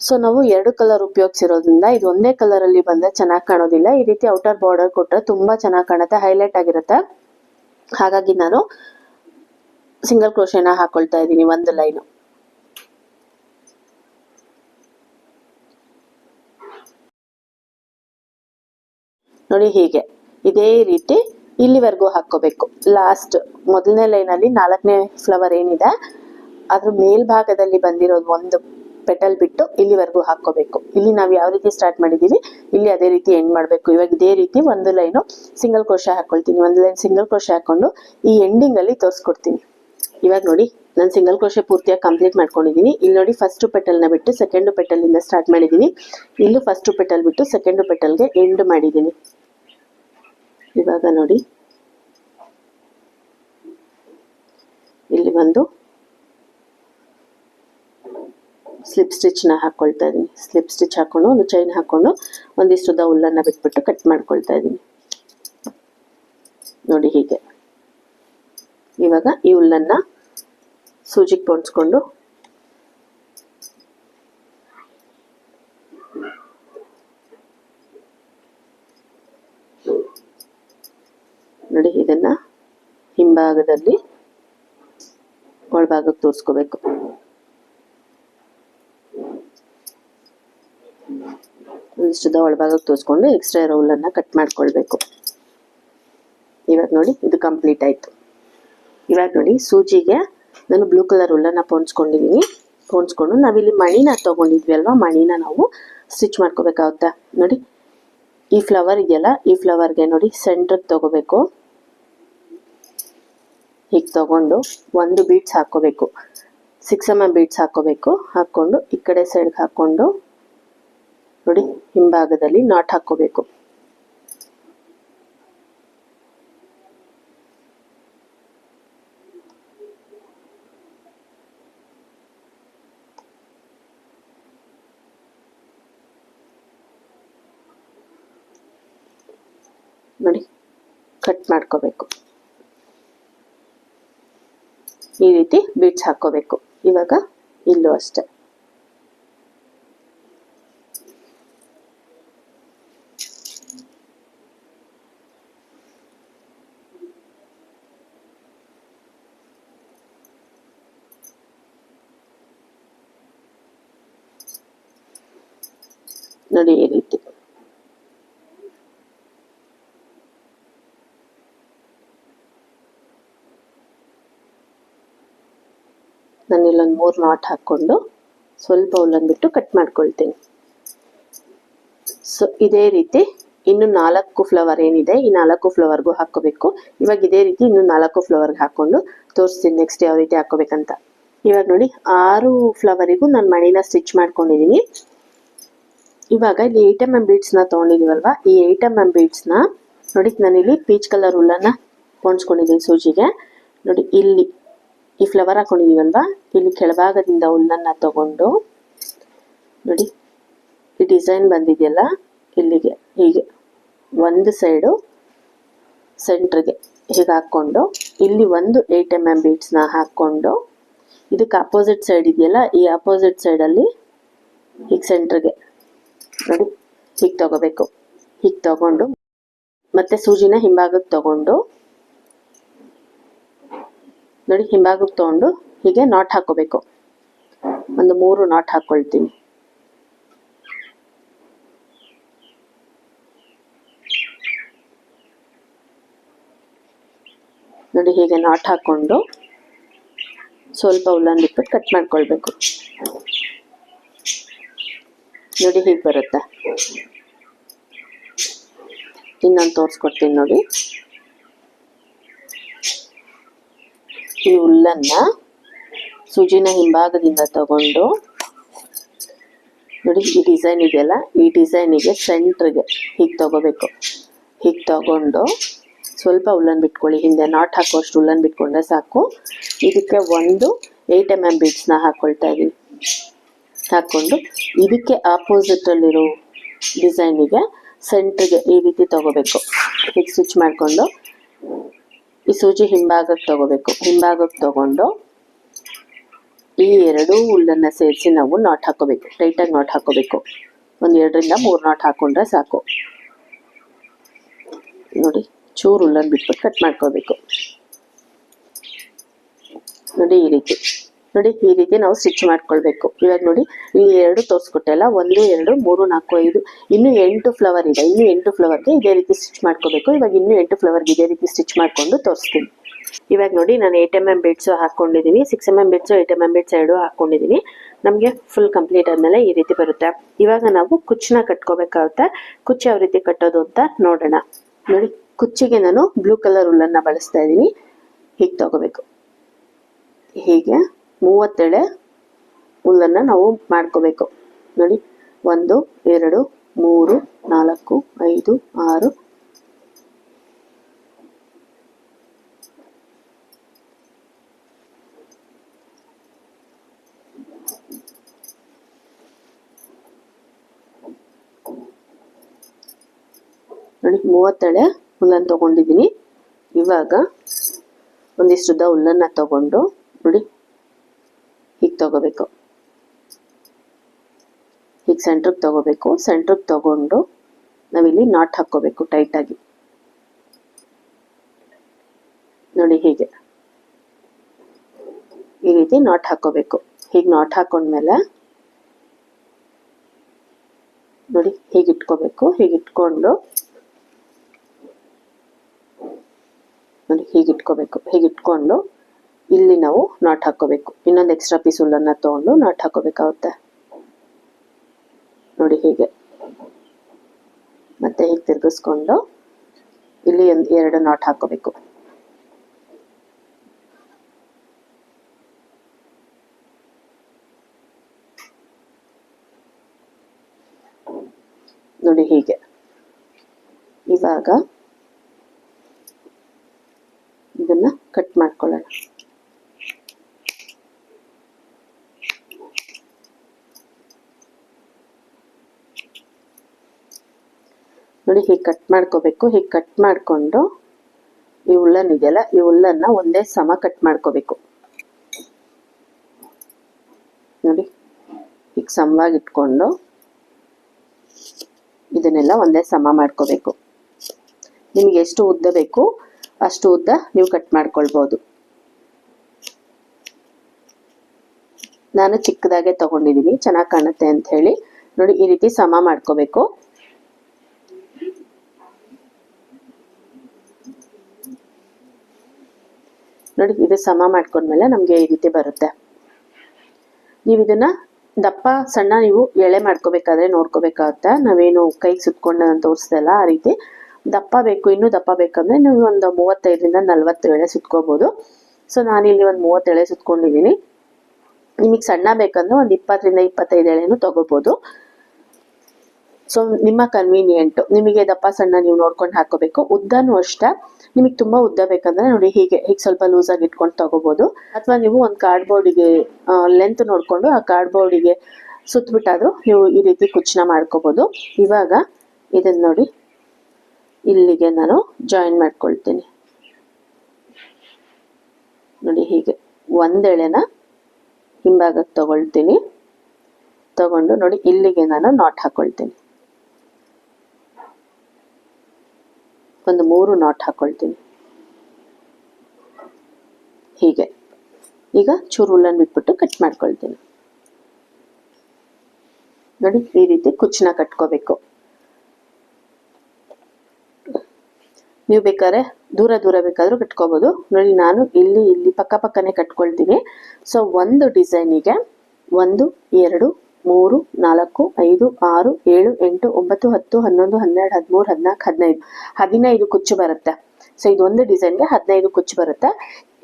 ಸೊ ನಾವು ಎರಡು ಕಲರ್ ಉಪಯೋಗಿಸಿರೋದ್ರಿಂದ ಇದು ಒಂದೇ ಕಲರ್ ಅಲ್ಲಿ ಬಂದ್ರೆ ಚೆನ್ನಾಗಿ ಕಾಣೋದಿಲ್ಲ. ಈ ರೀತಿ ಔಟರ್ ಬಾರ್ಡರ್ ಕೊಟ್ರೆ ತುಂಬಾ ಚೆನ್ನಾಗಿ ಕಾಣುತ್ತೆ, ಹೈಲೈಟ್ ಆಗಿರುತ್ತೆ. ಹಾಗಾಗಿ ನಾನು ಸಿಂಗಲ್ ಕ್ರೋಶೆನ ಹಾಕೊಳ್ತಾ ಇದ್ದೀನಿ ಒಂದು ಲೈನು. ನೋಡಿ ಹೀಗೆ ಇದೇ ರೀತಿ ಇಲ್ಲಿವರೆಗೂ ಹಾಕೋಬೇಕು. ಲಾಸ್ಟ್ ಮೊದಲನೇ ಲೈನಲ್ಲಿ 4ನೇ ಫ್ಲವರ್ ಏನಿದೆ ಅದ್ರ ಮೇಲ್ಭಾಗದಲ್ಲಿ ಬಂದಿರೋದು ಒಂದು ಪೆಟಲ್ ಬಿಟ್ಟು ಇಲ್ಲಿವರೆಗೂ ಹಾಕೋಬೇಕು. ಇಲ್ಲಿ ನಾವು ಯಾವ ರೀತಿ ಸ್ಟಾರ್ಟ್ ಮಾಡಿದೀವಿ ಇಲ್ಲಿ ಅದೇ ರೀತಿ ಎಂಡ್ ಮಾಡಬೇಕು. ಇವಾಗ ಇದೇ ರೀತಿ ಒಂದು ಲೈನು ಸಿಂಗಲ್ ಕ್ರೋಶೆ ಹಾಕೊಳ್ತೀನಿ. ಒಂದು ಲೈನ್ ಸಿಂಗಲ್ ಕ್ರೋಶೆ ಹಾಕೊಂಡು ಈ ಎಂಡಿಂಗ್ ಅಲ್ಲಿ ತೋರಿಸ್ಕೊಡ್ತೀನಿ. ಇವಾಗ ನೋಡಿ ನಾನು ಸಿಂಗಲ್ ಕ್ರೋಶೆ ಪೂರ್ತಿಯಾಗಿ ಕಂಪ್ಲೀಟ್ ಮಾಡ್ಕೊಂಡಿದ್ದೀನಿ. ಇಲ್ಲಿ ನೋಡಿ ಫಸ್ಟ್ ಪೆಟಲ್ನ ಬಿಟ್ಟು ಸೆಕೆಂಡ್ ಪೆಟಲ್ ಇಂದ ಸ್ಟಾರ್ಟ್ ಮಾಡಿದ್ದೀನಿ. ಇಲ್ಲೂ ಫಸ್ಟ್ ಪೆಟಲ್ ಬಿಟ್ಟು ಸೆಕೆಂಡ್ ಪೆಟಲ್ಗೆ ಎಂಡ್ ಮಾಡಿದ್ದೀನಿ. ಇವಾಗ ನೋಡಿ ಇಲ್ಲಿ ಒಂದು ಸ್ಲಿಪ್ ಸ್ಟಿಚ್ನ ಹಾಕೊಳ್ತಾ ಇದ್ದೀನಿ. ಸ್ಲಿಪ್ ಸ್ಟಿಚ್ ಹಾಕೊಂಡು ಒಂದು ಚೈನ್ ಹಾಕೊಂಡು ಒಂದಿಷ್ಟುದ ಹುಲ್ಲನ್ನು ಬಿಟ್ಬಿಟ್ಟು ಕಟ್ ಮಾಡ್ಕೊಳ್ತಾ ಇದ್ದೀನಿ. ನೋಡಿ ಹೀಗೆ. ಇವಾಗ ಈ ಹುಲ್ಲನ್ನು ಸೂಜಿಗೆ ಪೋಣಿಸ್ಕೊಂಡು ನೋಡಿ ಇದನ್ನ ಹಿಂಭಾಗದಲ್ಲಿ ಒಳಭಾಗಕ್ಕೆ ತೋರಿಸ್ಕೋಬೇಕು. ಒಂದಿಷ್ಟುದ ಒಳಭಾಗಕ್ಕೆ ತೋರಿಸ್ಕೊಂಡು ಎಕ್ಸ್ಟ್ರಾ ಇರೋ ಹುಲ್ಲನ್ನು ಕಟ್ ಮಾಡ್ಕೊಳ್ಬೇಕು. ಇವಾಗ ನೋಡಿ ಇದು ಕಂಪ್ಲೀಟ್ ಆಯ್ತು. ಇವಾಗ ನೋಡಿ ಸೂಜಿಗೆ ನಾನು ಬ್ಲೂ ಕಲರ್ ಹುಲ್ಲನ್ನು ಪೋಣಿಸ್ಕೊಂಡಿದ್ದೀನಿ. ಪೋಣಿಸ್ಕೊಂಡು ನಾವಿಲ್ಲಿ ಮಣಿನ ತಗೊಂಡಿದ್ವಿ ಅಲ್ವಾ, ಮಣಿನ ನಾವು ಸ್ಟಿಚ್ ಮಾಡ್ಕೋಬೇಕಾಗುತ್ತೆ. ನೋಡಿ ಈ ಫ್ಲವರ್ ಇದೆಯಲ್ಲ, ಈ ಫ್ಲವರ್ಗೆ ನೋಡಿ ಸೆಂಟ್ರಿಗೆ ತಗೋಬೇಕು. ಹೀಗೆ ತಗೊಂಡು ಒಂದು ಬೀಡ್ಸ್ ಹಾಕೋಬೇಕು. 6mm ಬೀಡ್ಸ್ ಹಾಕೋಬೇಕು. ಹಾಕೊಂಡು ಈ ಕಡೆ ಸೈಡ್ಗೆ ಹಾಕೊಂಡು ನೋಡಿ ಹಿಂಭಾಗದಲ್ಲಿ ನಾಟ್ ಹಾಕೋಬೇಕು. ನೋಡಿ ಕಟ್ ಮಾಡ್ಕೋಬೇಕು. ಈ ರೀತಿ ಬೀಡ್ಸ್ ಹಾಕೋಬೇಕು. ಇವಾಗ ಇಲ್ಲೂ ಅಷ್ಟೆ. ನೋಡಿ ಈ ರೀತಿ. ನಾನು ಇಲ್ಲೊಂದು 3 ನಾಟ್ ಹಾಕೊಂಡು ಸ್ವಲ್ಪ ಹುಲ್ಲನ್ನು ಬಿಟ್ಟು ಕಟ್ ಮಾಡ್ಕೊಳ್ತೀನಿ. ಸೊ ಇದೇ ರೀತಿ ಇನ್ನು 4 ಫ್ಲವರ್ ಏನಿದೆ ಈ 4 ಫ್ಲವರ್ಗೂ ಹಾಕೋಬೇಕು. ಇವಾಗ ಇದೇ ರೀತಿ ಇನ್ನು 4 ಫ್ಲವರ್ಗೆ ಹಾಕೊಂಡು ತೋರಿಸ್ತೀನಿ ನೆಕ್ಸ್ಟ್ ಯಾವ ರೀತಿ ಹಾಕೋಬೇಕಂತ. ಇವಾಗ ನೋಡಿ 6 ಫ್ಲವರಿಗೂ ನಾನು ಮಣಿನ ಸ್ಟಿಚ್ ಮಾಡ್ಕೊಂಡಿದ್ದೀನಿ. ಇವಾಗ ಇಲ್ಲಿ 8mm ಬೀಡ್ಸ್ನ ತೊಗೊಂಡಿದ್ದೀವಲ್ವಾ, ಈ 8mm ಬೀಡ್ಸ್ನ ನೋಡಿ ನಾನಿಲ್ಲಿ ಪೀಚ್ ಕಲರ್ ಹುಲ್ಲನ್ನು ಪೋಣಿಸ್ಕೊಂಡಿದ್ದೀನಿ ಸೂಜಿಗೆ. ನೋಡಿ ಇಲ್ಲಿ ಈ ಫ್ಲವರ್ ಹಾಕೊಂಡಿದ್ದೀವಲ್ವಾ, ಇಲ್ಲಿ ಕೆಳಭಾಗದಿಂದ ಹುಲ್ಲನ್ನು ತಗೊಂಡು ನೋಡಿ ಈ ಡಿಸೈನ್ ಬಂದಿದೆಯಲ್ಲ ಇಲ್ಲಿಗೆ ಹೀಗೆ ಒಂದು ಸೈಡು ಸೆಂಟ್ರಿಗೆ ಹೀಗೆ ಹಾಕ್ಕೊಂಡು ಇಲ್ಲಿ ಒಂದು 8mm ಬೀಡ್ಸ್ನ ಹಾಕ್ಕೊಂಡು ಇದಕ್ಕೆ ಅಪೋಸಿಟ್ ಸೈಡ್ ಇದೆಯಲ್ಲ, ಈ ಅಪೋಸಿಟ್ ಸೈಡಲ್ಲಿ ಹೀಗೆ ಸೆಂಟ್ರಿಗೆ ನೋಡಿ ಹೀಗೆ ತಗೋಬೇಕು. ಹೀಗೆ ತಗೊಂಡು ಮತ್ತೆ ಸೂಜಿನ ಹಿಂಭಾಗಕ್ಕೆ ತಗೊಂಡು ನೋಡಿ ಹಿಂಭಾಗಕ್ಕೆ ತಗೊಂಡು ಹೀಗೆ ನಾಟ್ ಹಾಕೋಬೇಕು. ಒಂದು 3 ನಾಟ್ ಹಾಕೊಳ್ತೀನಿ. ನೋಡಿ ಹೀಗೆ ನಾಟ್ ಹಾಕೊಂಡು ಸ್ವಲ್ಪ ಉಲ್ಲನ್ ಬಿಟ್ಬಿಟ್ಟು ಕಟ್ ಮಾಡ್ಕೊಳ್ಬೇಕು. ನೋಡಿ ಹೀಗೆ ಬರುತ್ತೆ. ಇನ್ನೊಂದು ತೋರಿಸ್ಕೊಡ್ತೀನಿ ನೋಡಿ. ಈ ಉಲ್ಲನ್ನ ಸೂಜಿನ ಹಿಂಭಾಗದಿಂದ ತಗೊಂಡು ನೋಡಿ ಈ ಡಿಸೈನ್ ಇದೆಯಲ್ಲ, ಈ ಡಿಸೈನಿಗೆ ಸೆಂಟ್ರಿಗೆ ಹೀಗೆ ತಗೋಬೇಕು. ಹೀಗೆ ತಗೊಂಡು ಸ್ವಲ್ಪ ಉಲ್ಲನ್ ಬಿಟ್ಕೊಳ್ಳಿ. ಹಿಂದೆ ನಾಟ್ ಹಾಕೋಷ್ಟು ಉಲ್ಲನ್ ಬಿಟ್ಕೊಂಡ್ರೆ ಸಾಕು. ಇದಕ್ಕೆ ಒಂದು 8 mm ಬೀಡ್ಸ್ನ ಹಾಕ್ಕೊಳ್ತಾ ಇದ್ದೀನಿ. ಹಾಕ್ಕೊಂಡು ಇದಕ್ಕೆ ಆಪೋಸಿಟಲ್ಲಿರೋ ಡಿಸೈನಿಗೆ ಸೆಂಟ್ರಿಗೆ ಈ ರೀತಿ ತಗೋಬೇಕು. ಹೀಗೆ ಸ್ಟಿಚ್ ಮಾಡಿಕೊಂಡು ಈ ಸೂಜಿ ಹಿಂಭಾಗಕ್ಕೆ ತಗೋಬೇಕು. ಹಿಂಭಾಗಕ್ಕೆ ತಗೊಂಡು ಈ 2 ಉಲ್ಲನ್ನ ಸೇರಿಸಿ ನಾವು ನಾಟ್ ಹಾಕೋಬೇಕು. ಟೈಟಾಗಿ ನಾಟ್ ಹಾಕೋಬೇಕು. ಒಂದು 2 ರಿಂದ 3 ನಾಟ್ ಹಾಕೊಂಡ್ರೆ ಸಾಕು. ನೋಡಿ ಚೂರು ಉಲ್ಲನ್ ಬಿಟ್ಬಿಟ್ಟು ಕಟ್ ಮಾಡ್ಕೋಬೇಕು. ನೋಡಿ ಈ ರೀತಿ ನಾವು ಸ್ಟಿಚ್ ಮಾಡ್ಕೊಳ್ಬೇಕು. ಇವಾಗ ನೋಡಿ ಇಲ್ಲಿ 2 ತೋರಿಸ್ಕೊಟ್ಟೆಲ್ಲ, 1 2 3 4 5 ಇನ್ನು 8 ಫ್ಲವರ್ ಇದೆ. ಇನ್ನು 8 ಫ್ಲವರ್ಗೆ ಇದೇ ರೀತಿ ಸ್ಟಿಚ್ ಮಾಡ್ಕೋಬೇಕು. ಇವಾಗ ಇನ್ನು 8 ಫ್ಲವರ್ಗೆ ಇದೇ ರೀತಿ ಸ್ಟಿಚ್ ಮಾಡ್ಕೊಂಡು ತೋರಿಸ್ತೀನಿ. ಇವಾಗ ನೋಡಿ ನಾನು 8 mm ಬೀಡ್ಸ್ ಹಾಕೊಂಡಿದ್ದೀನಿ, 6 mm ಬೀಡ್ಸ್ 8 mm ಬೀಡ್ಸ್ 2 ಹಾಕೊಂಡಿದ್ದೀನಿ. ನಮಗೆ ಫುಲ್ ಕಂಪ್ಲೀಟ್ ಆದ್ಮೇಲೆ ಈ ರೀತಿ ಬರುತ್ತೆ. ಇವಾಗ ನಾವು ಕುಚ್ಚನ್ನ ಕಟ್ಕೋಬೇಕಾಗುತ್ತೆ. ಕುಚ್ಚು ಯಾವ ರೀತಿ ಕಟ್ಟೋದು ಅಂತ ನೋಡೋಣ. ನೋಡಿ ಕುಚ್ಚಿಗೆ ನಾನು ಬ್ಲೂ ಕಲರ್ ಉಲ್ಲನ್ನ ಬಳಸ್ತಾ ಇದ್ದೀನಿ. ಹೀಗೆ ತಗೋಬೇಕು. ಹೀಗೆ 30 ಎಳೆ ಉಲ್ಲನ್ನ ನಾವು ಮಾಡ್ಕೋಬೇಕು. ನೋಡಿ 1 2 3 4 5 6 ನೋಡಿ 30 ಎಳೆ ಉಲ್ಲನ್ ತಗೊಂಡಿದ್ದೀನಿ. ಇವಾಗ ಒಂದಿಷ್ಟುದ್ದ ಉಲ್ಲನ್ನ ತಗೊಂಡು ನೋಡಿ ಹೀಗೆ ತಗೋಬೇಕು. ಹೀಗೆ ಸೆಂಟ್ರಿಗೆ ತಗೋಬೇಕು. ಸೆಂಟ್ರಿಗೆ ತಗೊಂಡು ನಾವಿಲ್ಲಿ ನಾಟ್ ಹಾಕೋಬೇಕು ಟೈಟಾಗಿ. ನೋಡಿ ಹೀಗೆ ಈ ರೀತಿ ನಾಟ್ ಹಾಕೋಬೇಕು. ಹೀಗೆ ನಾಟ್ ಹಾಕೊಂಡ್ಮೇಲೆ ನೋಡಿ ಹೀಗೆ ಇಟ್ಕೋಬೇಕು. ಹೀಗೆ ಇಟ್ಕೊಂಡು ನೋಡಿ ಹೀಗೆ ಇಟ್ಕೋಬೇಕು. ಹೀಗೆ ಇಟ್ಕೊಂಡು ಇಲ್ಲಿ ನಾವು ನಾಟ್ ಹಾಕೋಬೇಕು. ಇನ್ನೊಂದು ಎಕ್ಸ್ಟ್ರಾ ಪೀಸ್ ಉಲ್ಲನ್ನ ತಗೊಂಡು ನಾಟ್ ಹಾಕೋಬೇಕಾಗುತ್ತೆ. ನೋಡಿ ಹೀಗೆ ಮತ್ತೆ ಹೀಗೆ ತಿರ್ಗಿಸ್ಕೊಂಡು ಇಲ್ಲಿ 2 ನಾಟ್ ಹಾಕೋಬೇಕು. ನೋಡಿ ಹೀಗೆ. ಇವಾಗ ಇದನ್ನ ಕಟ್ ಮಾಡ್ಕೊಳ್ಳೋಣ. ನೋಡಿ ಹೀಗೆ ಕಟ್ ಮಾಡ್ಕೋಬೇಕು. ಹೀಗೆ ಕಟ್ ಮಾಡ್ಕೊಂಡು ಈ ಉಲ್ಲನ್ ಇದೆಯಲ್ಲ, ಈ ಉಲ್ಲನ್ನ ಒಂದೇ ಸಮ ಕಟ್ ಮಾಡ್ಕೋಬೇಕು. ನೋಡಿ ಹೀಗೆ ಸಮವಾಗಿ ಇಟ್ಕೊಂಡು ಇದನ್ನೆಲ್ಲ ಒಂದೇ ಸಮ ಮಾಡ್ಕೋಬೇಕು. ನಿಮಗೆ ಎಷ್ಟು ಉದ್ದ ಬೇಕು ಅಷ್ಟು ಉದ್ದ ನೀವು ಕಟ್ ಮಾಡ್ಕೊಳ್ಬಹುದು. ನಾನು ಚಿಕ್ಕದಾಗೆ ತಗೊಂಡಿದ್ದೀನಿ, ಚೆನ್ನಾಗಿ ಕಾಣುತ್ತೆ ಅಂತ ಹೇಳಿ. ನೋಡಿ ಈ ರೀತಿ ಸಮ ಮಾಡ್ಕೋಬೇಕು. ನೋಡಿ ಇದು ಸಮ ಮಾಡ್ಕೊಂಡ್ಮೇಲೆ ನಮಗೆ ಈ ರೀತಿ ಬರುತ್ತೆ. ನೀವು ಇದನ್ನ ದಪ್ಪ ಸಣ್ಣ ನೀವು ಎಳೆ ಮಾಡ್ಕೋಬೇಕಾದ್ರೆ ನೋಡ್ಕೋಬೇಕಾಗುತ್ತೆ. ನಾವೇನು ಕೈಗೆ ಸುತ್ಕೊಂಡು ತೋರಿಸ್ದಲ್ಲ ಆ ರೀತಿ. ದಪ್ಪ ಬೇಕು, ಇನ್ನೂ ದಪ್ಪ ಬೇಕಂದ್ರೆ ನೀವು ಒಂದು 35 ರಿಂದ 40 ಎಳೆ ಸುತ್ಕೋಬಹುದು. ಸೊ ನಾನಿಲ್ಲಿ ಒಂದು 30 ಎಳೆ ಸುತ್ಕೊಂಡಿದ್ದೀನಿ. ನಿಮಗೆ ಸಣ್ಣ ಬೇಕಂದ್ರೆ ಒಂದು 20 ರಿಂದ 25 ಎಳೆನೂ ತಗೋಬಹುದು. ಸೊ ನಿಮ್ಮ ಕನ್ವೀನಿಯೆಂಟ್, ನಿಮಗೆ ದಪ್ಪ ಸಣ್ಣ ನೀವು ನೋಡ್ಕೊಂಡು ಹಾಕೋಬೇಕು. ಉದ್ದನೂ ಅಷ್ಟೇ, ನಿಮಗೆ ತುಂಬಾ ಉದ್ದ ಬೇಕಂದ್ರೆ ನೋಡಿ ಹೀಗೆ ಸ್ವಲ್ಪ ಲೂಸ್ ಆಗಿ ಇಟ್ಕೊಂಡು ತಗೋಬಹುದು. ಅಥವಾ ನೀವು ಒಂದು ಕಾರ್ಡ್ಬೋರ್ಡಿಗೆ ಲೆಂತ್ ನೋಡ್ಕೊಂಡು ಆ ಕಾರ್ಡ್ಬೋರ್ಡಿಗೆ ಸುತ್ತಬಿಟ್ಟಾದ್ರೂ ನೀವು ಈ ರೀತಿ ಕುಚ್ಚನ್ನ ಮಾಡ್ಕೋಬಹುದು. ಇವಾಗ ಇದನ್ನ ನೋಡಿ ಇಲ್ಲಿಗೆ ನಾನು ಜಾಯಿನ್ ಮಾಡ್ಕೊಳ್ತೀನಿ. ನೋಡಿ ಹೀಗೆ ಒಂದೆಳೆನ ಹಿಂಭಾಗಕ್ಕೆ ತಗೊಳ್ತೀನಿ. ತಗೊಂಡು ನೋಡಿ ಇಲ್ಲಿಗೆ ನಾನು ನಾಟ್ ಹಾಕೊಳ್ತೀನಿ. ಒಂದು 3 ನಾಟ್ ಹಾಕೊಳ್ತೀನಿ ಹೀಗೆ. ಈಗ ಚೂರು ಉಲ್ಲನ್ ಬಿಟ್ಬಿಟ್ಟು ಕಟ್ ಮಾಡ್ಕೊಳ್ತೀನಿ. ನೋಡಿ ಈ ರೀತಿ ಕುಚ್ಚನ್ನ ಕಟ್ಕೋಬೇಕು. ನೀವು ಬೇಕಾದ್ರೆ ದೂರ ದೂರ ಬೇಕಾದ್ರೂ ಕಟ್ಕೋಬಹುದು. ನೋಡಿ ನಾನು ಇಲ್ಲಿ ಪಕ್ಕನೇ ಕಟ್ಕೊಳ್ತೀನಿ. ಸೊ ಒಂದು ಡಿಸೈನಿಗೆ 1 2 3 4 5 6 7 8 9 10 11 12 13 14 15 ಕುಚ್ಚು ಬರುತ್ತೆ. ಸೊ ಇದೊಂದು ಡಿಸೈನ್ಗೆ 15 ಕುಚ್ಚು ಬರುತ್ತೆ.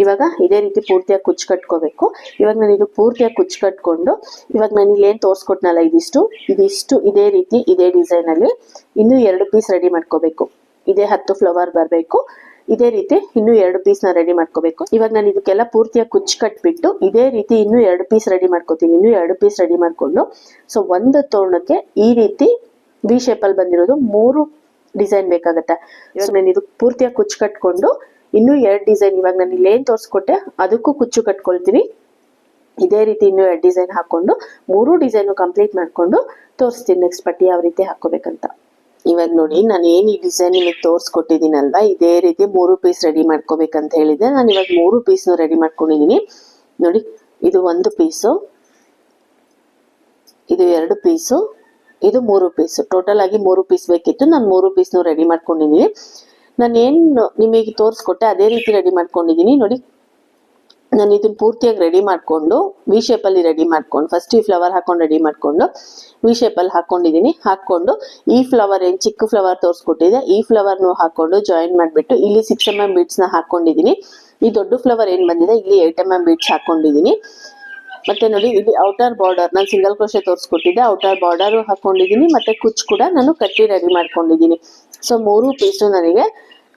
ಇವಾಗ ಇದೇ ರೀತಿ ಪೂರ್ತಿಯಾಗಿ ಕುಚ್ಚು ಕಟ್ಕೋಬೇಕು. ಇವಾಗ ನಾನು ಇದು ಪೂರ್ತಿಯಾಗಿ ಕುಚ್ಚು ಕಟ್ಕೊಂಡು ಇವಾಗ ನಾನು ಇಲ್ಲಿ ಏನು ತೋರಿಸ್ಕೊಟ್ನಲ್ಲ ಇದಿಷ್ಟು ಇದೇ ರೀತಿ ಇದೇ ಡಿಸೈನ್ ಅಲ್ಲಿ ಇನ್ನೂ 2 ಪೀಸ್ ರೆಡಿ ಮಾಡ್ಕೋಬೇಕು. ಇದೇ 10 ಫ್ಲವರ್ ಬರಬೇಕು. ಇದೇ ರೀತಿ ಇನ್ನೂ 2 ಪೀಸ್ನ ರೆಡಿ ಮಾಡ್ಕೋಬೇಕು. ಇವಾಗ ನಾನು ಇದಕ್ಕೆಲ್ಲ ಪೂರ್ತಿಯಾಗಿ ಕುಚ್ಚು ಕಟ್ಬಿಟ್ಟು ಇದೇ ರೀತಿ ಇನ್ನೂ 2 ಪೀಸ್ ರೆಡಿ ಮಾಡ್ಕೋತೀನಿ. ಇನ್ನೂ 2 ಪೀಸ್ ರೆಡಿ ಮಾಡ್ಕೊಂಡು ಸೊ ಒಂದು ತೋರಣಕ್ಕೆ ಈ ರೀತಿ ವಿ ಶೇಪಲ್ಲಿ ಬಂದಿರೋದು 3 ಡಿಸೈನ್ ಬೇಕಾಗತ್ತೆ. ಇವಾಗ ನಾನು ಇದು ಪೂರ್ತಿಯಾಗಿ ಕುಚ್ಚು ಕಟ್ಕೊಂಡು ಇನ್ನೂ 2 ಡಿಸೈನ್ ಇವಾಗ ನಾನು ಇಲ್ಲಿ ಏನ್ ತೋರಿಸ್ಕೊಟ್ಟೆ ಅದಕ್ಕೂ ಕುಚ್ಚು ಕಟ್ಕೊಳ್ತೀನಿ. ಇದೇ ರೀತಿ ಇನ್ನೂ 2 ಡಿಸೈನ್ ಹಾಕೊಂಡು 3 ಡಿಸೈನ್ ಕಂಪ್ಲೀಟ್ ಮಾಡ್ಕೊಂಡು ತೋರಿಸ್ತೀನಿ ನೆಕ್ಸ್ಟ್ ಪಟ್ಟಿ ಯಾವ ರೀತಿ ಹಾಕೋಬೇಕಂತ. ಇವಾಗ ನೋಡಿ ನಾನು ಏನು ಈ ಡಿಸೈನ್ ನಿಮಗೆ ತೋರಿಸ್ಕೊಟ್ಟಿದ್ದೀನಲ್ವಾ, ಇದೇ ರೀತಿ 3 ಪೀಸ್ ರೆಡಿ ಮಾಡ್ಕೋಬೇಕಂತ ಹೇಳಿದ್ದೆ. ನಾನು ಇವಾಗ 3 ಪೀಸ್ನು ರೆಡಿ ಮಾಡ್ಕೊಂಡಿದ್ದೀನಿ. ನೋಡಿ ಇದು 1 ಪೀಸು, ಇದು 2 ಪೀಸು, ಇದು 3 ಪೀಸು. ಟೋಟಲ್ ಆಗಿ 3 ಪೀಸ್ ಬೇಕಿತ್ತು. ನಾನು 3 ಪೀಸ್ನು ರೆಡಿ ಮಾಡ್ಕೊಂಡಿದ್ದೀನಿ. ನಾನೇನು ನಿಮಗೆ ತೋರಿಸ್ಕೊಟ್ಟೆ ಅದೇ ರೀತಿ ರೆಡಿ ಮಾಡ್ಕೊಂಡಿದ್ದೀನಿ. ನೋಡಿ ನಾನು ಇದನ್ನ ಪೂರ್ತಿಯಾಗಿ ರೆಡಿ ಮಾಡ್ಕೊಂಡು ವಿ ಶೇಪಲ್ಲಿ ರೆಡಿ ಮಾಡ್ಕೊಂಡು ಫಸ್ಟ್ ಈ ಫ್ಲವರ್ ಹಾಕೊಂಡು ರೆಡಿ ಮಾಡ್ಕೊಂಡು ವಿ ಶೇಪಲ್ಲಿ ಹಾಕೊಂಡಿದ್ದೀನಿ. ಹಾಕೊಂಡು ಈ ಫ್ಲವರ್ ಏನು ಚಿಕ್ಕ ಫ್ಲವರ್ ತೋರಿಸ್ಕೊಟ್ಟಿದೆ ಈ ಫ್ಲವರ್ನು ಹಾಕೊಂಡು ಜಾಯಿನ್ ಮಾಡಿಬಿಟ್ಟು ಇಲ್ಲಿ 6 mm ಬೀಡ್ಸ್ನ ಹಾಕೊಂಡಿದ್ದೀನಿ. ಈ ದೊಡ್ಡ ಫ್ಲವರ್ ಏನು ಬಂದಿದೆ ಇಲ್ಲಿ 8 mm ಬೀಡ್ಸ್ ಹಾಕೊಂಡಿದ್ದೀನಿ. ಮತ್ತೆ ನೋಡಿ ಇಲ್ಲಿ ಔಟರ್ ಬಾರ್ಡರ್ ನಾನು ಸಿಂಗಲ್ ಕ್ರೋಶೆ ತೋರಿಸ್ಕೊಟ್ಟಿದ್ದೆ, ಔಟರ್ ಬಾರ್ಡರ್ ಹಾಕೊಂಡಿದ್ದೀನಿ. ಮತ್ತೆ ಕುಚ್ಚು ಕೂಡ ನಾನು ಕಟ್ಟಿ ರೆಡಿ ಮಾಡ್ಕೊಂಡಿದ್ದೀನಿ. ಸೊ 3 ಪೀಸು ನನಗೆ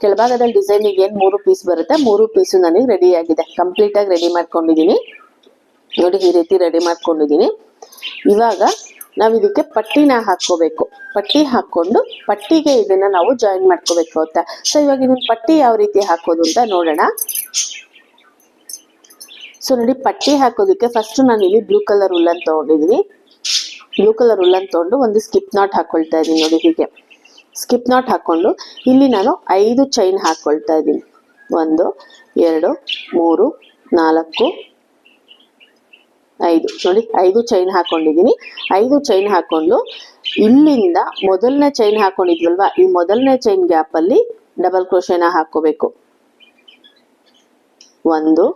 ಕೆಳಭಾಗದಲ್ಲಿ ಡಿಸೈನಿಗೆ ಏನು 3 ಪೀಸ್ ಬರುತ್ತೆ 3 ಪೀಸು ನನಗೆ ರೆಡಿ ಆಗಿದೆ. ಕಂಪ್ಲೀಟ್ ಆಗಿ ರೆಡಿ ಮಾಡ್ಕೊಂಡಿದ್ದೀನಿ. ನೋಡಿ ಈ ರೀತಿ ರೆಡಿ ಮಾಡ್ಕೊಂಡಿದ್ದೀನಿ. ಇವಾಗ ನಾವು ಇದಕ್ಕೆ ಪಟ್ಟಿನ ಹಾಕೋಬೇಕು. ಪಟ್ಟಿ ಹಾಕೊಂಡು ಪಟ್ಟಿಗೆ ಇದನ್ನ ನಾವು ಜಾಯಿನ್ ಮಾಡ್ಕೋಬೇಕು ಅಂತ. ಸೊ ಇವಾಗ ಇದನ್ನ ಪಟ್ಟಿ ಯಾವ ರೀತಿ ಹಾಕೋದು ಅಂತ ನೋಡೋಣ. ಸೊ ನೋಡಿ ಪಟ್ಟಿ ಹಾಕೋದಕ್ಕೆ ಫಸ್ಟ್ ನಾನು ಇಲ್ಲಿ ಬ್ಲೂ ಕಲರ್ ಉಲ್ಲನ್ ತಗೊಂಡಿದ್ದೀನಿ. ಬ್ಲೂ ಕಲರ್ ಉಲ್ಲನ್ ತಗೊಂಡು ಒಂದು ಸ್ಕಿಪ್ ನಾಟ್ ಹಾಕೊಳ್ತಾ ಇದ್ದೀನಿ. ನೋಡಿ ಹೀಗೆ ಸ್ಕಿಪ್ ನಾಟ್ ಹಾಕೊಂಡು ಇಲ್ಲಿ ನಾನು 5 ಚೈನ್ ಹಾಕೊಳ್ತಾ ಇದ್ದೀನಿ. 1 2 3 4 5 ನೋಡಿ 5 ಚೈನ್ ಹಾಕೊಂಡಿದ್ದೀನಿ. 5 ಚೈನ್ ಹಾಕೊಂಡು ಇಲ್ಲಿಂದ ಮೊದಲನೇ ಚೈನ್ ಹಾಕೊಂಡಿದ್ವಲ್ವಾ ಈ ಮೊದಲನೇ ಚೈನ್ ಗ್ಯಾಪ್ ಅಲ್ಲಿ ಡಬಲ್ ಕ್ರೋಶೆನ ಹಾಕೋಬೇಕು. 1 2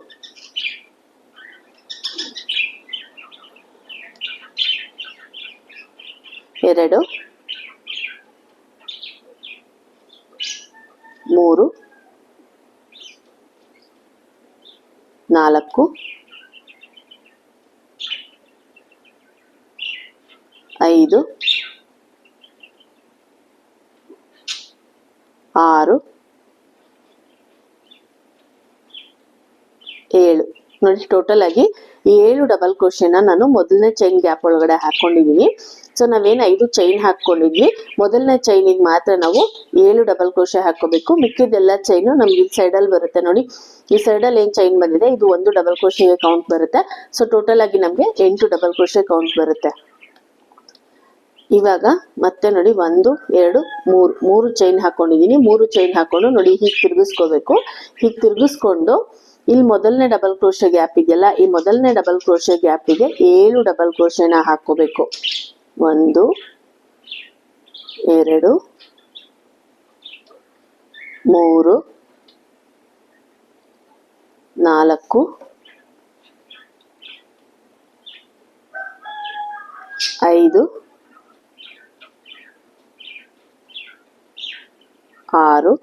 3 4 5 6 7 ನೋಡಿ ಟೋಟಲ್ ಆಗಿ 7 ಡಬಲ್ ಕ್ರೋಶೆನ ನಾನು ಮೊದಲನೇ ಚೈನ್ ಗ್ಯಾಪ್ ಒಳಗಡೆ ಹಾಕೊಂಡಿದ್ದೀನಿ. ಸೊ ನಾವೇನು 5 ಚೈನ್ ಹಾಕೊಂಡಿದ್ವಿ ಮೊದಲನೇ ಚೈನಿಗೆ ಮಾತ್ರ ನಾವು 7 ಡಬಲ್ ಕ್ರೋಶೆ ಹಾಕೋಬೇಕು. ಮಿಕ್ಕಿದೆಲ್ಲ ಚೈನು ನಮ್ಗೆ ಈ ಸೈಡಲ್ಲಿ ಬರುತ್ತೆ. ನೋಡಿ ಈ ಸೈಡಲ್ಲಿ ಏನು ಚೈನ್ ಬಂದಿದೆ ಇದು 1 ಡಬಲ್ ಕ್ರೋಶೆಗೆ ಕೌಂಟ್ ಬರುತ್ತೆ. ಸೊ ಟೋಟಲ್ ಆಗಿ ನಮಗೆ 8 ಡಬಲ್ ಕ್ರೋಶೆ ಕೌಂಟ್ ಬರುತ್ತೆ. ಇವಾಗ ಮತ್ತೆ ನೋಡಿ 1 2 3 ಚೈನ್ ಹಾಕೊಂಡಿದ್ದೀನಿ. 3 ಚೈನ್ ಹಾಕೊಂಡು ನೋಡಿ ಹೀಗೆ ತಿರುಗಿಸ್ಕೋಬೇಕು. ಹೀಗೆ ತಿರುಗಿಸ್ಕೊಂಡು ಇಲ್ಲಿ ಮೊದಲನೇ ಡಬಲ್ ಕ್ರೋಶೆ ಗ್ಯಾಪ್ ಇದೆಯಲ್ಲ ಈ ಮೊದಲನೇ ಡಬಲ್ ಕ್ರೋಶೆ ಗ್ಯಾಪಿಗೆ 7 ಡಬಲ್ ಕ್ರೋಶೆನ ಹಾಕೋಬೇಕು. 1 2 3 4 5 6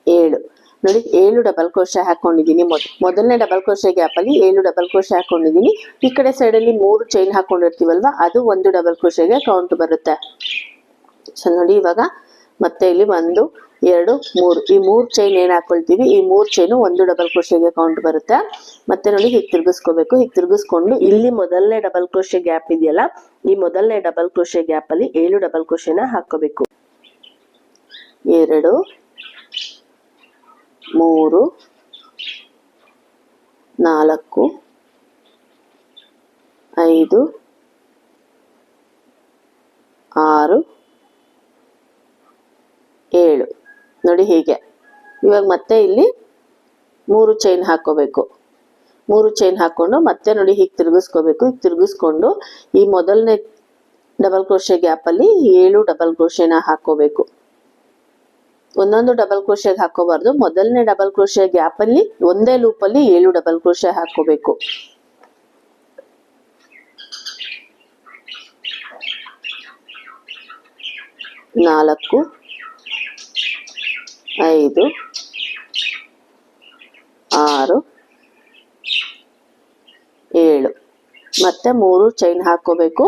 7 ನೋಡಿ 7 ಡಬಲ್ ಕ್ರೋಶೆ ಹಾಕೊಂಡಿದ್ದೀನಿ. ಮೊದಲನೇ ಡಬಲ್ ಕ್ರೋಶೆ ಗ್ಯಾಪ್ ಅಲ್ಲಿ 7 ಡಬಲ್ ಕ್ರೋಶೆ ಹಾಕೊಂಡಿದ್ದೀನಿ. ಈ ಕಡೆ ಸೈಡ್ ಅಲ್ಲಿ 3 ಚೈನ್ ಹಾಕೊಂಡಿರ್ತೀವಲ್ವಾ ಅದು 1 ಡಬಲ್ ಕ್ರೋಶೆಗೆ ಕೌಂಟ್ ಬರುತ್ತೆ. ಸೊ ನೋಡಿ ಇವಾಗ ಮತ್ತೆ ಇಲ್ಲಿ 1 2 3 ಈ 3 ಚೈನ್ ಏನ್ ಹಾಕೊಳ್ತೀವಿ ಈ 3 ಚೈನು 1 ಡಬಲ್ ಕ್ರೋಶೆಗೆ ಕೌಂಟ್ ಬರುತ್ತೆ. ಮತ್ತೆ ನೋಡಿ ಹೀಗೆ ತಿರುಗಿಸ್ಕೋಬೇಕು. ಹೀಗೆ ತಿರುಗಿಸ್ಕೊಂಡು ಇಲ್ಲಿ ಮೊದಲನೇ ಡಬಲ್ ಕ್ರೋಶೆ ಗ್ಯಾಪ್ ಇದೆಯಲ್ಲ ಈ ಮೊದಲನೇ ಡಬಲ್ ಕ್ರೋಶೆ ಗ್ಯಾಪ್ ಅಲ್ಲಿ 7 ಡಬಲ್ ಕ್ರೋಶೆನ ಹಾಕೋಬೇಕು. 2 3 4 5 6 7 ನೋಡಿ ಹೀಗೆ. ಇವಾಗ ಮತ್ತೆ ಇಲ್ಲಿ 3 ಚೈನ್ ಹಾಕೋಬೇಕು. 3 ಚೈನ್ ಹಾಕೊಂಡು ಮತ್ತೆ ನೋಡಿ ಹೀಗೆ ತಿರುಗಿಸ್ಕೋಬೇಕು. ಈಗ ತಿರುಗಿಸ್ಕೊಂಡು ಈ ಮೊದಲನೇ ಡಬಲ್ ಕ್ರೋಶೆ ಗ್ಯಾಪ್ ಅಲ್ಲಿ 7 ಡಬಲ್ ಕ್ರೋಶೆನ ಹಾಕೋಬೇಕು. ಒಂದೊಂದು ಡಬಲ್ ಕ್ರೋಶೆಗೆ ಹಾಕೋಬಾರ್ದು. ಮೊದಲನೇ ಡಬಲ್ ಕ್ರೋಶೆ ಗ್ಯಾಪ್ ಅಲ್ಲಿ ಒಂದೇ ಲೂಪ್ ಅಲ್ಲಿ 7 ಡಬಲ್ ಕ್ರೋಶೆ ಹಾಕೋಬೇಕು. 4 5 6 7 ಮತ್ತೆ 3 ಚೈನ್ ಹಾಕೋಬೇಕು.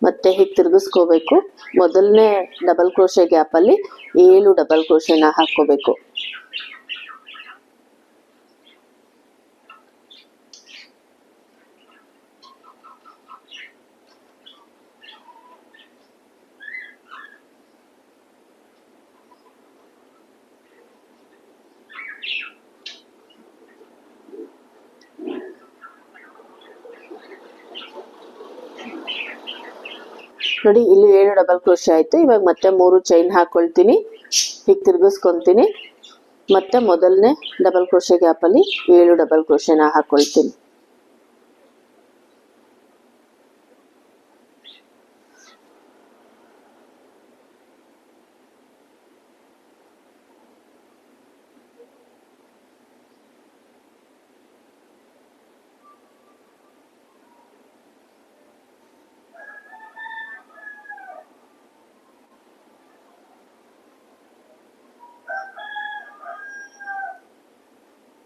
ಮತ್ತೆ ಹೀಗೆ ತಿರುಗಿಸ್ಕೋಬೇಕು. ಮೊದಲನೇ ಡಬಲ್ ಕ್ರೋಶೆ ಗ್ಯಾಪ್ ಅಲ್ಲಿ 7 ಡಬಲ್ ಕ್ರೋಶೆನ ಹಾಕೋಬೇಕು. ನೋಡಿ ಇಲ್ಲಿ 7 ಡಬಲ್ ಕ್ರೋಶೆ ಆಯ್ತು. ಇವಾಗ ಮತ್ತೆ 3 ಚೈನ್ ಹಾಕೊಳ್ತೀನಿ, ಹೀಗೆ ತಿರುಗಿಸ್ಕೊಂತೀನಿ. ಮತ್ತೆ ಮೊದಲನೇ ಡಬಲ್ ಕ್ರೋಶೆ ಗ್ಯಾಪ್ ಅಲ್ಲಿ 7 ಡಬಲ್ ಕ್ರೋಶೆನ ಹಾಕೊಳ್ತೀನಿ.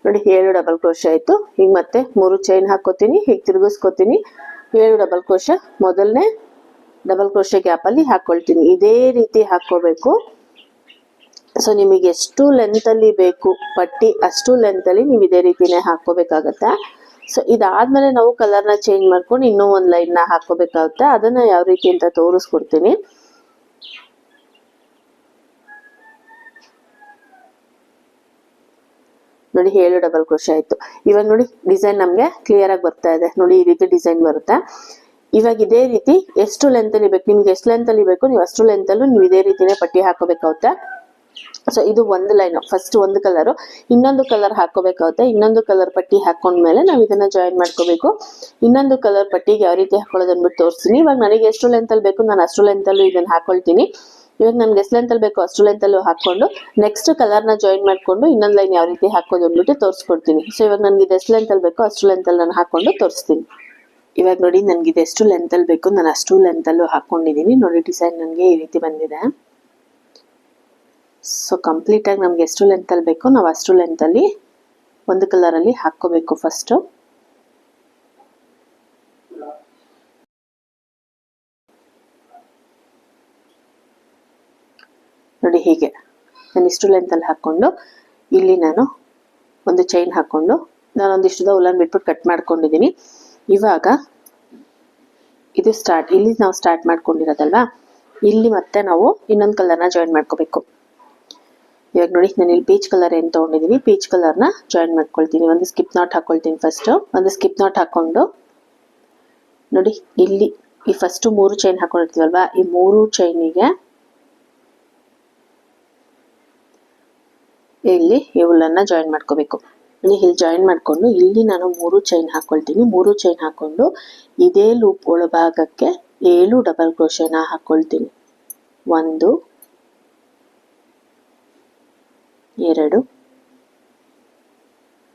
ನೋಡಿ 7 ಡಬಲ್ ಕ್ರೋಶೆ ಆಯ್ತು. ಈಗ ಮತ್ತೆ 3 ಚೈನ್ ಹಾಕೋತೀನಿ, ಹೀಗೆ ತಿರುಗಿಸ್ಕೋತೀನಿ. 7 ಡಬಲ್ ಕ್ರೋಶೆ ಮೊದಲನೇ ಡಬಲ್ ಕ್ರೋಶೆ ಗ್ಯಾಪ್ ಅಲ್ಲಿ ಹಾಕೊಳ್ತೀನಿ. ಇದೇ ರೀತಿ ಹಾಕೋಬೇಕು. ಸೊ ನಿಮಗೆ ಎಷ್ಟು ಲೆಂತ್ ಅಲ್ಲಿ ಬೇಕು ಪಟ್ಟಿ ಅಷ್ಟು ಲೆಂತ್ ಅಲ್ಲಿ ನೀವು ಇದೇ ರೀತಿನೇ ಹಾಕೋಬೇಕಾಗತ್ತೆ. ಸೊ ಇದಾದ್ಮೇಲೆ ನಾವು ಕಲರ್ನ ಚೇಂಜ್ ಮಾಡ್ಕೊಂಡು ಇನ್ನೂ ಒಂದು ಲೈನ್ ನ ಹಾಕೋಬೇಕಾಗುತ್ತೆ. ಅದನ್ನ ಯಾವ ರೀತಿ ಅಂತ ತೋರಿಸ್ಕೊಡ್ತೀನಿ. ನೋಡಿ 7 ಡಬಲ್ ಕ್ರೋಶೆ ಆಯ್ತು. ಇವಾಗ ನೋಡಿ ಡಿಸೈನ್ ನಮ್ಗೆ ಕ್ಲಿಯರ್ ಆಗಿ ಬರ್ತಾ ಇದೆ. ನೋಡಿ ಈ ರೀತಿ ಡಿಸೈನ್ ಬರುತ್ತೆ. ಇವಾಗ ಇದೇ ರೀತಿ ಎಷ್ಟು ಲೆಂತ್ ಅಲ್ಲಿ ಬೇಕು, ನಿಮ್ಗೆ ಎಷ್ಟು ಲೆಂತ್ ಅಲ್ಲಿ ಬೇಕು ನೀವು ಅಷ್ಟು ಲೆಂತ್ ಅಲ್ಲೂ ನೀವು ಇದೇ ರೀತಿನೇ ಪಟ್ಟಿ ಹಾಕೋಬೇಕಾಗುತ್ತೆ. ಸೊ ಇದು ಒಂದು ಲೈನ್, ಫಸ್ಟ್ ಒಂದು ಕಲರ್, ಇನ್ನೊಂದು ಕಲರ್ ಹಾಕೋಬೇಕಾಗುತ್ತೆ. ಇನ್ನೊಂದು ಕಲರ್ ಪಟ್ಟಿ ಹಾಕೊಂಡ್ಮೇಲೆ ನಾವು ಇದನ್ನ ಜಾಯಿನ್ ಮಾಡ್ಕೋಬೇಕು. ಇನ್ನೊಂದು ಕಲರ್ ಪಟ್ಟಿಗೆ ಯಾವ ರೀತಿ ಹಾಕೊಳ್ಳೋದು ಅಂದ್ಬಿಟ್ಟು ತೋರಿಸ್ತೀನಿ. ಇವಾಗ ನನಗೆ ಎಷ್ಟು ಲೆಂತ್ ಅಲ್ಲಿ ಬೇಕು ನಾನು ಅಷ್ಟು ಲೆಂತ್ ಅಲ್ಲೂ ಇದನ್ನ ಹಾಕೊಳ್ತೀನಿ. ಇವಾಗ ನನ್ಗೆ ಎಷ್ಟು ಲೆಂತ್ ಅಲ್ಲಿ ಬೇಕು ಅಷ್ಟು ಲೆಂತ್ ಅಲ್ಲೂ ಹಾಕೊಂಡು ನೆಕ್ಸ್ಟ್ ಕಲರ್ನ ಜಾಯಿನ್ ಮಾಡ್ಕೊಂಡು ಇನ್ನೊಂದು ಲೈನ್ ಯಾವ ರೀತಿ ಹಾಕೋದು ಅಂದ್ಬಿಟ್ಟು ತೋರಿಸ್ಕೊಡ್ತೀನಿ. ಸೊ ಇವಾಗ ನನ್ಗೆ ಇದು ಎಷ್ಟು ಲೆಂತ್ ಅಲ್ಲಿ ಬೇಕೋ ಅಷ್ಟು ಲೆಂತ್ ಅಲ್ಲಿ ನಾನು ಹಾಕೊಂಡು ತೋರಿಸ್ತೀನಿ. ಇವಾಗ ನೋಡಿ ನನ್ಗೆ ಇದು ಎಷ್ಟು ಲೆಂತ್ ಅಲ್ಲಿ ಬೇಕು ನಾನು ಅಷ್ಟು ಲೆಂತ್ ಅಲ್ಲೂ ಹಾಕೊಂಡಿದ್ದೀನಿ. ನೋಡಿ ಡಿಸೈನ್ ನನಗೆ ಈ ರೀತಿ ಬಂದಿದೆ. ಸೊ ಕಂಪ್ಲೀಟ್ ಆಗಿ ನಮ್ಗೆ ಎಷ್ಟು ಲೆಂತ್ ಅಲ್ಲಿ ಬೇಕೋ ನಾವು ಅಷ್ಟು ಲೆಂತ್ ಅಲ್ಲಿ ಒಂದು ಕಲರ್ ಅಲ್ಲಿ ಹಾಕೋಬೇಕು. ಫಸ್ಟ್ ನೋಡಿ ಹೀಗೆ ನಾನು ಇಷ್ಟು ಲೆಂತ್ ಅಲ್ಲಿ ಹಾಕೊಂಡು ಇಲ್ಲಿ ನಾನು ಒಂದು ಚೈನ್ ಹಾಕೊಂಡು ನಾನೊಂದಿಷ್ಟು ಉಲ್ಲನ್ ಬಿಟ್ಬಿಟ್ಟು ಕಟ್ ಮಾಡ್ಕೊಂಡಿದ್ದೀನಿ. ಇವಾಗ ಇದು ಸ್ಟಾರ್ಟ್, ಇಲ್ಲಿ ನಾವು ಸ್ಟಾರ್ಟ್ ಮಾಡ್ಕೊಂಡಿರೋದಲ್ವಾ, ಇಲ್ಲಿ ಮತ್ತೆ ನಾವು ಇನ್ನೊಂದು ಕಲರ್ನ ಜಾಯಿನ್ ಮಾಡ್ಕೋಬೇಕು. ಇವಾಗ ನೋಡಿ ನಾನು ಇಲ್ಲಿ ಪೀಚ್ ಕಲರ್ ಏನು ತೊಗೊಂಡಿದ್ದೀನಿ, ಪೀಚ್ ಕಲರ್ನ ಜಾಯಿನ್ ಮಾಡ್ಕೊಳ್ತೀನಿ. ಒಂದು ಸ್ಕಿಪ್ ನಾಟ್ ಹಾಕೊಳ್ತೀನಿ. ಫಸ್ಟ್ ಒಂದು ಸ್ಕಿಪ್ ನಾಟ್ ಹಾಕೊಂಡು ನೋಡಿ ಇಲ್ಲಿ ಈ ಫಸ್ಟ್ 3 ಚೈನ್ ಹಾಕೊಂಡಿರ್ತೀವಲ್ವಾ, ಈ 3 ಚೈನಿಗೆ ಇಲ್ಲಿ ಈ ಉಲ್ಲನ್ನ ಜಾಯಿನ್ ಮಾಡ್ಕೋಬೇಕು. ಇಲ್ಲಿ ಜಾಯಿನ್ ಮಾಡ್ಕೊಂಡು ಇಲ್ಲಿ ನಾನು 3 ಚೈನ್ ಹಾಕೊಳ್ತೀನಿ. 3 ಚೈನ್ ಹಾಕೊಂಡು ಇದೇ ಲೂಪ್ ಒಳಭಾಗಕ್ಕೆ 7 ಡಬಲ್ ಕ್ರೋಶೆನ ಹಾಕೊಳ್ತೀನಿ. 1 2 3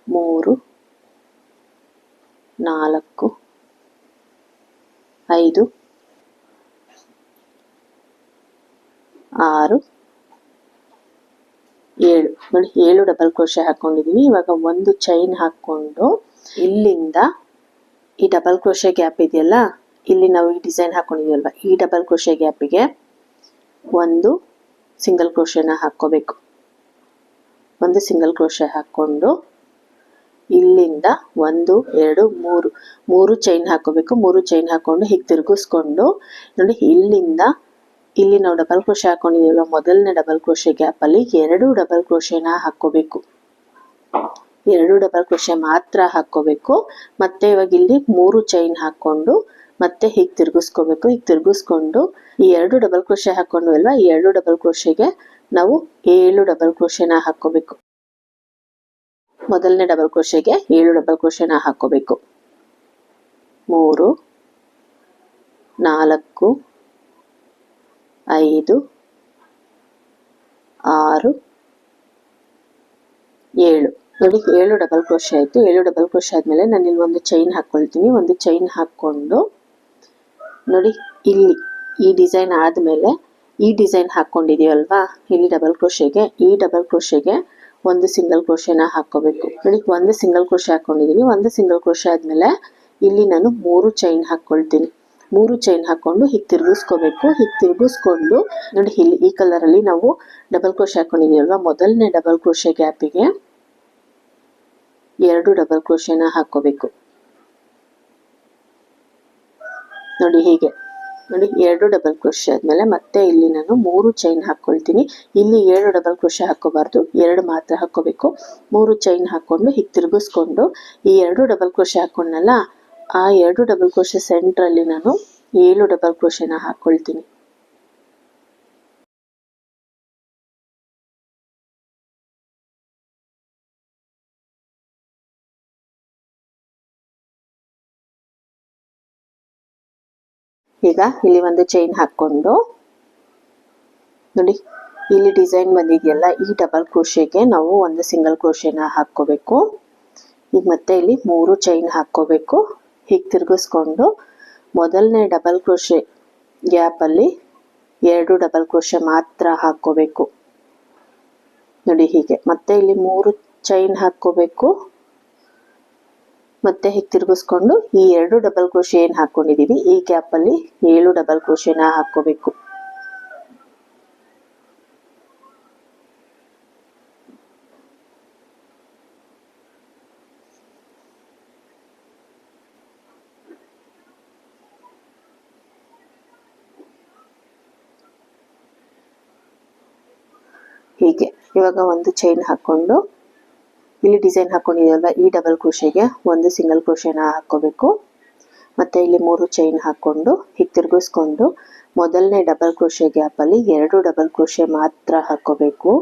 4 5 6 7 ನೋಡಿ 7 ಡಬಲ್ ಕ್ರೋಶೆ ಹಾಕೊಂಡಿದ್ದೀನಿ. ಇವಾಗ ಒಂದು ಚೈನ್ ಹಾಕೊಂಡು ಇಲ್ಲಿಂದ ಈ ಡಬಲ್ ಕ್ರೋಶೆ ಗ್ಯಾಪ್ ಇದೆಯಲ್ಲ, ಇಲ್ಲಿ ನಾವು ಈ ಡಿಸೈನ್ ಹಾಕೊಂಡಿದೀವಲ್ವಾ, ಈ ಡಬಲ್ ಕ್ರೋಶೆ ಗ್ಯಾಪಿಗೆ ಒಂದು ಸಿಂಗಲ್ ಕ್ರೋಶೆನ ಹಾಕೋಬೇಕು. ಒಂದು ಸಿಂಗಲ್ ಕ್ರೋಶೆ ಹಾಕೊಂಡು ಇಲ್ಲಿಂದ 1 2 3 ಚೈನ್ ಹಾಕೋಬೇಕು. 3 ಚೈನ್ ಹಾಕೊಂಡು ಹೀಗೆ ತಿರುಗಿಸ್ಕೊಂಡು ನೋಡಿ ಇಲ್ಲಿಂದ ಇಲ್ಲಿ ನಾವು ಡಬಲ್ ಕ್ರೋಶೆ ಹಾಕೊಂಡಿದ್ದೀವಲ್ಲ, ಮೊದಲನೇ ಡಬಲ್ ಕ್ರೋಶೆ ಗ್ಯಾಪ್ ಅಲ್ಲಿ 2 ಡಬಲ್ ಕ್ರೋಶೆನ ಹಾಕೋಬೇಕು. 2 ಡಬಲ್ ಕ್ರೋಶೆ ಮಾತ್ರ ಹಾಕೋಬೇಕು. ಮತ್ತೆ ಇವಾಗ ಇಲ್ಲಿ 3 ಚೈನ್ ಹಾಕೊಂಡು ಮತ್ತೆ ಹೀಗೆ ತಿರುಗಿಸ್ಕೋಬೇಕು. ಹೀಗೆ ತಿರುಗಿಸ್ಕೊಂಡು ಈ 2 ಡಬಲ್ ಕ್ರೋಶೆ ಹಾಕೊಂಡು ಅಲ್ವಾ, ಈ 2 ಡಬಲ್ ಕ್ರೋಶೆಗೆ ನಾವು 7 ಡಬಲ್ ಕ್ರೋಶೆನ ಹಾಕೋಬೇಕು. ಮೊದಲನೇ ಡಬಲ್ ಕ್ರೋಶೆಗೆ 7 ಡಬಲ್ ಕ್ರೋಶೆನ ಹಾಕೋಬೇಕು. 3 4 5 6 7 ನೋಡಿ, 7 ಡಬಲ್ ಕ್ರೋಶೆ ಆಯ್ತು. 7 ಡಬಲ್ ಕ್ರೋಶೆ ಆದ್ಮೇಲೆ ನಾನು ಇಲ್ಲಿ ಒಂದು ಚೈನ್ ಹಾಕೊಳ್ತೀನಿ. ಒಂದು ಚೈನ್ ಹಾಕೊಂಡು ನೋಡಿ, ಇಲ್ಲಿ ಈ ಡಿಸೈನ್ ಆದ್ಮೇಲೆ ಈ ಡಿಸೈನ್ ಹಾಕೊಂಡಿದೀವಲ್ವಾ, ಇಲ್ಲಿ ಡಬಲ್ ಕ್ರೋಶೆಗೆ, ಈ ಡಬಲ್ ಕ್ರೋಶೆಗೆ ಒಂದು ಸಿಂಗಲ್ ಕ್ರೋಶೆನ ಹಾಕೋಬೇಕು. ನೋಡಿ, ಒಂದು ಸಿಂಗಲ್ ಕ್ರೋಶೆ ಹಾಕೊಂಡಿದೀನಿ. ಒಂದು ಸಿಂಗಲ್ ಕ್ರೋಶೆ ಆದ್ಮೇಲೆ ಇಲ್ಲಿ ನಾನು 3 ಚೈನ್ ಹಾಕೊಳ್ತೀನಿ. 3 ಚೈನ್ ಹಾಕೊಂಡು ಹೀಗೆ ತಿರುಗಿಸ್ಕೋಬೇಕು. ಹೀಗೆ ತಿರುಗಿಸ್ಕೊಂಡು ನೋಡಿ, ಇಲ್ಲಿ ಈ ಕಲರ್ ಅಲ್ಲಿ ನಾವು ಡಬಲ್ ಕ್ರೋಶೆ ಹಾಕೊಂಡಿದೀವಲ್ವಾ, ಮೊದಲನೇ ಡಬಲ್ ಕ್ರೋಶೆ ಗ್ಯಾಪಿಗೆ 2 ಡಬಲ್ ಕ್ರೋಶೆನ ಹಾಕೋಬೇಕು. ನೋಡಿ ಹೀಗೆ, ನೋಡಿ 2 ಡಬಲ್ ಕ್ರೋಶೆ ಆದ್ಮೇಲೆ ಮತ್ತೆ ಇಲ್ಲಿ ನಾನು 3 ಚೈನ್ ಹಾಕೊಳ್ತೀನಿ. ಇಲ್ಲಿ 7 ಡಬಲ್ ಕ್ರೋಶೆ ಹಾಕೋಬಾರ್ದು, 2 ಮಾತ್ರ ಹಾಕೋಬೇಕು. 3 ಚೈನ್ ಹಾಕೊಂಡು ಹೀಗೆ ತಿರುಗಿಸ್ಕೊಂಡು ಈ 2 ಡಬಲ್ ಕ್ರೋಶೆ ಹಾಕೊಂಡಲ್ಲ, ಆ 2 ಡಬಲ್ ಕ್ರೋಶೆ ಸೆಂಟರ್ ಅಲ್ಲಿ ನಾನು 7 ಡಬಲ್ ಕ್ರೋಶೆನ ಹಾಕೊಳ್ತೀನಿ. ಈಗ ಇಲ್ಲಿ ಒಂದು ಚೈನ್ ಹಾಕೊಂಡು ನೋಡಿ, ಇಲ್ಲಿ ಡಿಸೈನ್ ಬಂದಿದೆಯಲ್ಲ, ಈ ಡಬಲ್ ಕ್ರೋಶೆಗೆ ನಾವು ಒಂದು ಸಿಂಗಲ್ ಕ್ರೋಶೆನ ಹಾಕೋಬೇಕು. ಈಗ ಮತ್ತೆ ಇಲ್ಲಿ 3 ಚೈನ್ ಹಾಕೋಬೇಕು. ಹೀಗೆ ತಿರುಗಿಸ್ಕೊಂಡು ಮೊದಲನೇ ಡಬಲ್ ಕ್ರೋಶೆ ಗ್ಯಾಪ್ ಅಲ್ಲಿ 2 ಡಬಲ್ ಕ್ರೋಶೆ ಮಾತ್ರ ಹಾಕೋಬೇಕು. ನೋಡಿ ಹೀಗೆ, ಮತ್ತೆ ಇಲ್ಲಿ 3 ಚೈನ್ ಹಾಕೋಬೇಕು. ಮತ್ತೆ ಹೀಗೆ ತಿರುಗಿಸ್ಕೊಂಡು ಈ 2 ಡಬಲ್ ಕ್ರೋಶೆ ಏನ್ ಹಾಕೊಂಡಿದೀವಿ, ಈ ಗ್ಯಾಪ್ ಅಲ್ಲಿ 7 ಡಬಲ್ ಕ್ರೋಶೆನ ಹಾಕೋಬೇಕು. ಹೀಗೆ ಇವಾಗ ಒಂದು ಚೈನ್ ಹಾಕೊಂಡು ಇಲ್ಲಿ ಡಿಸೈನ್ ಹಾಕೊಂಡಿದೆಯಲ್ವಾ, ಈ ಡಬಲ್ ಕ್ರೋಶೆಗೆ ಒಂದು ಸಿಂಗಲ್ ಕ್ರೋಶೆನ ಹಾಕೋಬೇಕು. ಮತ್ತೆ ಇಲ್ಲಿ 3 ಚೈನ್ ಹಾಕೊಂಡು ಹೀಗೆ ತಿರುಗಿಸ್ಕೊಂಡು ಮೊದಲನೇ ಡಬಲ್ ಕ್ರೋಶೆ ಗ್ಯಾಪ್ ಅಲ್ಲಿ 2 ಡಬಲ್ ಕ್ರೋಶೆ ಮಾತ್ರ ಹಾಕೋಬೇಕು.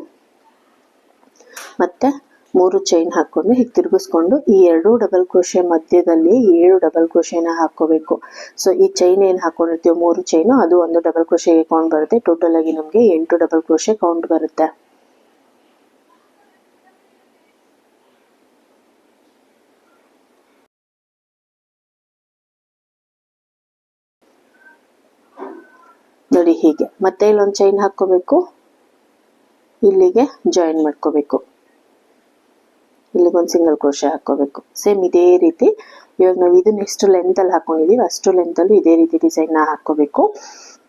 ಮತ್ತೆ 3 ಚೈನ್ ಹಾಕೊಂಡು ಹೀಗೆ ತಿರುಗಿಸ್ಕೊಂಡು ಈ 2 ಡಬಲ್ ಕ್ರೋಶೆ ಮಧ್ಯದಲ್ಲಿ 7 ಡಬಲ್ ಕ್ರೋಶೆನ ಹಾಕೋಬೇಕು. ಸೊ ಈ ಚೈನ್ ಏನ್ ಹಾಕೊಂಡಿರ್ತೀವಿ 3 ಚೈನು, ಅದು ಒಂದು ಡಬಲ್ ಕ್ರೋಶೆಗೆ ಕೌಂಟ್ ಬರುತ್ತೆ. ಟೋಟಲ್ ಆಗಿ ನಮಗೆ 8 ಡಬಲ್ ಕ್ರೋಶೆ ಕೌಂಟ್ ಬರುತ್ತೆ. ನೋಡಿ ಹೀಗೆ, ಮತ್ತೆ ಇಲ್ಲೊಂದು ಚೈನ್ ಹಾಕೋಬೇಕು, ಇಲ್ಲಿಗೆ ಜಾಯಿನ್ ಮಾಡ್ಕೋಬೇಕು, ಇಲ್ಲಿಗೊಂದು ಸಿಂಗಲ್ ಕ್ರೋಶೆ ಹಾಕೋಬೇಕು. ಸೇಮ್ ಇದೇ ರೀತಿ ಇವಾಗ ನಾವು ಇದನ್ನ ಎಷ್ಟು ಲೆಂತ್ ಅಲ್ಲಿ ಹಾಕೊಂಡಿದೀವಿ ಅಷ್ಟು ಲೆಂತ್ ಅಲ್ಲೂ ಇದೇ ರೀತಿ ಡಿಸೈನ್ ನ ಹಾಕೋಬೇಕು.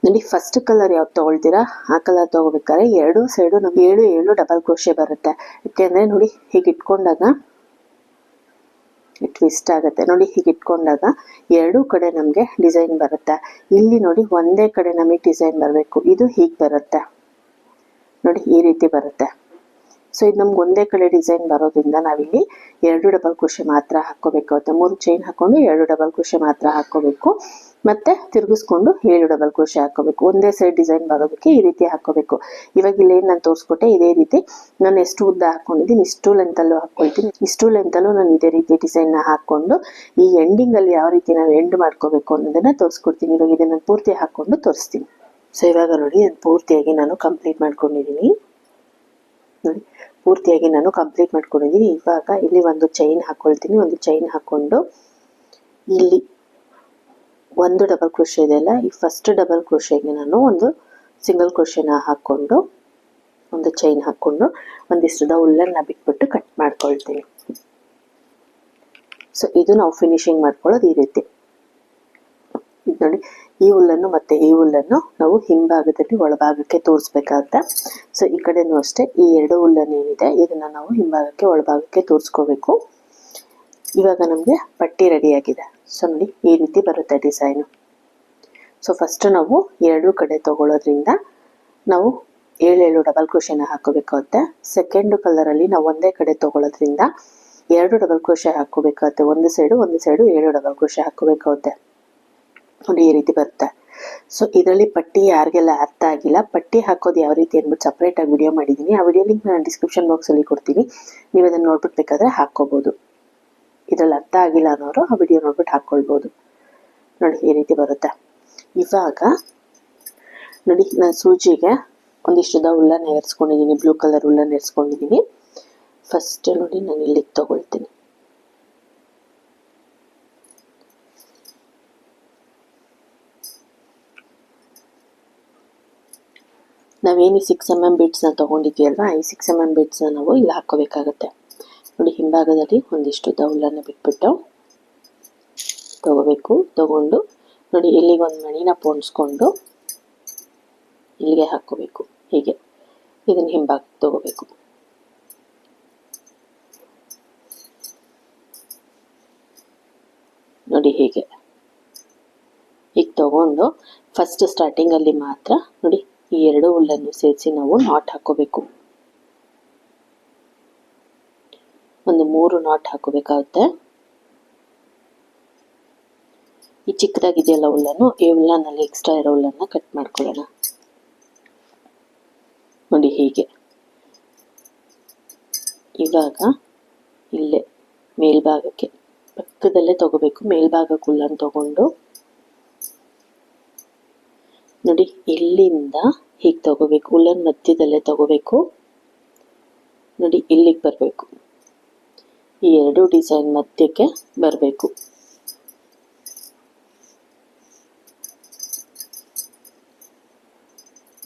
ನೋಡಿ, ಫಸ್ಟ್ ಕಲರ್ ಯಾವ್ದು ತಗೊಳ್ತೀರಾ ಆ ಕಲರ್ ತಗೋಬೇಕಾದ್ರೆ 2 ಸೈಡು ನಮ್ಗೆ 7 ಡಬಲ್ ಕ್ರೋಶೆ ಬರುತ್ತೆ. ಯಾಕೆಂದ್ರೆ ನೋಡಿ, ಹೀಗೆ ಇಟ್ಕೊಂಡಾಗ ಟ್ವಿಸ್ಟ್ ಆಗುತ್ತೆ. ನೋಡಿ, ಹೀಗೆ ಇಟ್ಕೊಂಡಾಗ 2 ಕಡೆ ನಮ್ಗೆ ಡಿಸೈನ್ ಬರುತ್ತೆ. ಇಲ್ಲಿ ನೋಡಿ, ಒಂದೇ ಕಡೆ ನಮಗೆ ಡಿಸೈನ್ ಬರಬೇಕು. ಇದು ಹೀಗೆ ಬರುತ್ತೆ ನೋಡಿ, ಈ ರೀತಿ ಬರುತ್ತೆ. ಸೊ ಇದು ನಮ್ಗೆ ಒಂದೇ ಕಡೆ ಡಿಸೈನ್ ಬರೋದ್ರಿಂದ ನಾವಿಲ್ಲಿ 2 ಡಬಲ್ ಕ್ರೋಶೆ ಮಾತ್ರ ಹಾಕೋಬೇಕಾಗುತ್ತೆ. 3 ಚೈನ್ ಹಾಕೊಂಡು 2 ಡಬಲ್ ಕ್ರೋಶೆ ಮಾತ್ರ ಹಾಕೋಬೇಕು. ಮತ್ತೆ ತಿರುಗಿಸ್ಕೊಂಡು 7 ಡಬಲ್ ಕ್ರೋಶೆ ಹಾಕೋಬೇಕು. ಒಂದೇ ಸೈಡ್ ಡಿಸೈನ್ ಬರೋದಕ್ಕೆ ಈ ರೀತಿ ಹಾಕೋಬೇಕು. ಇವಾಗ ಇಲ್ಲಿ ಏನ್ ನಾನು ತೋರಿಸ್ಕೊಟ್ಟೆ, ಇದೇ ರೀತಿ ನಾನು ಎಷ್ಟು ಉದ್ದ ಹಾಕೊಂಡಿದ್ದೀನಿ ಇಷ್ಟು ಲೆಂತ್ ಅಲ್ಲೂ ಹಾಕೊಳ್ತೀನಿ. ಇಷ್ಟು ಲೆಂತ್ ಅಲ್ಲೂ ನಾನು ಇದೇ ರೀತಿ ಡಿಸೈನ್ ನ ಹಾಕೊಂಡು ಈ ಎಂಡಿಂಗ್ ಅಲ್ಲಿ ಯಾವ ರೀತಿ ನಾವು ಎಂಡ್ ಮಾಡ್ಕೋಬೇಕು ಅನ್ನೋದನ್ನ ತೋರಿಸ್ಕೊಡ್ತೀನಿ. ಇವಾಗ ಇದನ್ನ ಪೂರ್ತಿ ಹಾಕೊಂಡು ತೋರಿಸ್ತೀನಿ. ಸೊ ಇವಾಗ ನೋಡಿ, ಪೂರ್ತಿಯಾಗಿ ನಾನು ಕಂಪ್ಲೀಟ್ ಮಾಡ್ಕೊಂಡಿದ್ದೀನಿ. ನೋಡಿ, ಪೂರ್ತಿಯಾಗಿ ನಾನು ಕಂಪ್ಲೀಟ್ ಮಾಡ್ಕೊಂಡಿದ್ದೀನಿ. ಇವಾಗ ಇಲ್ಲಿ ಒಂದು ಚೈನ್ ಹಾಕೊಳ್ತೀನಿ. ಒಂದು ಚೈನ್ ಹಾಕೊಂಡು ಇಲ್ಲಿ ಒಂದು ಡಬಲ್ ಕ್ರೋಶೆ ಇದೆಯಲ್ಲ, ಈ ಫಸ್ಟ್ ಡಬಲ್ ಕ್ರೋಶೆಗೆ ನಾನು ಒಂದು ಸಿಂಗಲ್ ಕ್ರೋಶೆನ ಹಾಕೊಂಡು ಒಂದು ಚೈನ್ ಹಾಕೊಂಡು ಒಂದಿಷ್ಟದ ಉಲ್ಲನ್ನ ಬಿಟ್ಬಿಟ್ಟು ಕಟ್ ಮಾಡ್ಕೊಳ್ತೀನಿ. ಸೊ ಇದು ನಾವು ಫಿನಿಶಿಂಗ್ ಮಾಡ್ಕೊಳ್ಳೋದು ಈ ರೀತಿ. ಇದು ನೋಡಿ, ಈ ಹುಲ್ಲನ್ನು ಮತ್ತೆ ಈ ಹುಲ್ಲನ್ನು ನಾವು ಹಿಂಭಾಗದಲ್ಲಿ ಒಳಭಾಗಕ್ಕೆ ತೋರಿಸ್ಬೇಕಾಗುತ್ತೆ. ಸೊ ಈ ಕಡೆನೂ ಅಷ್ಟೇ, ಈ 2 ಹುಲ್ಲನ್ನು ಏನಿದೆ ಇದನ್ನ ನಾವು ಹಿಂಭಾಗಕ್ಕೆ ಒಳಭಾಗಕ್ಕೆ ತೋರಿಸ್ಕೋಬೇಕು. ಇವಾಗ ನಮಗೆ ಪಟ್ಟಿ ರೆಡಿ ಆಗಿದೆ. ಸೊ ನೋಡಿ, ಈ ರೀತಿ ಬರುತ್ತೆ ಡಿಸೈನು. ಸೊ ಫಸ್ಟ್ ನಾವು 2 ಕಡೆ ತಗೊಳ್ಳೋದ್ರಿಂದ ನಾವು 7 ಡಬಲ್ ಕ್ರೋಶೆನ ಹಾಕೋಬೇಕಾಗುತ್ತೆ. ಸೆಕೆಂಡ್ ಕಲರ್ ಅಲ್ಲಿ ನಾವು ಒಂದೇ ಕಡೆ ತಗೊಳ್ಳೋದ್ರಿಂದ 2 ಡಬಲ್ ಕ್ರೋಶೆ ಹಾಕೋಬೇಕಾಗುತ್ತೆ. ಒಂದು ಸೈಡು 2 ಡಬಲ್ ಕ್ರೋಶೆ ಹಾಕೋಬೇಕಾಗುತ್ತೆ. ನೋಡಿ ಈ ರೀತಿ ಬರುತ್ತೆ. ಸೊ ಇದರಲ್ಲಿ ಪಟ್ಟಿ ಯಾರಿಗೆಲ್ಲ ಅರ್ಥ ಆಗಿಲ್ಲ, ಪಟ್ಟಿ ಹಾಕೋದು ಯಾವ ರೀತಿ ಅಂದ್ಬಿಟ್ಟು ಸಪ್ರೇಟಾಗಿ ವಿಡಿಯೋ ಮಾಡಿದ್ದೀನಿ. ಆ ವಿಡಿಯೋ ಲಿಂಕ್ ನಾನು ಡಿಸ್ಕ್ರಿಪ್ಷನ್ ಬಾಕ್ಸಲ್ಲಿ ಕೊಡ್ತೀನಿ, ನೀವು ಅದನ್ನು ನೋಡ್ಬಿಟ್ಟು ಬೇಕಾದರೆ ಹಾಕ್ಕೋಬೋದು. ಇದರಲ್ಲಿ ಅರ್ಥ ಆಗಿಲ್ಲ ಅನ್ನೋರು ಆ ವಿಡಿಯೋ ನೋಡ್ಬಿಟ್ಟು ಹಾಕ್ಕೊಳ್ಬೋದು. ನೋಡಿ ಈ ರೀತಿ ಬರುತ್ತೆ. ಇವಾಗ ನೋಡಿ ನಾನು ಸೂಜಿಗೆ ಒಂದಿಷ್ಟುದ ಉಲ್ಲನ್ನು ಏರಿಸ್ಕೊಂಡಿದ್ದೀನಿ, ಬ್ಲೂ ಕಲರ್ ಉಲ್ಲನ್ನು ಏರಿಸ್ಕೊಂಡಿದ್ದೀನಿ. ಫಸ್ಟ್ ನೋಡಿ ನಾನು ಇಲ್ಲಿಗೆ ತಗೊಳ್ತೀನಿ. ನಾವೇನು 6 mm ಬೀಡ್ಸ್ನ ತೊಗೊಂಡಿದ್ದೀವಲ್ವ, ಈ 6 mm ಬೀಡ್ಸ್ನ ನಾವು ಇಲ್ಲಿ ಹಾಕ್ಕೋಬೇಕಾಗತ್ತೆ. ನೋಡಿ ಹಿಂಭಾಗದಲ್ಲಿ ಒಂದಿಷ್ಟು ಉಲ್ಲನ್ನು ಬಿಟ್ಬಿಟ್ಟು ತಗೋಬೇಕು. ತಗೊಂಡು ನೋಡಿ ಇಲ್ಲಿಗೆ ಒಂದು ಮಣಿನ ಪೋಣಿಸ್ಕೊಂಡು ಇಲ್ಲಿಗೆ ಹಾಕ್ಕೋಬೇಕು. ಹೀಗೆ ಇದನ್ನು ಹಿಂಭಾಗ ತಗೋಬೇಕು. ನೋಡಿ ಹೀಗೆ ತಗೊಂಡು ಫಸ್ಟ್ ಸ್ಟಾರ್ಟಿಂಗಲ್ಲಿ ಮಾತ್ರ ನೋಡಿ ಈ 2 ಉಲ್ಲನ್ನು ಸೇರಿಸಿ ನಾವು ನಾಟ್ ಹಾಕೋಬೇಕು. ಒಂದು 3 ನಾಟ್ ಹಾಕೋಬೇಕಾಗುತ್ತೆ. ಈ ಚಿಕ್ಕದಾಗಿದೆಯಲ್ಲ ಉಲ್ಲನ್ನು, ಈ ಉಲ್ಲನಲ್ಲಿ ಎಕ್ಸ್ಟ್ರಾ ಇರೋ ಉಲ್ಲನ್ನ ಕಟ್ ಮಾಡ್ಕೊಳ್ಳೋಣ. ನೋಡಿ ಹೀಗೆ. ಇವಾಗ ಇಲ್ಲೇ ಮೇಲ್ಭಾಗಕ್ಕೆ ಪಕ್ಕದಲ್ಲೇ ತಗೋಬೇಕು. ಮೇಲ್ಭಾಗಕ್ಕೆ ಉಲ್ಲನ್ನು ತಗೊಂಡು ನೋಡಿ ಇಲ್ಲಿಂದ ಹೀಗೆ ತಗೋಬೇಕು. ಉಲ್ಲನ್ ಮಧ್ಯದಲ್ಲೇ ತಗೋಬೇಕು. ನೋಡಿ ಇಲ್ಲಿಗೆ ಬರಬೇಕು. ಈ 2 ಡಿಸೈನ್ ಮಧ್ಯಕ್ಕೆ ಬರಬೇಕು.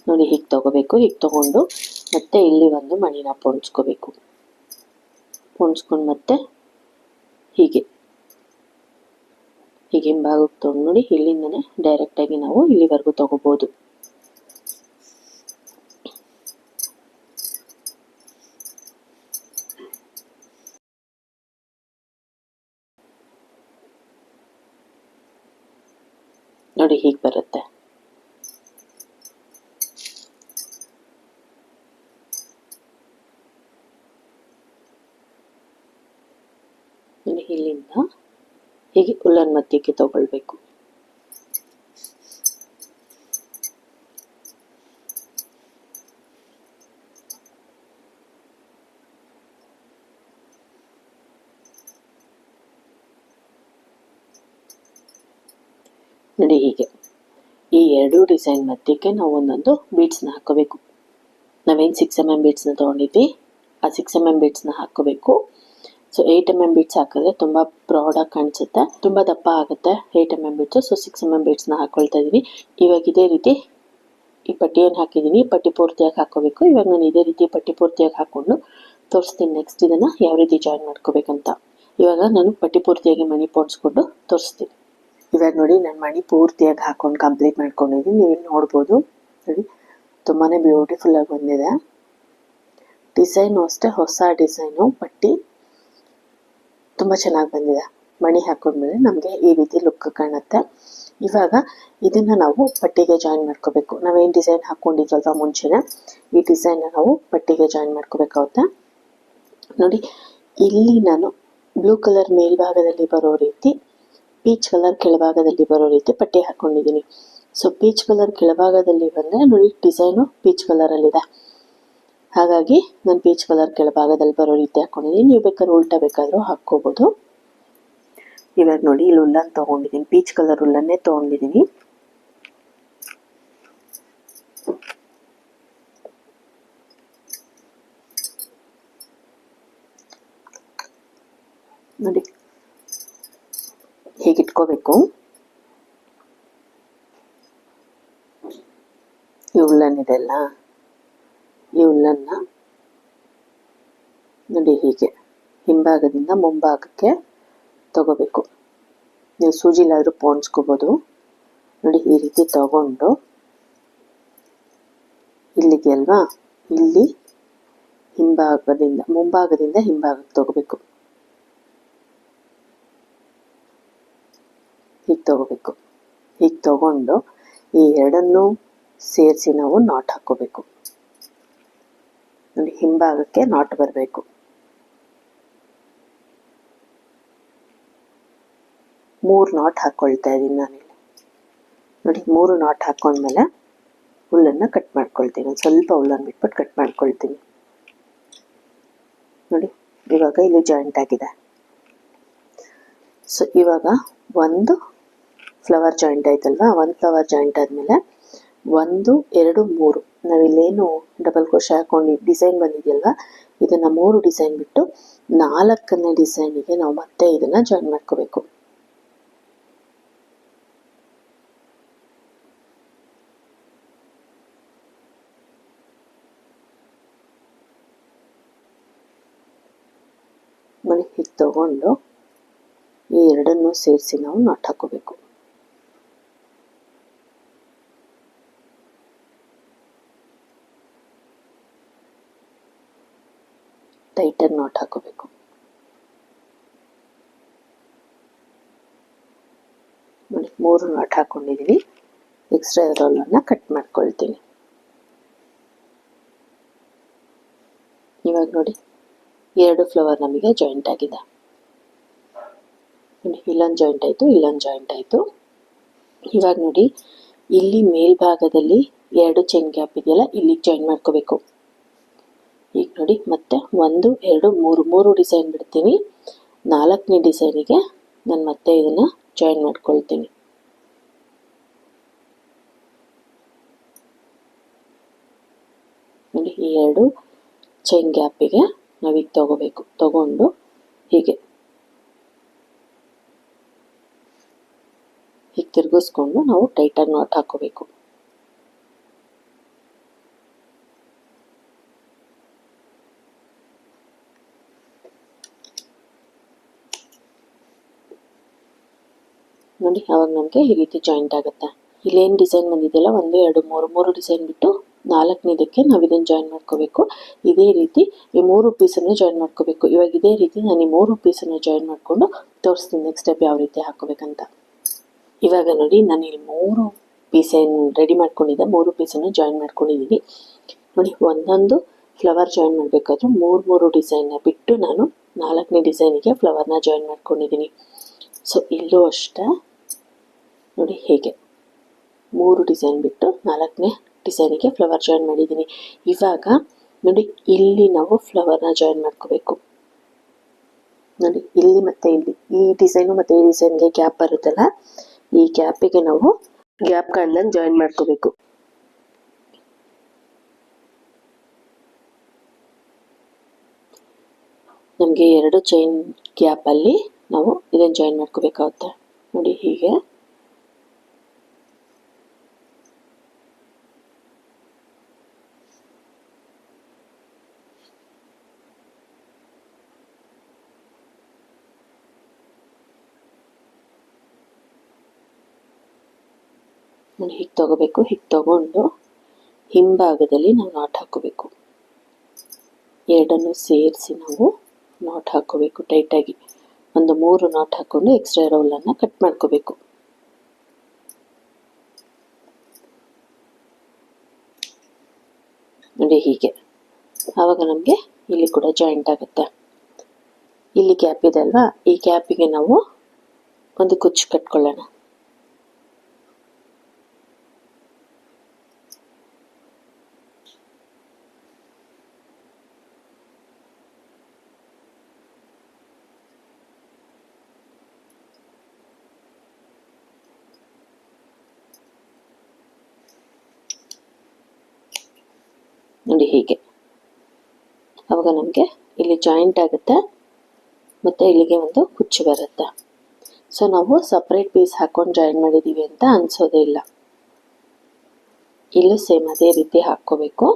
ನೋಡಿ ಹೀಗೆ ತಗೋಬೇಕು. ಹೀಗೆ ತಗೊಂಡು ಮತ್ತೆ ಇಲ್ಲಿ ಒಂದು ಮಣಿನ ಪೋಣಿಸ್ಕೋಬೇಕು. ಪೋಣಿಸ್ಕೊಂಡು ಮತ್ತೆ ಹೀಗೆ ಹಿಂಭಾಗಕ್ಕೆ ತಗೊಂಡು ನೋಡಿ ಇಲ್ಲಿಂದನೇ ಡೈರೆಕ್ಟಾಗಿ ನಾವು ಇಲ್ಲಿವರೆಗೂ ತಗೋಬೋದು. ನೋಡಿ ಹೀಗೆ ಬರುತ್ತೆ. ಇಲ್ಲಿಂದ ಹೀಗೆ ಉಲ್ಲನ್ ಮಧ್ಯಕ್ಕೆ ತಗೊಳ್ಬೇಕು. ನೋಡಿ ಹೀಗೆ ಈ 2 ಡಿಸೈನ್ ಮಧ್ಯಕ್ಕೆ ನಾವು ಒಂದೊಂದು ಬೀಡ್ಸ್ನ ಹಾಕೋಬೇಕು. ನಾವೇನು 6 mm ಬೀಡ್ಸ್ನ ತೊಗೊಂಡಿದ್ವಿ, ಆ 6 mm ಬೀಡ್ಸ್ನ ಹಾಕೋಬೇಕು. ಸೊ 8 mm ಬೀಡ್ಸ್ ಹಾಕಿದ್ರೆ ತುಂಬ ಬ್ರಾಡಾಗಿ ಕಾಣಿಸುತ್ತೆ, ತುಂಬ ದಪ್ಪ ಆಗುತ್ತೆ 8 mm ಬೀಡ್ಸು. ಸೊ 6 mm ಬೀಡ್ಸ್ನ ಹಾಕ್ಕೊಳ್ತಾ ಇದ್ದೀನಿ. ಇವಾಗ ಇದೇ ರೀತಿ ಈ ಪಟ್ಟಿಯನ್ನು ಹಾಕಿದ್ದೀನಿ, ಪಟ್ಟಿ ಪೂರ್ತಿಯಾಗಿ ಹಾಕೋಬೇಕು. ಇವಾಗ ನಾನು ಇದೇ ರೀತಿ ಪಟ್ಟಿ ಪೂರ್ತಿಯಾಗಿ ಹಾಕ್ಕೊಂಡು ತೋರಿಸ್ತೀನಿ ನೆಕ್ಸ್ಟ್ ಇದನ್ನು ಯಾವ ರೀತಿ ಜಾಯಿನ್ ಮಾಡ್ಕೋಬೇಕಂತ. ಇವಾಗ ನಾನು ಪಟ್ಟಿ ಪೂರ್ತಿಯಾಗಿ ಮಣಿ ಪೋಣಿಸ್ಕೊಂಡು ತೋರಿಸ್ತೀನಿ. ಇವಾಗ ನೋಡಿ ನಾನು ಮಣಿ ಪೂರ್ತಿಯಾಗಿ ಹಾಕೊಂಡು ಕಂಪ್ಲೀಟ್ ಮಾಡ್ಕೊಂಡಿದ್ದೀನಿ. ನೀವು ಇಲ್ಲಿ ನೋಡ್ಬೋದು. ನೋಡಿ ತುಂಬಾ ಬ್ಯೂಟಿಫುಲ್ಲಾಗಿ ಬಂದಿದೆ. ಡಿಸೈನು ಅಷ್ಟೇ ಹೊಸ ಡಿಸೈನು. ಪಟ್ಟಿ ತುಂಬ ಚೆನ್ನಾಗಿ ಬಂದಿದೆ. ಮಣಿ ಹಾಕೊಂಡ್ಮೇಲೆ ನಮಗೆ ಈ ರೀತಿ ಲುಕ್ ಕಾಣುತ್ತೆ. ಇವಾಗ ಇದನ್ನು ನಾವು ಪಟ್ಟಿಗೆ ಜಾಯಿನ್ ಮಾಡ್ಕೋಬೇಕು. ನಾವೇನು ಡಿಸೈನ್ ಹಾಕ್ಕೊಂಡಿದ್ವಲ್ವ ಮುಂಚೆನೇ, ಈ ಡಿಸೈನ್ನ ನಾವು ಪಟ್ಟಿಗೆ ಜಾಯಿನ್ ಮಾಡ್ಕೋಬೇಕಾಗುತ್ತೆ. ನೋಡಿ ಇಲ್ಲಿ ನಾನು ಬ್ಲೂ ಕಲರ್ ಮೇಲ್ಭಾಗದಲ್ಲಿ ಬರೋ ರೀತಿ, ಪೀಚ್ ಕಲರ್ ಕೆಳಭಾಗದಲ್ಲಿ ಬರೋ ರೀತಿ ಪಟ್ಟಿ ಹಾಕ್ಕೊಂಡಿದ್ದೀನಿ. ಸೊ ಪೀಚ್ ಕಲರ್ ಕೆಳಭಾಗದಲ್ಲಿ ಬಂದರೆ ನೋಡಿ ಡಿಸೈನು ಪೀಚ್ ಕಲರಲ್ಲಿದೆ, ಹಾಗಾಗಿ ನಾನು ಪೀಚ್ ಕಲರ್ ಕೆಳಭಾಗದಲ್ಲಿ ಬರೋ ರೀತಿ ಹಾಕ್ಕೊಂಡಿದ್ದೀನಿ. ನೀವು ಬೇಕಾದ್ರೆ ಉಲ್ಟಾ ಬೇಕಾದರೂ ಹಾಕ್ಕೋಬೋದು. ಇವಾಗ ನೋಡಿ ಇಲ್ಲಿ ಉಲ್ಲನ್ ತೊಗೊಂಡಿದ್ದೀನಿ, ಪೀಚ್ ಕಲರ್ ಉಲ್ಲನ್ನೇ ತೊಗೊಂಡಿದ್ದೀನಿ. ನೋಡಿ ಹೀಗೆ ಇಟ್ಕೋಬೇಕು. ಈ ಉಲ್ಲನ್ ಇದೆಲ್ಲ, ಈ ಉಲ್ಲನ್ನ ನೋಡಿ ಹೀಗೆ ಹಿಂಭಾಗದಿಂದ ಮುಂಭಾಗಕ್ಕೆ ತಗೋಬೇಕು. ನೀವು ಸೂಜಿಲಾದರೂ ಪೋಣಿಸ್ಕೋಬೋದು. ನೋಡಿ ಈ ರೀತಿ ತಗೊಂಡು ಇಲ್ಲಿದೆಯಲ್ವಾ, ಇಲ್ಲಿ ಹಿಂಭಾಗದಿಂದ ಮುಂಭಾಗದಿಂದ ಹಿಂಭಾಗಕ್ಕೆ ತಗೋಬೇಕು. ಹೀಗೆ ತಗೋಬೇಕು. ಹೀಗೆ ತಗೊಂಡು ಈ ಎರಡನ್ನೂ ಸೇರಿಸಿ ನಾವು ನಾಟ್ ಹಾಕ್ಕೋಬೇಕು. ನೋಡಿ ಹಿಂಭಾಗಕ್ಕೆ ನಾಟ್ ಬರಬೇಕು. 3 ನಾಟ್ ಹಾಕ್ಕೊಳ್ತಾ ಇದ್ದೀನಿ ನಾನಿಲ್ಲಿ. ನೋಡಿ 3 ನಾಟ್ ಹಾಕ್ಕೊಂಡ್ಮೇಲೆ ಹುಲ್ಲನ್ನು ಕಟ್ ಮಾಡ್ಕೊಳ್ತೀನಿ. ಒಂದು ಸ್ವಲ್ಪ ಹುಲ್ಲನ್ನು ಬಿಟ್ಬಿಟ್ಟು ಕಟ್ ಮಾಡ್ಕೊಳ್ತೀನಿ. ನೋಡಿ ಇವಾಗ ಇಲ್ಲಿ ಜಾಯಿಂಟ್ ಆಗಿದೆ. ಸೊ ಇವಾಗ ಒಂದು ಫ್ಲವರ್ ಜಾಯಿಂಟ್ ಆಯ್ತಲ್ವಾ, ಒಂದು ಫ್ಲವರ್ ಜಾಯಿಂಟ್ ಆದಮೇಲೆ 1 2 3 ನಾವಿಲ್ಲೇನು ಡಬಲ್ ಕ್ರೋಶೆ ಹಾಕೊಂಡು ಡಿಸೈನ್ ಬಂದಿದೆಯಲ್ವಾ, ಇದನ್ನು 3 ಡಿಸೈನ್ ಬಿಟ್ಟು 4ನೇ ಡಿಸೈನಿಗೆ ನಾವು ಮತ್ತೆ ಇದನ್ನು ಜಾಯಿನ್ ಮಾಡ್ಕೋಬೇಕು. ಮನೆ ಹೀಗೆ ತಗೊಂಡು ಈ ಎರಡನ್ನು ಸೇರಿಸಿ ನಾವು ನಾಟ್ ಹಾಕೋಬೇಕು. ಟೈಟಾಗಿ ನಾಟ್ ಹಾಕೋಬೇಕು. ನೋಡಿ 3 ನಾಟ್ ಹಾಕೊಂಡಿದ್ದೀನಿ. ಎಕ್ಸ್ಟ್ರಾ ರೋಲನ್ನು ಕಟ್ ಮಾಡ್ಕೊಳ್ತೀನಿ. ಇವಾಗ ನೋಡಿ 2 ಫ್ಲವರ್ ನಮಗೆ ಜಾಯಿಂಟ್ ಆಗಿದೆ. ಇಲ್ಲೊಂದು ಜಾಯಿಂಟ್ ಆಯಿತು, ಇಲ್ಲೊಂದು ಜಾಯಿಂಟ್ ಆಯಿತು. ಇವಾಗ ನೋಡಿ ಇಲ್ಲಿ ಮೇಲ್ಭಾಗದಲ್ಲಿ 2 ಚೈನ್ ಗ್ಯಾಪ್ ಇದೆಯಲ್ಲ, ಇಲ್ಲಿಗೆ ಜಾಯಿನ್ ಮಾಡ್ಕೋಬೇಕು. ಈಗ ನೋಡಿ ಮತ್ತೆ 1 2 3 ಡಿಸೈನ್ ಬಿಡ್ತೀನಿ. 4ನೇ ಡಿಸೈನಿಗೆ ನಾನು ಮತ್ತೆ ಇದನ್ನು ಜಾಯಿನ್ ಮಾಡ್ಕೊಳ್ತೀನಿ. ನೋಡಿ ಈ 2 ಚೈನ್ ಗ್ಯಾಪಿಗೆ ನಾವೀಗ ತಗೋಬೇಕು. ತಗೊಂಡು ಹೀಗೆ ತಿರುಗಿಸ್ಕೊಂಡು ನಾವು ಟೈಟಾಗಿ ನಾಟ್ ಹಾಕೋಬೇಕು. ನೋಡಿ ಅವಾಗ ನಮಗೆ ಈ ರೀತಿ ಜಾಯಿಂಟ್ ಆಗುತ್ತೆ. ಇಲ್ಲೇನು ಡಿಸೈನ್ ಬಂದಿದೆಯಲ್ಲ 1 2 3 ಡಿಸೈನ್ ಬಿಟ್ಟು 4ನೇದಕ್ಕೆ ನಾವು ಇದನ್ನು ಜಾಯಿನ್ ಮಾಡ್ಕೋಬೇಕು. ಇದೇ ರೀತಿ ಈ 3 ಪೀಸನ್ನು ಜಾಯಿನ್ ಮಾಡ್ಕೋಬೇಕು. ಇವಾಗ ಇದೇ ರೀತಿ ನಾನು ಈ 3 ಪೀಸನ್ನು ಜಾಯಿನ್ ಮಾಡಿಕೊಂಡು ತೋರಿಸ್ತೀನಿ ನೆಕ್ಸ್ಟ್ ಸ್ಟೆಪ್ ಯಾವ ರೀತಿ ಹಾಕೋಬೇಕಂತ. ಇವಾಗ ನೋಡಿ ನಾನು ಇಲ್ಲಿ 3 ಪೀಸನ್ನು ರೆಡಿ ಮಾಡ್ಕೊಂಡಿದ್ದೆ. 3 ಪೀಸನ್ನು ಜಾಯಿನ್ ಮಾಡ್ಕೊಂಡಿದ್ದೀನಿ. ನೋಡಿ ಒಂದೊಂದು ಫ್ಲವರ್ ಜಾಯಿನ್ ಮಾಡಬೇಕಾದ್ರೆ 3 ಡಿಸೈನ್ನ ಬಿಟ್ಟು ನಾನು 4ನೇ ಡಿಸೈನಿಗೆ ಫ್ಲವರ್ನ ಜಾಯಿನ್ ಮಾಡ್ಕೊಂಡಿದ್ದೀನಿ. ಸೊ ಇಲ್ಲೂ ಅಷ್ಟೇ ನೋಡಿ ಹೇಗೆ 3 ಡಿಸೈನ್ ಬಿಟ್ಟು 4ನೇ ಡಿಸೈನಿಗೆ ಫ್ಲವರ್ ಜಾಯಿನ್ ಮಾಡಿದ್ದೀನಿ. ಇವಾಗ ನೋಡಿ ಇಲ್ಲಿ ನಾವು ಫ್ಲವರ್ನ ಜಾಯಿನ್ ಮಾಡ್ಕೋಬೇಕು. ನೋಡಿ ಇಲ್ಲಿ ಮತ್ತು ಇಲ್ಲಿ ಈ ಡಿಸೈನು ಮತ್ತು ಈ ಡಿಸೈನ್ಗೆ ಗ್ಯಾಪ್ ಬರುತ್ತಲ್ಲ, ಈ ಗ್ಯಾಪಿಗೆ ನಾವು ಗ್ಯಾಪ್ ಕಾರ್ಡ್ನ ಜಾಯಿನ್ ಮಾಡ್ಕೋಬೇಕು. ನಮಗೆ 2 ಚೈನ್ ಗ್ಯಾಪಲ್ಲಿ ನಾವು ಇದನ್ನು ಜಾಯಿನ್ ಮಾಡ್ಕೋಬೇಕಾಗುತ್ತೆ. ನೋಡಿ ಹೀಗೆ ನೋಡಿ ಹೀಗೆ ತಗೋಬೇಕು. ಹೀಗೆ ತಗೊಂಡು ಹಿಂಭಾಗದಲ್ಲಿ ನಾವು ನಾಟ್ ಹಾಕೋಬೇಕು. ಎರಡನ್ನು ಸೇರಿಸಿ ನಾವು ನಾಟ್ ಹಾಕೋಬೇಕು ಟೈಟಾಗಿ. ಒಂದು 3 ನಾಟ್ ಹಾಕ್ಕೊಂಡು ಎಕ್ಸ್ಟ್ರಾ ರೋಲನ್ನು ಕಟ್ ಮಾಡ್ಕೋಬೇಕು. ನೋಡಿ ಹೀಗೆ ಆವಾಗ ನಮಗೆ ಇಲ್ಲಿ ಕೂಡ ಜಾಯಿಂಟ್ ಆಗುತ್ತೆ. ಇಲ್ಲಿ ಗ್ಯಾಪ್ ಇದೆ ಅಲ್ವಾ, ಈ ಗ್ಯಾಪಿಗೆ ನಾವು ಒಂದು ಕುಚ್ಚು ಕಟ್ಕೊಳ್ಳೋಣ. ನೋಡಿ ಹೀಗೆ ಆವಾಗ ನಮಗೆ ಇಲ್ಲಿ ಜಾಯಿಂಟ್ ಆಗುತ್ತೆ ಮತ್ತು ಇಲ್ಲಿಗೆ ಒಂದು ಕುಚ್ಚು ಬರುತ್ತೆ. ಸೊ ನಾವು ಸಪ್ರೇಟ್ ಪೀಸ್ ಹಾಕೊಂಡು ಜಾಯಿನ್ ಮಾಡಿದ್ದೀವಿ ಅಂತ ಅನಿಸೋದೇ ಇಲ್ಲ. ಇಲ್ಲೂ ಸೇಮ್ ಅದೇ ರೀತಿ ಹಾಕ್ಕೋಬೇಕು.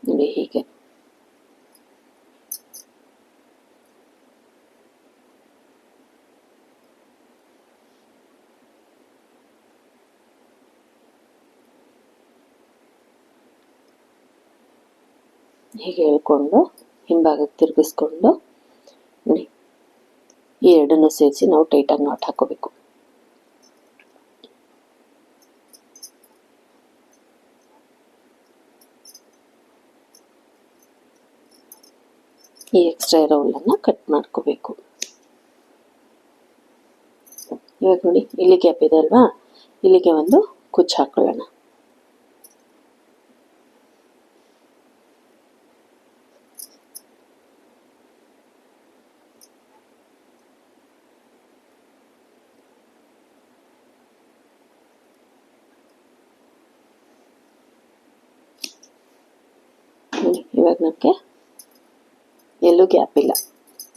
ನೋಡಿ ಹೀಗೆ ಹೀಗೆ ಹೇಳ್ಕೊಂಡು ಹಿಂಭಾಗಕ್ಕೆ ತಿರುಗಿಸ್ಕೊಂಡು ನೋಡಿ ಈ ಎರಡನ್ನು ಸೇರಿಸಿ ನಾವು ಟೈಟಾಗಿ ನಾಟ್ ಹಾಕೋಬೇಕು. ಈ ಎಕ್ಸ್ಟ್ರಾ ಇರೋ ಹುಲ್ಲನ್ನು ಕಟ್ ಮಾಡ್ಕೋಬೇಕು. ಇವಾಗ ನೋಡಿ ಇಲ್ಲಿ ಗ್ಯಾಪ್ ಇದೆ ಅಲ್ವಾ, ಇಲ್ಲಿಗೆ ಒಂದು ಕುಚ್ಚು ಹಾಕೊಳ್ಳೋಣ. ಇವಾಗ ನಮಗೆ ಎಲ್ಲೂ ಗ್ಯಾಪ್ ಇಲ್ಲ,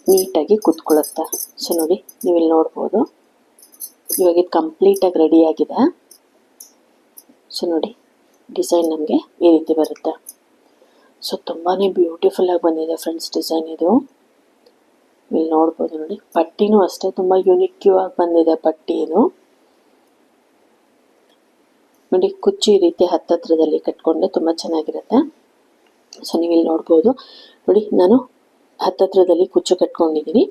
ನೀಟಾಗಿ ಕೂತ್ಕೊಳ್ಳುತ್ತೆ. ಸೊ ನೋಡಿ, ನೀವು ಇಲ್ಲಿ ನೋಡ್ಬೋದು, ಇವಾಗ ಇದು ಕಂಪ್ಲೀಟಾಗಿ ರೆಡಿಯಾಗಿದೆ. ಸೊ ನೋಡಿ, ಡಿಸೈನ್ ನಮಗೆ ಈ ರೀತಿ ಬರುತ್ತೆ. ಸೊ ತುಂಬಾ ಬ್ಯೂಟಿಫುಲ್ಲಾಗಿ ಬಂದಿದೆ ಫ್ರೆಂಡ್ಸ್ ಡಿಸೈನ್ ಇದು. ಇಲ್ಲಿ ನೋಡ್ಬೋದು ನೋಡಿ, ಪಟ್ಟಿನೂ ಅಷ್ಟೇ ತುಂಬ ಯುನಿಕ್ಯೂ ಆಗಿ ಬಂದಿದೆ ಪಟ್ಟಿ ಇದು. ನೋಡಿ, ಕುಚ್ಚು ಈ ರೀತಿ ಹತ್ತತ್ರದಲ್ಲಿ ಕಟ್ಕೊಂಡ್ರೆ ತುಂಬ ಚೆನ್ನಾಗಿರುತ್ತೆ. ಸೊ ನೀವು ಇಲ್ಲಿ ನೋಡ್ಬೋದು ನೋಡಿ, ನಾನು ಹತ್ತತ್ರದಲ್ಲಿ ಕುಚ್ಚು ಕಟ್ಕೊಂಡಿದ್ದೀನಿ.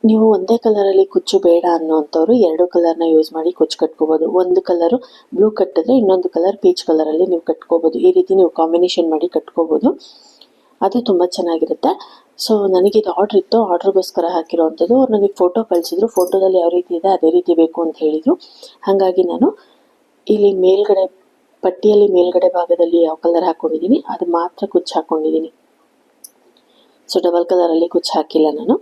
ನೀವು ಒಂದೇ ಕಲರಲ್ಲಿ ಕುಚ್ಚು ಬೇಡ ಅನ್ನೋವಂಥವ್ರು 2 ಕಲರ್ನ ಯೂಸ್ ಮಾಡಿ ಕುಚ್ಚು ಕಟ್ಕೋಬೋದು. ಒಂದು ಕಲರು ಬ್ಲೂ ಕಟ್ಟಿದ್ರೆ ಇನ್ನೊಂದು ಕಲರ್ ಪೀಚ್ ಕಲರಲ್ಲಿ ನೀವು ಕಟ್ಕೋಬೋದು. ಈ ರೀತಿ ನೀವು ಕಾಂಬಿನೇಷನ್ ಮಾಡಿ ಕಟ್ಕೋಬೋದು, ಅದು ತುಂಬ ಚೆನ್ನಾಗಿರುತ್ತೆ. ಸೊ ನನಗಿದು ಆರ್ಡ್ರ್ ಇತ್ತು, ಆರ್ಡ್ರಿಗೋಸ್ಕರ ಹಾಕಿರೋವಂಥದ್ದು. ಅವ್ರು ನನಗೆ ಫೋಟೋ ಕಳಿಸಿದ್ರು, ಫೋಟೋದಲ್ಲಿ ಯಾವ ರೀತಿ ಇದೆ ಅದೇ ರೀತಿ ಬೇಕು ಅಂತ ಹೇಳಿದರು. ಹಾಗಾಗಿ ನಾನು ಇಲ್ಲಿ ಮೇಲ್ಗಡೆ ಪಟ್ಟಿಯಲ್ಲಿ ಮೇಲ್ಗಡೆ ಭಾಗದಲ್ಲಿ ಯಾವ ಕಲರ್ ಹಾಕ್ಕೊಂಡಿದ್ದೀನಿ ಅದು ಮಾತ್ರ ಕುಚ್ಚು ಹಾಕ್ಕೊಂಡಿದ್ದೀನಿ. ಸೊ ಡಬಲ್ ಕಲರಲ್ಲಿ ಕುಚ್ಚು ಹಾಕಿಲ್ಲ ನಾನು.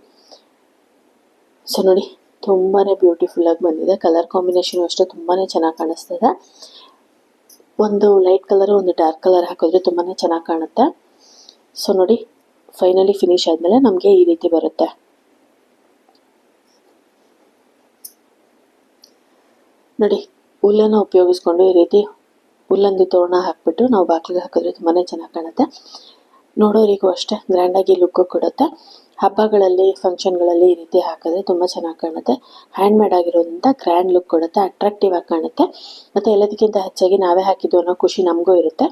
ಸೊ ನೋಡಿ, ತುಂಬಾ ಬ್ಯೂಟಿಫುಲ್ಲಾಗಿ ಬಂದಿದೆ. ಕಲರ್ ಕಾಂಬಿನೇಷನ್ ಅಷ್ಟೇ ತುಂಬಾ ಚೆನ್ನಾಗಿ ಕಾಣಿಸ್ತದೆ. ಒಂದು ಲೈಟ್ ಕಲರು ಒಂದು ಡಾರ್ಕ್ ಕಲರ್ ಹಾಕಿದ್ರೆ ತುಂಬಾ ಚೆನ್ನಾಗಿ ಕಾಣುತ್ತೆ. ಸೊ ನೋಡಿ, ಫೈನಲಿ ಫಿನಿಶ್ ಆದಮೇಲೆ ನಮಗೆ ಈ ರೀತಿ ಬರುತ್ತೆ. ನೋಡಿ, ಹುಲ್ಲನ್ನು ಉಪಯೋಗಿಸ್ಕೊಂಡು ಈ ರೀತಿ ಹುಲ್ಲಂದು ತೋರಣ ಹಾಕ್ಬಿಟ್ಟು ನಾವು ಬಾಗಿಲಿಗೆ ಹಾಕಿದ್ರೆ ತುಂಬಾ ಚೆನ್ನಾಗಿ ಕಾಣುತ್ತೆ. ನೋಡೋರಿಗೂ ಅಷ್ಟೇ ಗ್ರ್ಯಾಂಡಾಗಿ ಲುಕ್ಕು ಕೊಡುತ್ತೆ. ಹಬ್ಬಗಳಲ್ಲಿ ಫಂಕ್ಷನ್ಗಳಲ್ಲಿ ಈ ರೀತಿ ಹಾಕಿದ್ರೆ ತುಂಬ ಚೆನ್ನಾಗಿ ಕಾಣುತ್ತೆ. ಹ್ಯಾಂಡ್ ಮೇಡ್ ಆಗಿರೋದ್ರಿಂದ ಗ್ರ್ಯಾಂಡ್ ಲುಕ್ ಕೊಡುತ್ತೆ, ಅಟ್ರಾಕ್ಟಿವ್ ಆಗಿ ಕಾಣುತ್ತೆ. ಮತ್ತು ಎಲ್ಲದಕ್ಕಿಂತ ಹೆಚ್ಚಾಗಿ ನಾವೇ ಹಾಕಿದ್ದು ಅನ್ನೋ ಖುಷಿ ನಮಗೂ ಇರುತ್ತೆ.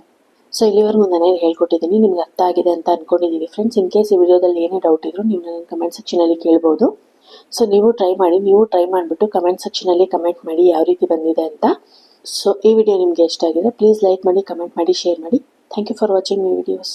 ಸೊ ಇಲ್ಲಿವರೆಗೂ ನಾನೇನು ಹೇಳ್ಕೊಟ್ಟಿದ್ದೀನಿ ನಿಮ್ಗೆ ಅರ್ಥ ಆಗಿದೆ ಅಂತ ಅಂದ್ಕೊಂಡಿದ್ದೀನಿ ಫ್ರೆಂಡ್ಸ್. ಇನ್ ಕೇಸ್ ಈ ವಿಡಿಯೋದಲ್ಲಿ ಏನೇ ಡೌಟ್ ಇದ್ದರೂ ನೀವು ನನ್ನ ಕಮೆಂಟ್ ಸೆಕ್ಷನಲ್ಲಿ ಕೇಳ್ಬೋದು. ಸೊ ನೀವು ಟ್ರೈ ಮಾಡಿಬಿಟ್ಟು ಕಮೆಂಟ್ ಸೆಕ್ಷನಲ್ಲಿ ಕಮೆಂಟ್ ಮಾಡಿ ಯಾವ ರೀತಿ ಬಂದಿದೆ ಅಂತ. ಸೊ ಈ ವಿಡಿಯೋ ನಿಮಗೆ ಇಷ್ಟ ಆಗಿದೆ ಪ್ಲೀಸ್ ಲೈಕ್ ಮಾಡಿ, ಕಮೆಂಟ್ ಮಾಡಿ, ಶೇರ್ ಮಾಡಿ. Thank you for watching my videos.